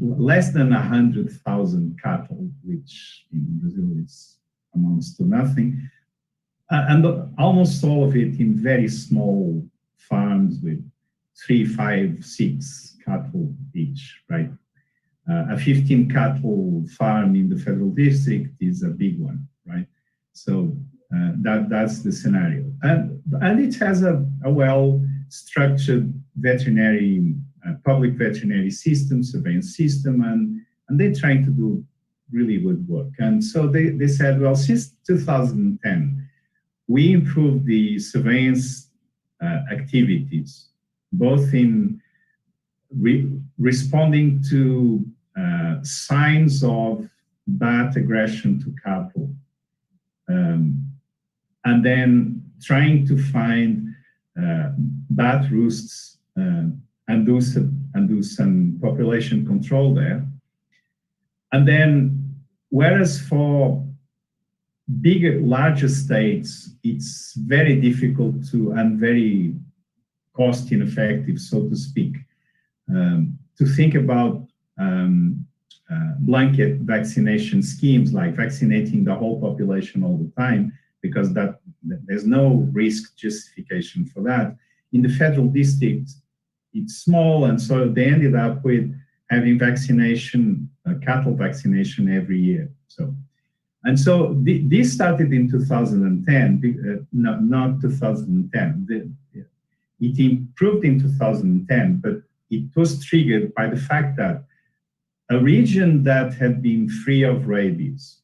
less than 100,000 cattle, which in Brazil amounts to nothing, and almost all of it in very small farms with 3, 5, 6 cattle each, right? A 15 cattle farm in the Federal District is a big one, right? So that's the scenario, and it has a well-structured veterinary, public veterinary system, surveillance system, and they're trying to do really good work. And so they said, well, since 2010, we improved the surveillance activities, both in responding to signs of bat aggression to cattle, and then trying to find bat roosts and do some population control there. And then, whereas for larger states, it's very difficult and very cost ineffective, so to speak, to think about blanket vaccination schemes like vaccinating the whole population all the time, because there's no risk justification for that. In the Federal District, it's small, and so they ended up with having vaccination, cattle vaccination every year. So this started in 2010, not 2010. It improved in 2010, but it was triggered by the fact that a region that had been free of rabies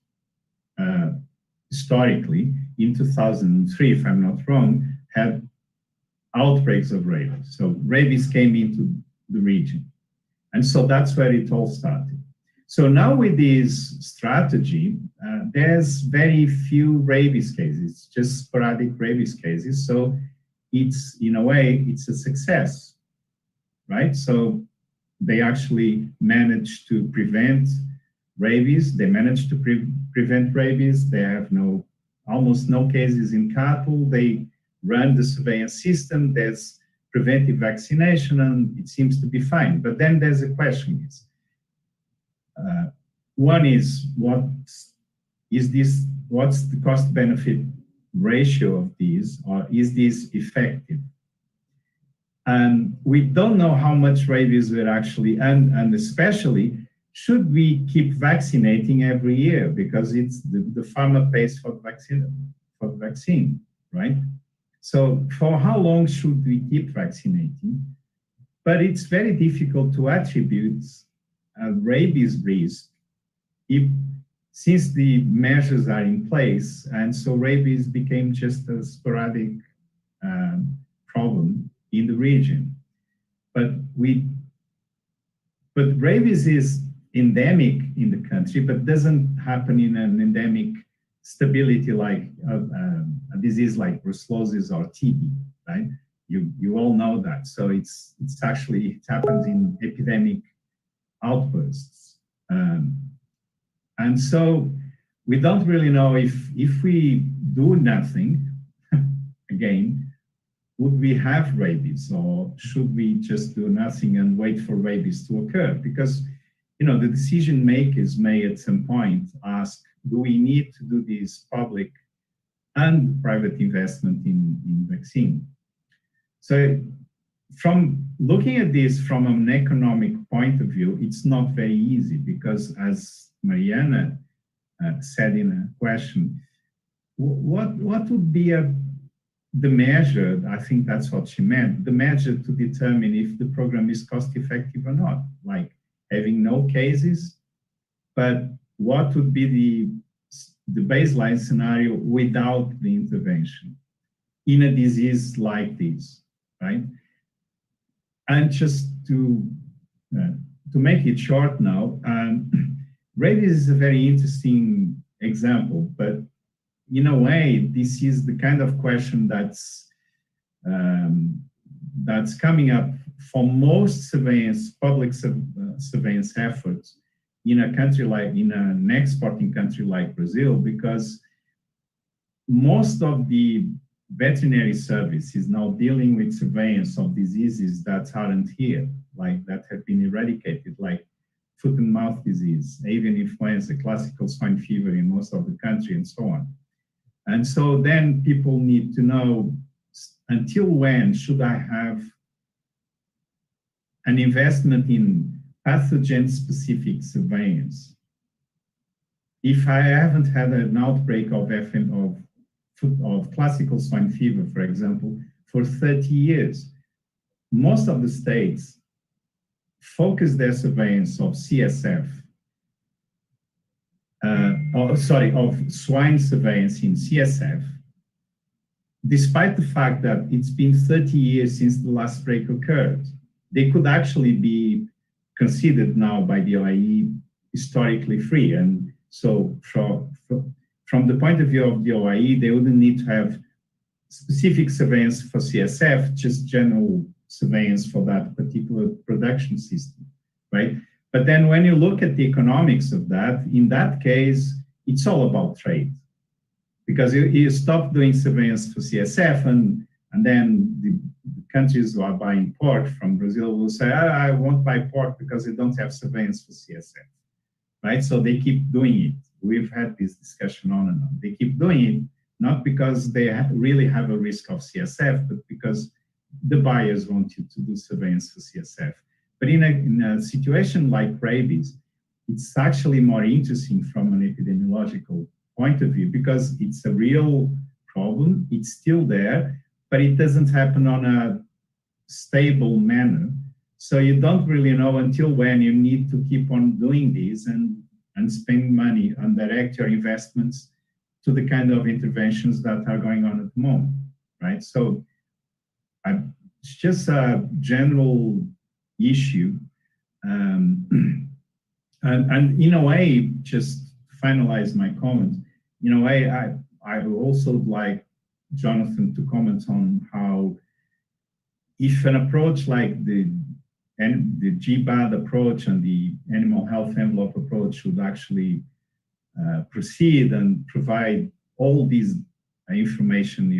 historically in 2003, if I'm not wrong, had outbreaks of rabies. So rabies came into the region. And so that's where it all started. So now with this strategy, there's very few rabies cases, just sporadic rabies cases. So it's, in a way, it's a success, right? So they actually managed to prevent rabies. They managed to prevent rabies. They have almost no cases in cattle. They run the surveillance system. There's preventive vaccination, and it seems to be fine. But then there's a question: one is what's the cost-benefit ratio of these, or is this effective? And we don't know how much rabies we're actually, and especially, should we keep vaccinating every year? Because it's the farmer pays for the vaccine, right? So for how long should we keep vaccinating? But it's very difficult to attribute a rabies risk since the measures are in place, and so rabies became just a sporadic problem in the region. But rabies is endemic in the country, but doesn't happen in an endemic stability like a disease like brucellosis or TB, right? You all know that. So it happens in epidemic outbursts. And so we don't really know if we do nothing, again, would we have rabies, or should we just do nothing and wait for rabies to occur? Because, the decision makers may at some point ask, do we need to do this public and private investment in vaccine? So from looking at this from an economic point of view, it's not very easy, because as Mariana said in a question, what would be the measure, I think that's what she meant, the measure to determine if the program is cost effective or not, like having no cases, but what would be the baseline scenario without the intervention in a disease like this, right? And just to make it short now, rabies is a very interesting example, but in a way, this is the kind of question that's coming up for most public surveillance efforts in an exporting country like Brazil, because most of the veterinary service is now dealing with surveillance of diseases that aren't here, like that have been eradicated, like foot and mouth disease, avian influenza, classical swine fever in most of the country, and so on. And so then people need to know, until when should I have an investment in pathogen-specific surveillance? If I haven't had an outbreak of classical swine fever, for example, for 30 years, most of the states focus their surveillance of CSF, of swine surveillance in CSF, despite the fact that it's been 30 years since the last break occurred. They could actually be considered now by the OIE historically free. And so from the point of view of the OIE, they wouldn't need to have specific surveillance for CSF, just general surveillance for that particular production system, right? But then when you look at the economics of that, in that case, it's all about trade. Because you stop doing surveillance for CSF, and then the countries who are buying pork from Brazil will say, I won't buy pork because they don't have surveillance for CSF, right? So they keep doing it. We've had this discussion on and on. They keep doing it, not because they really have a risk of CSF, but because the buyers want you to do surveillance for CSF. But in a situation like rabies, it's actually more interesting from an epidemiological point of view because it's a real problem. It's still there, but it doesn't happen on a stable manner. So you don't really know until when you need to keep on doing this and spend money and direct your investments to the kind of interventions that are going on at the moment, right? So it's just a general issue. And in a way, just to finalize my comments, in a way, I would also like Jonathan to comment on how if an approach like the GBAD approach and the animal health envelope approach should actually proceed and provide all these information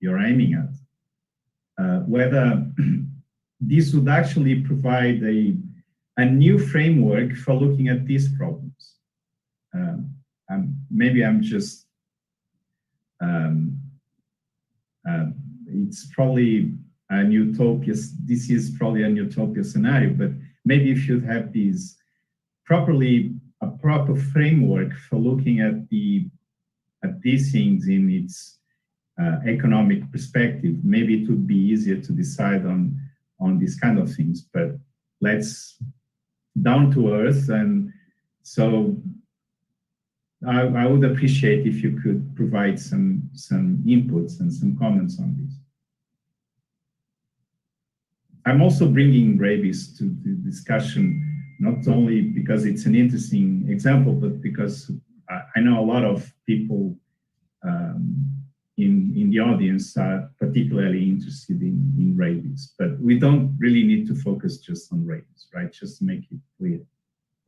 you're aiming at, whether this would actually provide a new framework for looking at these problems. Maybe I'm just, it's probably an utopia, this is probably an utopia scenario, but maybe if you have these a proper framework for looking at these things in its economic perspective, maybe it would be easier to decide on these kind of things, but let's down to earth. And so I would appreciate if you could provide some inputs and some comments on this. I'm also bringing rabies to the discussion, not only because it's an interesting example, but because I know a lot of people in the audience are particularly interested in rabies, but we don't really need to focus just on rabies, right? Just to make it clear,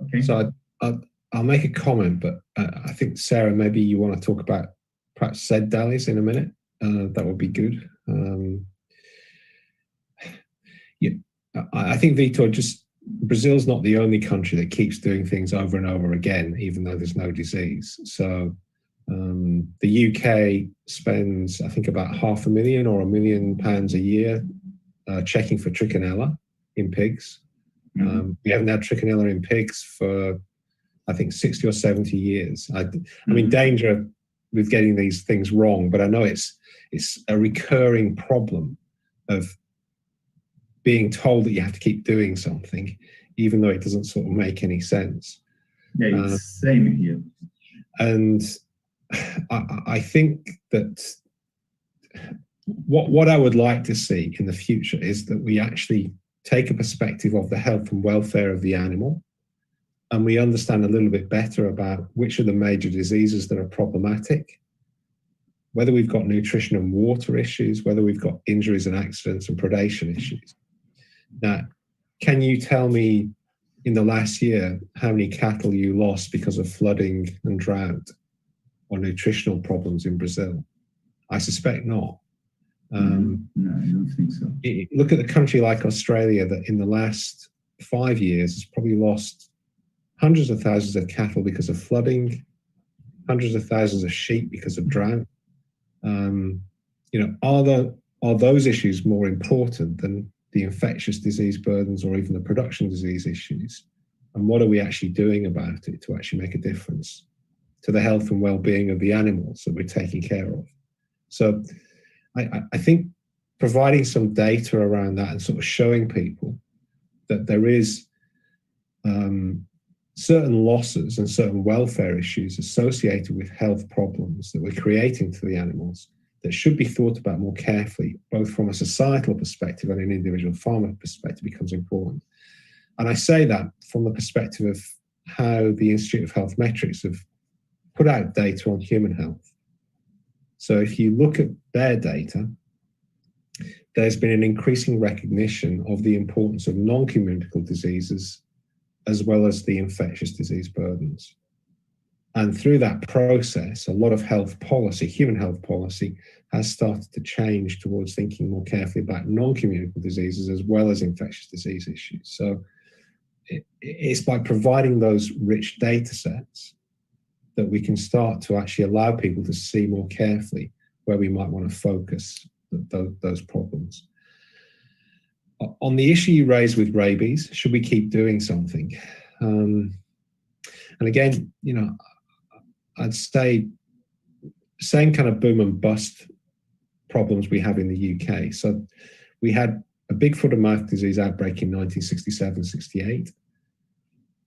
okay? So I'll make a comment, but I think, Sarah, maybe you want to talk about perhaps SEDDALIs in a minute. That would be good. I think, Vitor, Brazil's not the only country that keeps doing things over and over again, even though there's no disease. So the UK spends, I think, about £500,000 or £1 million a year checking for trichinella in pigs. We haven't had trichinella in pigs for, I think, 60 or 70 years. I'm in danger with getting these things wrong, but I know it's a recurring problem of being told that you have to keep doing something, even though it doesn't sort of make any sense. Yeah, it's same here. And I think that what I would like to see in the future is that we actually take a perspective of the health and welfare of the animal, and we understand a little bit better about which are the major diseases that are problematic, whether we've got nutrition and water issues, whether we've got injuries and accidents and predation issues. Now, can you tell me in the last year how many cattle you lost because of flooding and drought or nutritional problems in Brazil? I suspect not. No, I don't think so. Look at a country like Australia that in the last 5 years has probably lost hundreds of thousands of cattle because of flooding, hundreds of thousands of sheep because of drought. Are those issues more important than the infectious disease burdens or even the production disease issues? And what are we actually doing about it to actually make a difference to the health and well-being of the animals that we're taking care of? So I think providing some data around that and sort of showing people that there is certain losses and certain welfare issues associated with health problems that we're creating for the animals that should be thought about more carefully, both from a societal perspective and an individual farmer perspective, becomes important. And I say that from the perspective of how the Institute of Health Metrics have put out data on human health. So if you look at their data, there's been an increasing recognition of the importance of non-communicable diseases as well as the infectious disease burdens. And through that process, a lot of health policy, human health policy, has started to change towards thinking more carefully about non-communicable diseases as well as infectious disease issues. So it's by providing those rich data sets that we can start to actually allow people to see more carefully where we might want to focus those problems. On the issue you raised with rabies, should we keep doing something? And again, you know, I'd say same kind of boom and bust problems we have in the UK. So we had a big foot and mouth disease outbreak in 1967-68.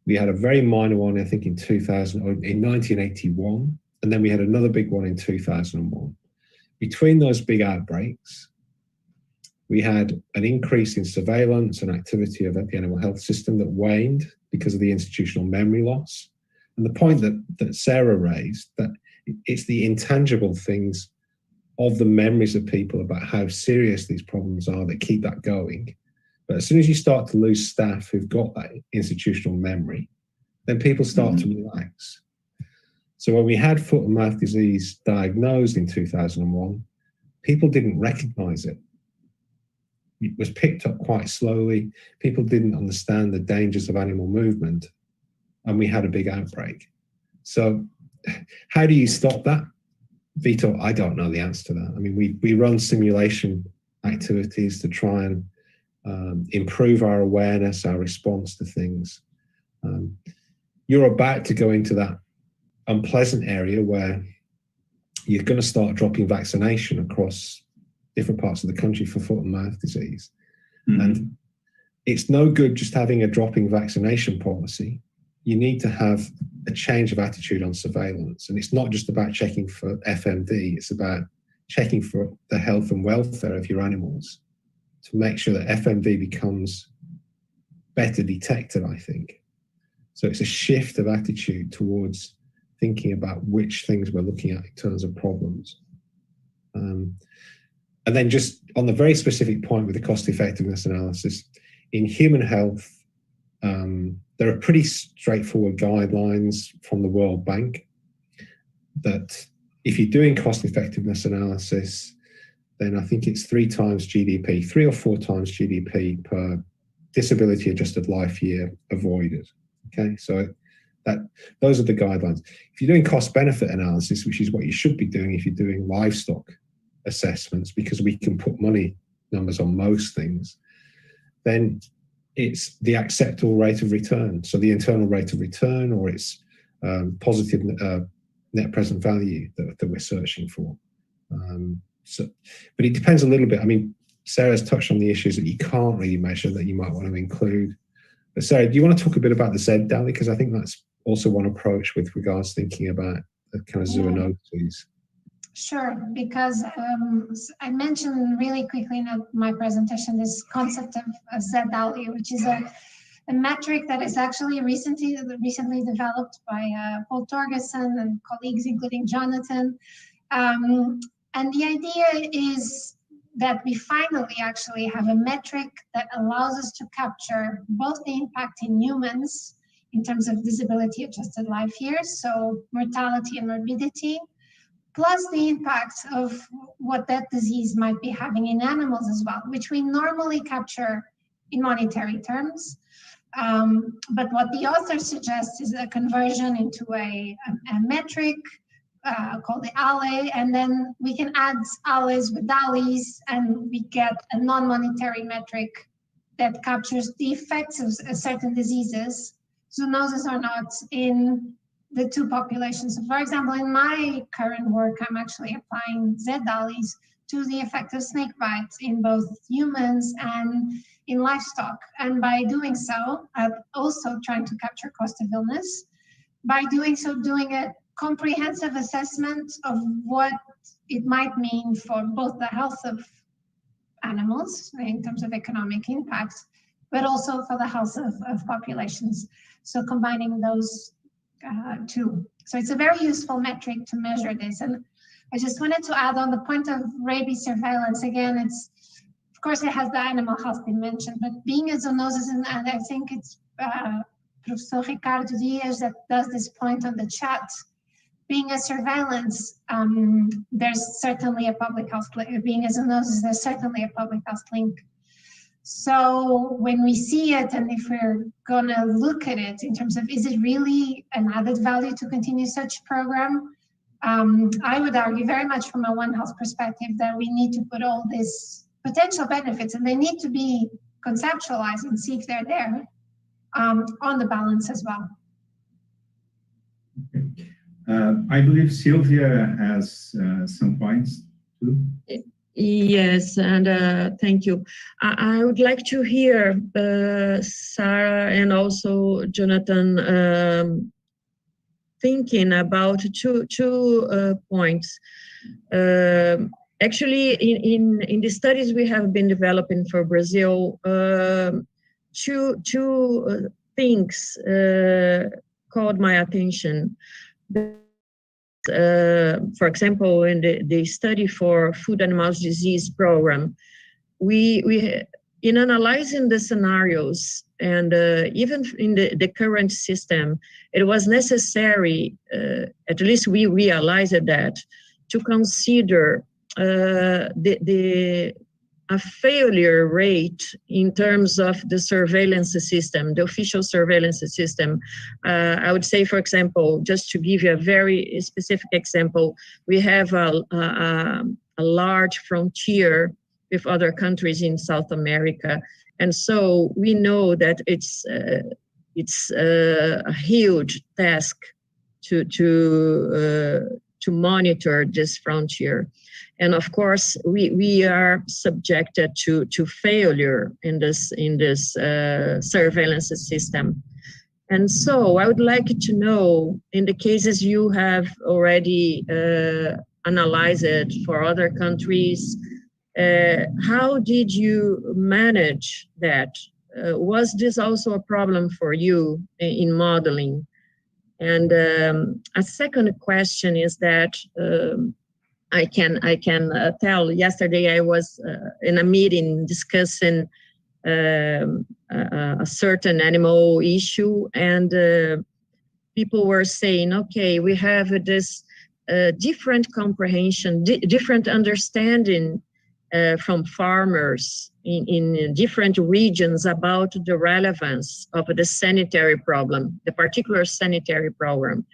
We had a very minor one, I think, in 1981, and then we had another big one in 2001. Between those big outbreaks, we had an increase in surveillance and activity of the animal health system that waned because of the institutional memory loss. And the point that Sarah raised, that it's the intangible things of the memories of people about how serious these problems are that keep that going. But as soon as you start to lose staff who've got that institutional memory, then people start to relax. So when we had foot and mouth disease diagnosed in 2001, people didn't recognize it. It was picked up quite slowly. People didn't understand the dangers of animal movement, and we had a big outbreak. So how do you stop that? Vito, I don't know the answer to that. I mean, we run simulation activities to try and improve our awareness, our response to things. You're about to go into that unpleasant area where you're going to start dropping vaccination across different parts of the country for foot and mouth disease. And it's no good just having a dropping vaccination policy. You need to have a change of attitude on surveillance. And it's not just about checking for FMD, it's about checking for the health and welfare of your animals to make sure that FMD becomes better detected, I think. So it's a shift of attitude towards thinking about which things we're looking at in terms of problems. And then just on the very specific point with the cost effectiveness analysis, in human health, there are pretty straightforward guidelines from the World Bank that if you're doing cost effectiveness analysis, then I think it's 3 times GDP, 3 or 4 times GDP per disability adjusted life year avoided. Okay, so those are the guidelines. If you're doing cost benefit analysis, which is what you should be doing if you're doing livestock assessments, because we can put money numbers on most things, then it's the acceptable rate of return. So the internal rate of return, or it's positive net present value that we're searching for. But it depends a little bit. I mean, Sarah's touched on the issues that you can't really measure that you might want to include. But Sarah, do you want to talk a bit about the ZDALI? Because I think that's also one approach with regards to thinking about the kind of zoonoses. Sure, because I mentioned really quickly in my presentation this concept of ZDALI, which is a metric that is actually recently developed by Paul Torgerson and colleagues, including Jonathan. And the idea is that we finally actually have a metric that allows us to capture both the impact in humans in terms of disability adjusted life years, so mortality and morbidity, plus the impact of what that disease might be having in animals as well, which we normally capture in monetary terms. But what the author suggests is a conversion into a metric called the ALE, and then we can add ALEs with DALIs, and we get a non-monetary metric that captures the effects of certain diseases, zoonoses or not, in the two populations. So for example, in my current work, I'm actually applying ZDALIs to the effect of snake bites in both humans and in livestock. And by doing so, I'm also trying to capture cost of illness. By doing so, doing a comprehensive assessment of what it might mean for both the health of animals in terms of economic impact, but also for the health of populations. So combining those two. So it's a very useful metric to measure this. And I just wanted to add on the point of rabies surveillance. Again, it's, of course, it has the animal health dimension, but being a zoonosis, and I think it's Professor Ricardo Dias that does this point on the chat, being a surveillance, there's certainly a public health link. Being a zoonosis, there's certainly a public health link. So when we see it, and if we're gonna look at it in terms of, is it really an added value to continue such program? I would argue very much from a One Health perspective that we need to put all these potential benefits, and they need to be conceptualize and see if they're there on the balance as well. I believe Sylvia has some points too. Yes, and thank you. I would like to hear Sarah and also Jonathan thinking about two points. Actually, in the studies we have been developing for Brazil, two things caught my attention. For example, in the study for Food and Mouth Disease program, we in analyzing the scenarios and even in the current system, it was necessary, at least we realized that, to consider a failure rate in terms of the surveillance system, the official surveillance system. I would say, for example, just to give you a very specific example, we have a large frontier with other countries in South America. And so we know that it's a huge task to monitor this frontier. And of course, we are subjected to failure in this surveillance system. And so I would like to know, in the cases you have already analyzed it for other countries, how did you manage that? Was this also a problem for you in modeling? And a second question is that I can tell. Yesterday I was in a meeting discussing a certain animal issue, and people were saying, okay, we have this different comprehension, different understanding from farmers in different regions about the relevance of the sanitary problem, the particular sanitary problem.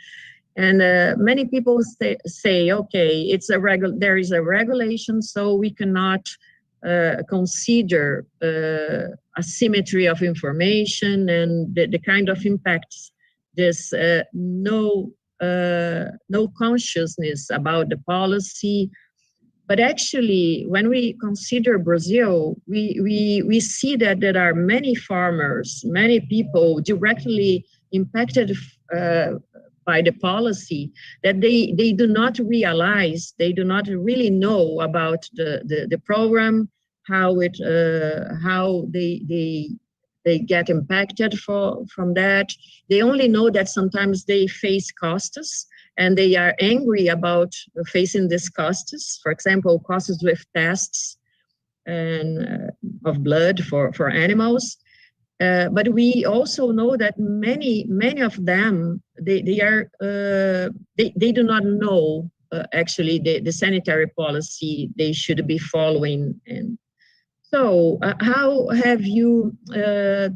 And many people say, okay, there is a regulation, so we cannot consider asymmetry of information and the kind of impacts this no consciousness about the policy. But actually, when we consider Brazil, we see that there are many farmers, many people directly impacted by the policy, that they do not realize, they do not really know about the program, how they get impacted from that. They only know that sometimes they face costs, and they are angry about facing these costs. For example, costs with tests and of blood for animals. But we also know that many of them, they do not know actually the sanitary policy they should be following. And so how have you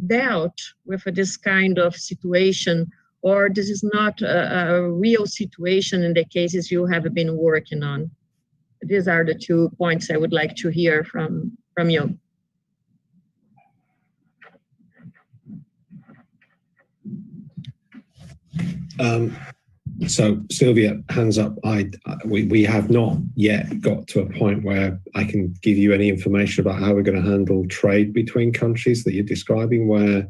dealt with this kind of situation? Or this is not a real situation in the cases you have been working on? These are the 2 points I would like to hear from you. So Sylvia, hands up. We have not yet got to a point where I can give you any information about how we're going to handle trade between countries that you're describing, where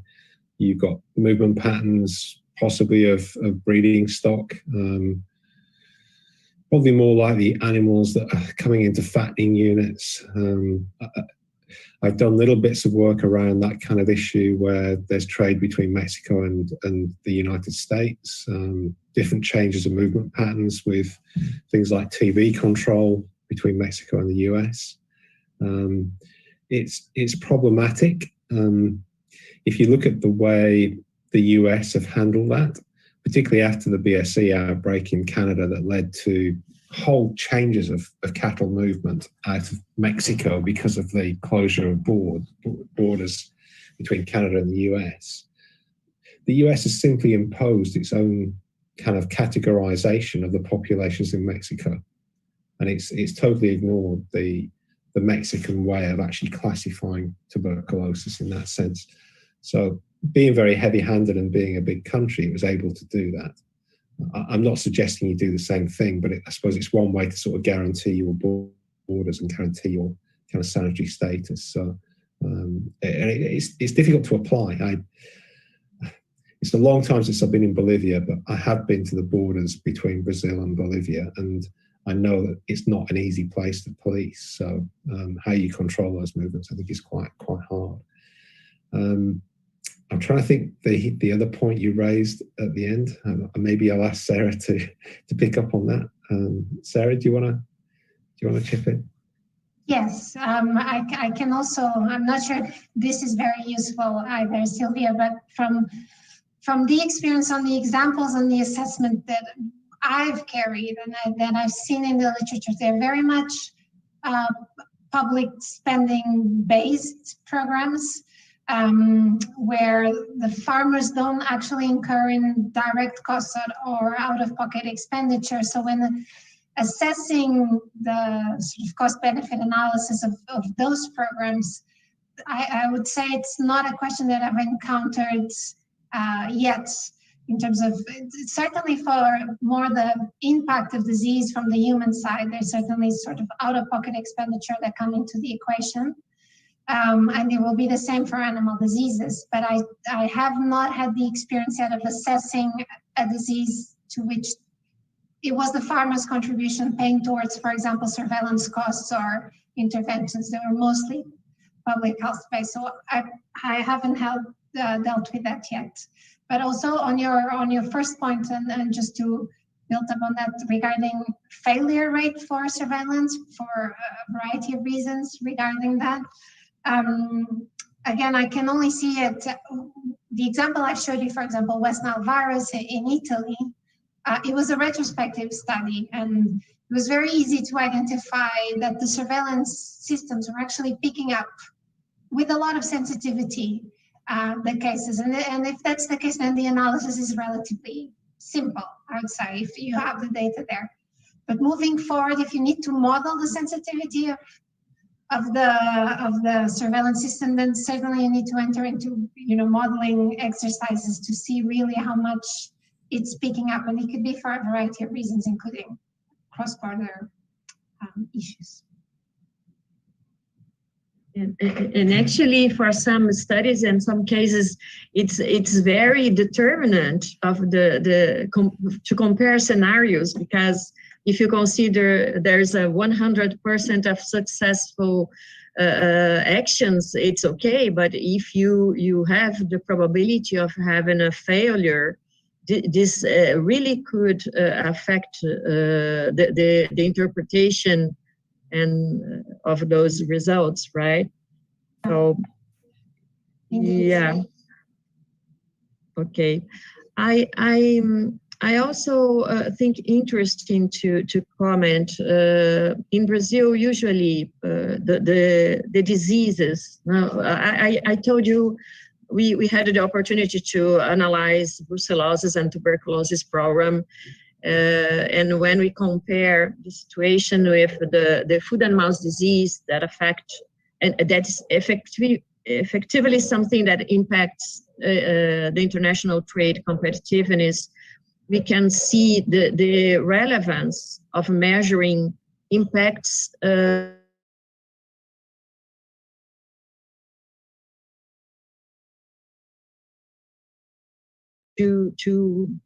you've got movement patterns, possibly of breeding stock, probably more likely animals that are coming into fattening units. I've done little bits of work around that kind of issue where there's trade between Mexico and the United States, different changes of movement patterns with things like TV control between Mexico and the US. It's problematic. If you look at the way the US have handled that, particularly after the BSE outbreak in Canada that led to whole changes of cattle movement out of Mexico because of the closure of borders between Canada and the US. The US has simply imposed its own kind of categorization of the populations in Mexico. And it's totally ignored the the Mexican way of actually classifying tuberculosis in that sense. So being very heavy-handed and being a big country, it was able to do that. I'm not suggesting you do the same thing, but I suppose it's one way to sort of guarantee your borders and guarantee your kind of sanitary status. So it's difficult to apply. It's a long time since I've been in Bolivia, but I have been to the borders between Brazil and Bolivia, and I know that it's not an easy place to police. So how you control those movements, I think, is quite hard. I'm trying to think the other point you raised at the end. Maybe I'll ask Sarah to pick up on that. Sarah, do you want to chip in? Yes, I can also. I'm not sure if this is very useful either, Sylvia, but from the experience on the examples and the assessment that I've carried and that I've seen in the literature, they're very much public spending based programs where the farmers don't actually incur in direct costs or out-of-pocket expenditure. So when assessing the sort of cost-benefit analysis of those programs, I would say it's not a question that I've encountered yet, in terms of, certainly for more the impact of disease from the human side, there's certainly sort of out-of-pocket expenditure that come into the equation. And it will be the same for animal diseases, but I have not had the experience yet of assessing a disease to which it was the farmer's contribution paying towards, for example, surveillance costs or interventions that were mostly public health based. So I haven't dealt with that yet. But also on your first point, and just to build up on that regarding failure rate for surveillance for a variety of reasons regarding that. Again, I can only see it. The example I showed you, for example, West Nile virus in Italy, it was a retrospective study, and it was very easy to identify that the surveillance systems were actually picking up with a lot of sensitivity the cases. And if that's the case, then the analysis is relatively simple, I would say, if you have the data there. But moving forward, if you need to model the sensitivity of the surveillance system, then certainly you need to enter into modeling exercises to see really how much it's picking up, and it could be for a variety of reasons, including cross-border issues. And actually, for some studies and some cases, it's very determinant of to compare scenarios, because if you consider there's a 100% of successful actions, it's okay. But if you have the probability of having a failure, this really could affect the interpretation and of those results, right? So, yeah. Okay. I also think interesting to comment, in Brazil, usually the diseases, I told you we had the opportunity to analyze brucellosis and tuberculosis program, and when we compare the situation with the foot and mouth disease that affect, and that's effectively something that impacts the international trade competitiveness, we can see the relevance of measuring impacts to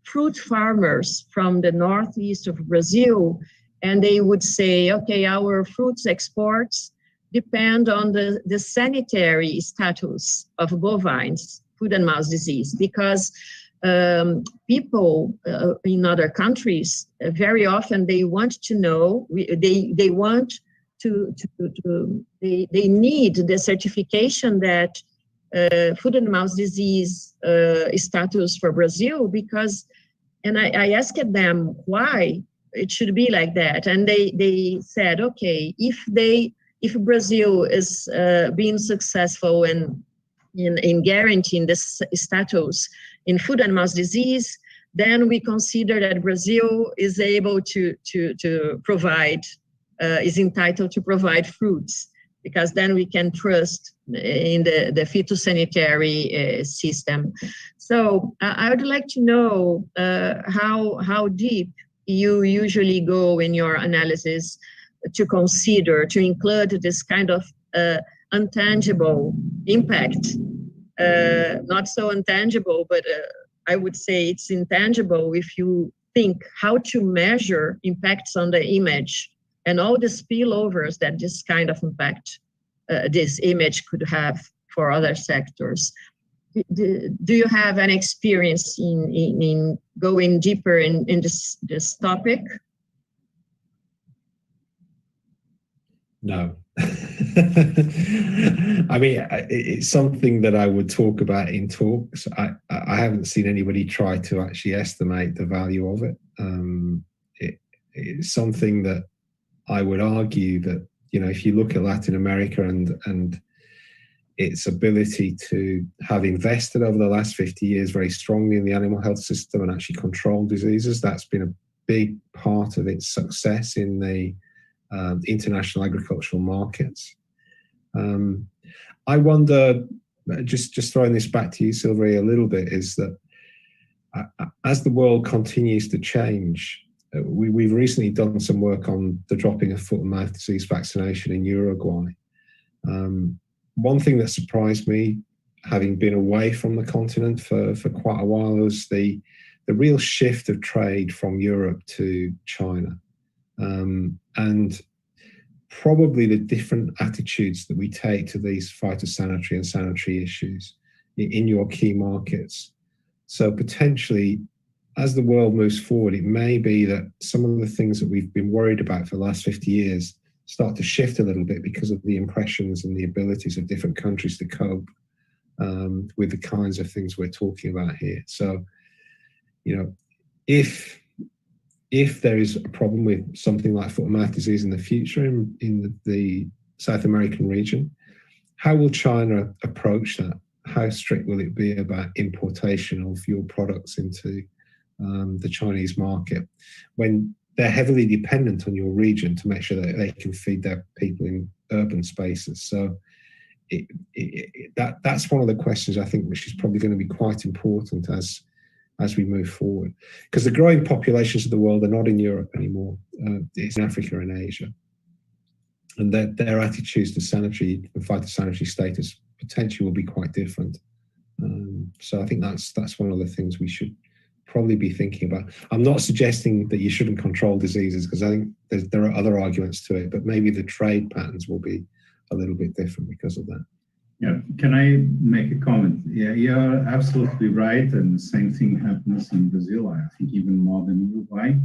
fruit farmers from the northeast of Brazil, and they would say, okay, our fruits exports depend on the sanitary status of bovines, foot and mouth disease, because people in other countries, very often they want to know, they need the certification that foot and mouth disease status for Brazil, because, and I asked them why it should be like that, and they said, okay, if Brazil is being successful in guaranteeing this status in foot and mouth disease, then we consider that Brazil is able to provide is entitled to provide fruits, because then we can trust in the phytosanitary system. So I would like to know how deep you usually go in your analysis to consider, to include this kind of intangible impact, not so intangible, but I would say it's intangible if you think how to measure impacts on the image and all the spillovers that this kind of impact, this image could have for other sectors. Do you have an experience in going deeper in this topic? No. I mean, it's something that I would talk about in talks. I haven't seen anybody try to actually estimate the value of it. It's something that I would argue that, you know, if you look at Latin America and its ability to have invested over the last 50 years very strongly in the animal health system and actually control diseases, that's been a big part of its success in the international agricultural markets. I wonder, just throwing this back to you, Sylvie, a little bit, is that as the world continues to change, we've recently done some work on the dropping of foot and mouth disease vaccination in Uruguay. One thing that surprised me, having been away from the continent for quite a while, was the real shift of trade from Europe to China. And probably the different attitudes that we take to these phytosanitary and sanitary issues in your key markets. So potentially, as the world moves forward, it may be that some of the things that we've been worried about for the last 50 years start to shift a little bit because of the impressions and the abilities of different countries to cope with the kinds of things we're talking about here. So, you know, if there is a problem with something like foot and mouth disease in the future in the South American region, how will China approach that? How strict will it be about importation of your products into the Chinese market when they're heavily dependent on your region to make sure that they can feed their people in urban spaces? So that's one of the questions I think which is probably going to be quite important as we move forward, because the growing populations of the world are not in Europe anymore. It's in Africa and Asia, and their attitudes to sanitary and phytosanitary status potentially will be quite different. So I think that's one of the things we should probably be thinking about. I'm not suggesting that you shouldn't control diseases, because I think there are other arguments to it, but maybe the trade patterns will be a little bit different because of that. Yeah, can I make a comment? Yeah, you're absolutely right, and the same thing happens in Brazil, I think even more than Uruguay.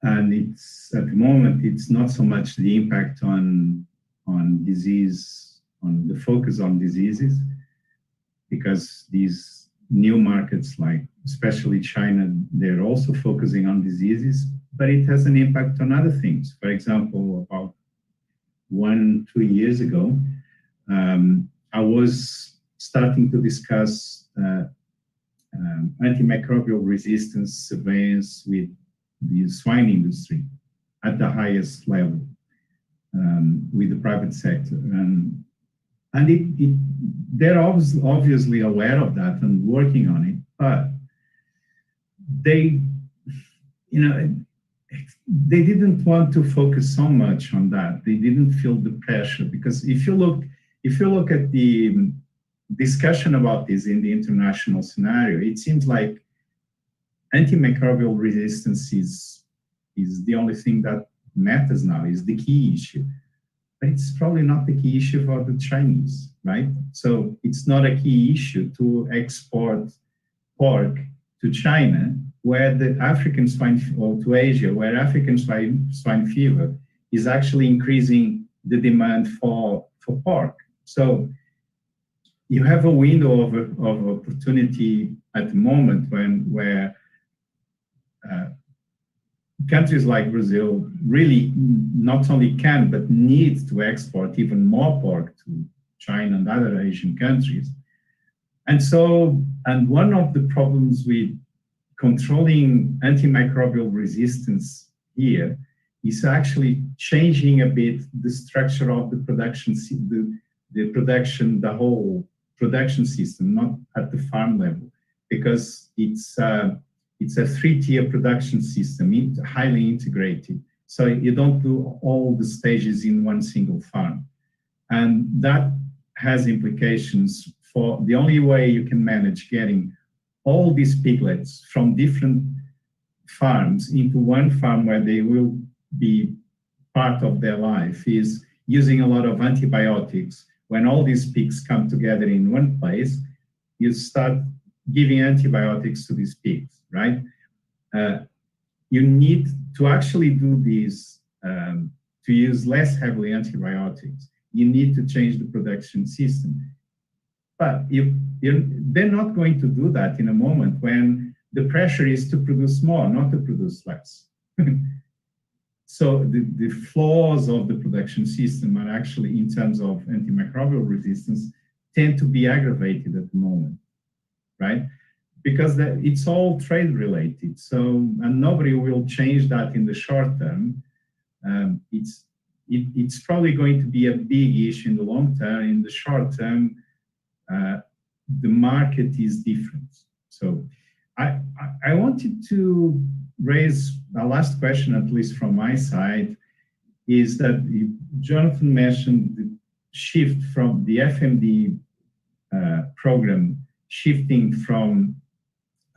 And it's, at the moment, it's not so much the impact on disease, on the focus on diseases, because these new markets, like especially China, they're also focusing on diseases, but it has an impact on other things. For example, about 1-2 years ago, I was starting to discuss antimicrobial resistance surveillance with the swine industry at the highest level, with the private sector. And they're obviously aware of that and working on it, but they didn't want to focus so much on that. They didn't feel the pressure, because if you look at the discussion about this in the international scenario, it seems like antimicrobial resistance is the only thing that matters now, is the key issue. But it's probably not the key issue for the Chinese, right? So it's not a key issue to export pork to China, where the African swine, or to Asia, where African swine fever is actually increasing the demand for pork. So you have a window of opportunity at the moment where countries like Brazil really not only can, but need to export even more pork to China and other Asian countries. And one of the problems with controlling antimicrobial resistance here is actually changing a bit the structure of the production, the whole production system, not at the farm level, because it's a 3-tier production system, highly integrated. So you don't do all the stages in one single farm. And that has implications for the only way you can manage getting all these piglets from different farms into one farm where they will be part of their life is using a lot of antibiotics. When all these pigs come together in one place, you start giving antibiotics to these pigs, right? You need to actually do this, to use less heavily antibiotics. You need to change the production system. But they're not going to do that in a moment when the pressure is to produce more, not to produce less. So the flaws of the production system are actually, in terms of antimicrobial resistance, tend to be aggravated at the moment, right? Because it's all trade related. So, and nobody will change that in the short term. It's probably going to be a big issue in the long term. In the short term, the market is different. So I wanted to raise a last question, at least from my side, is that Jonathan mentioned the shift from the FMD program, shifting from,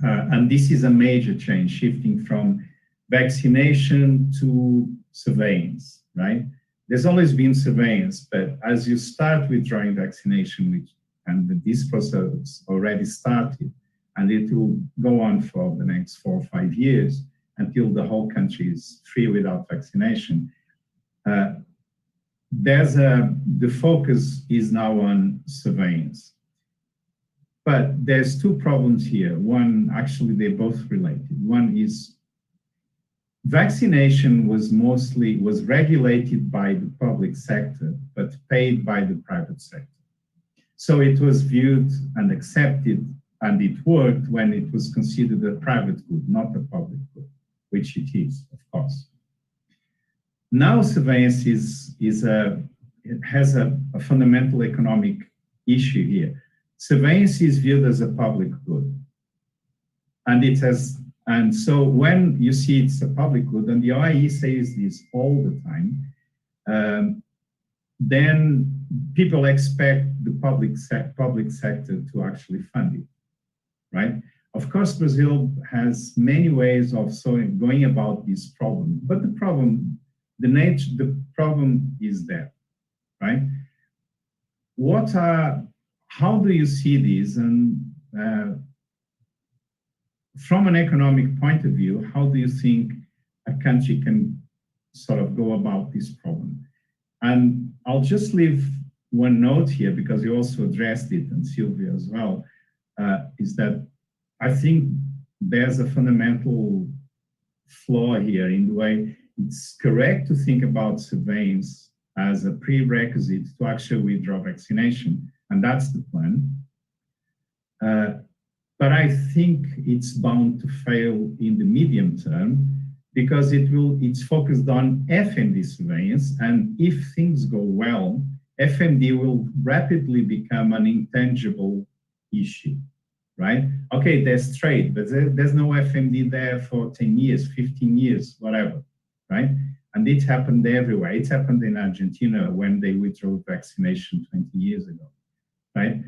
and this is a major change, shifting from vaccination to surveillance, right? There's always been surveillance, but as you start withdrawing vaccination, and this process already started, and it will go on for the next 4 or 5 years until the whole country is free without vaccination. The focus is now on surveillance. But there's 2 problems here. One, actually, they're both related. One is vaccination was regulated by the public sector, but paid by the private sector. So it was viewed and accepted, and it worked when it was considered a private good, not a public good, which it is, of course. Now surveillance has a fundamental economic issue here. Surveillance is viewed as a public good. And so when you see it's a public good, and the OIE says this all the time, then people expect the public sector to actually fund it, right? Of course, Brazil has many ways of going about this problem, but the problem is there, right? How do you see this? And from an economic point of view, how do you think a country can sort of go about this problem? And I'll just leave one note here, because you also addressed it, and Sylvia as well, is that I think there's a fundamental flaw here in the way it's correct to think about surveillance as a prerequisite to actually withdraw vaccination, and that's the plan. But I think it's bound to fail in the medium term, because it's focused on FMD surveillance, and if things go well, FMD will rapidly become an intangible issue, right? Okay, there's trade, but there's no FMD there for 10 years, 15 years, whatever, right? And it happened everywhere. It happened in Argentina when they withdrew vaccination 20 years ago, right?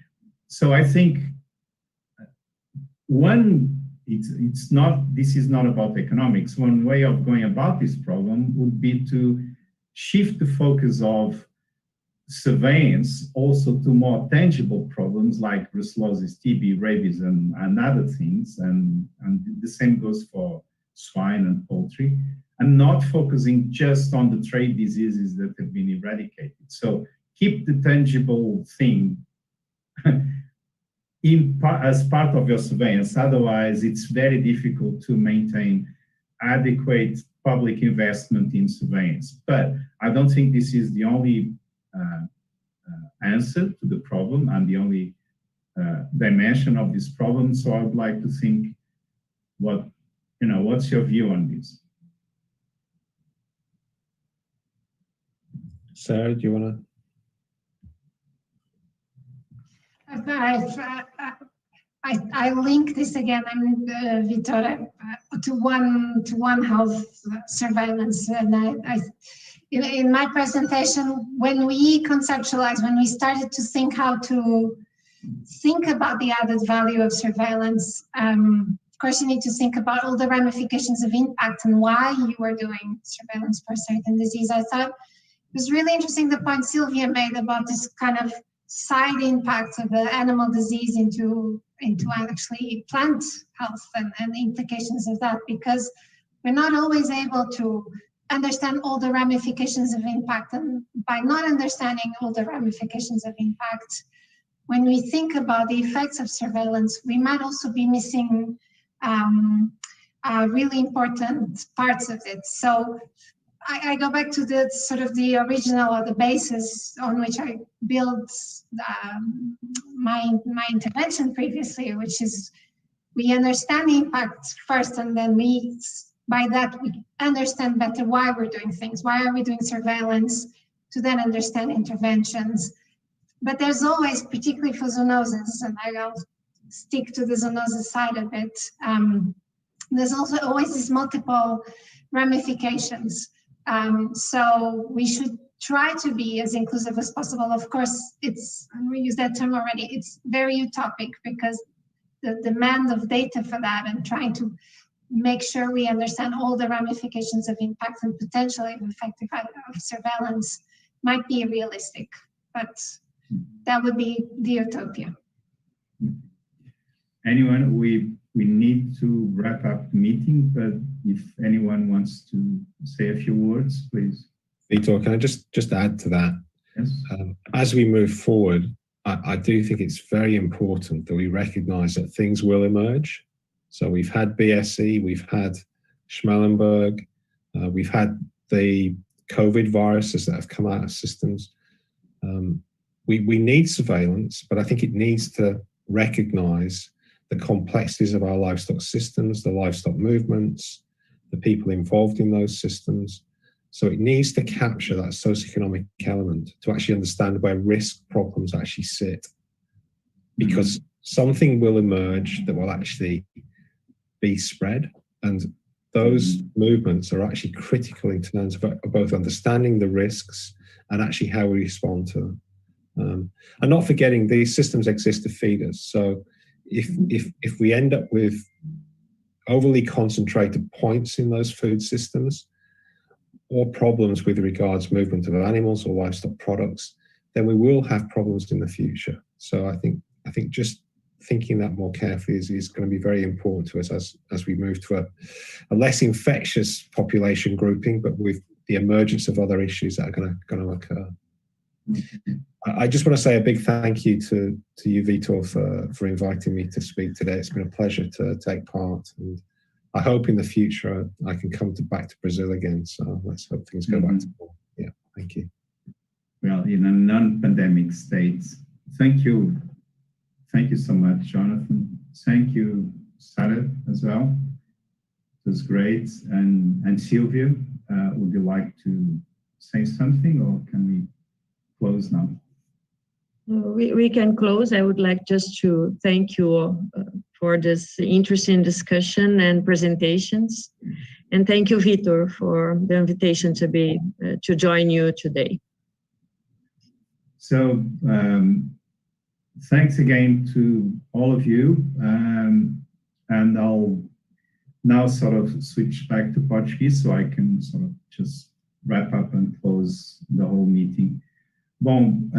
So I think this is not about economics. One way of going about this problem would be to shift the focus of surveillance also to more tangible problems like brucellosis, TB, rabies, and other things. And the same goes for swine and poultry, and not focusing just on the trade diseases that have been eradicated. So keep the tangible thing as part of your surveillance. Otherwise, it's very difficult to maintain adequate public investment in surveillance. But I don't think this is the only answer to the problem and the only dimension of this problem. So I would like to think, what's your view on this? Sarah, do you want to? I link this again, Vitor, to one health surveillance, and in my presentation, when we conceptualize, when we started to think how to think about the added value of surveillance, of course, you need to think about all the ramifications of impact and why you are doing surveillance for a certain disease. I thought it was really interesting the point Sylvia made about this kind of side impact of the animal disease into actually plant health and the implications of that, because we're not always able to understand all the ramifications of impact, and by not understanding all the ramifications of impact, when we think about the effects of surveillance, we might also be missing really important parts of it. So I go back to the sort of the original or the basis on which I built my intervention previously, which is we understand the impact first, and then by that we understand better why we're doing things. Why are we doing surveillance? To then understand interventions. But there's always, particularly for zoonoses, and I'll stick to the zoonosis side of it, there's also always these multiple ramifications. So we should try to be as inclusive as possible. Of course, and we use that term already, it's very utopic because the demand of data for that and trying to make sure we understand all the ramifications of impact and potentially effective of surveillance might be realistic, but that would be the utopia. Anyone, we need to wrap up the meeting, but if anyone wants to say a few words, please. Vitor, can I just add to that? Yes. As we move forward, I do think it's very important that we recognize that things will emerge. So we've had BSE, we've had Schmallenberg, we've had the COVID viruses that have come out of systems. We need surveillance, but I think it needs to recognize the complexities of our livestock systems, the livestock movements, the people involved in those systems. So it needs to capture that socioeconomic element to actually understand where risk problems actually sit. Because something will emerge that will actually be spread, and those movements are actually critical in terms of both understanding the risks and actually how we respond to them. And not forgetting these systems exist to feed us. So if we end up with overly concentrated points in those food systems or problems with regards to movement of animals or livestock products, then we will have problems in the future. So I think just thinking that more carefully is going to be very important to us as we move to a less infectious population grouping, but with the emergence of other issues that are going to occur. I just want to say a big thank you to you, Vitor, for inviting me to speak today. It's been a pleasure to take part, and I hope in the future I can come back to Brazil again. So let's hope things go back to normal. Yeah, thank you. Well, in a non-pandemic state, thank you. Thank you so much, Jonathan. Thank you, Sarah, as well. It was great. And Sylvia, would you like to say something, or can we close now? We can close. I would like just to thank you for this interesting discussion and presentations. And thank you, Vitor, for the invitation to join you today. So, thanks again to all of you. And I'll now sort of switch back to Portuguese so I can sort of just wrap up and close the whole meeting. Bom,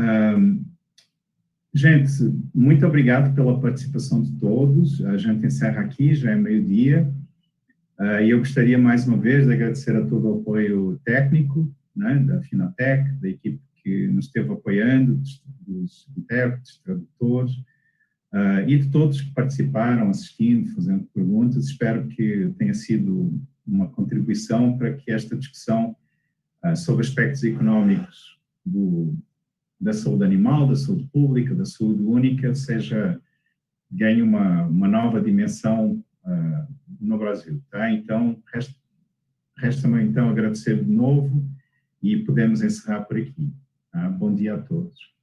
gente, muito obrigado pela participação de todos. A gente encerra aqui, já é meio-dia. E eu gostaria mais uma vez de agradecer a todo o apoio técnico, né, da Finatec, da equipe que nos esteve apoiando, dos intérpretes, tradutores, e de todos que participaram, assistindo, fazendo perguntas. Espero que tenha sido uma contribuição para que esta discussão sobre aspectos económicos da saúde animal, da saúde pública, da saúde única, ganhe uma nova dimensão no Brasil. Tá? Então, resta-me então agradecer de novo e podemos encerrar por aqui. Bom dia a todos.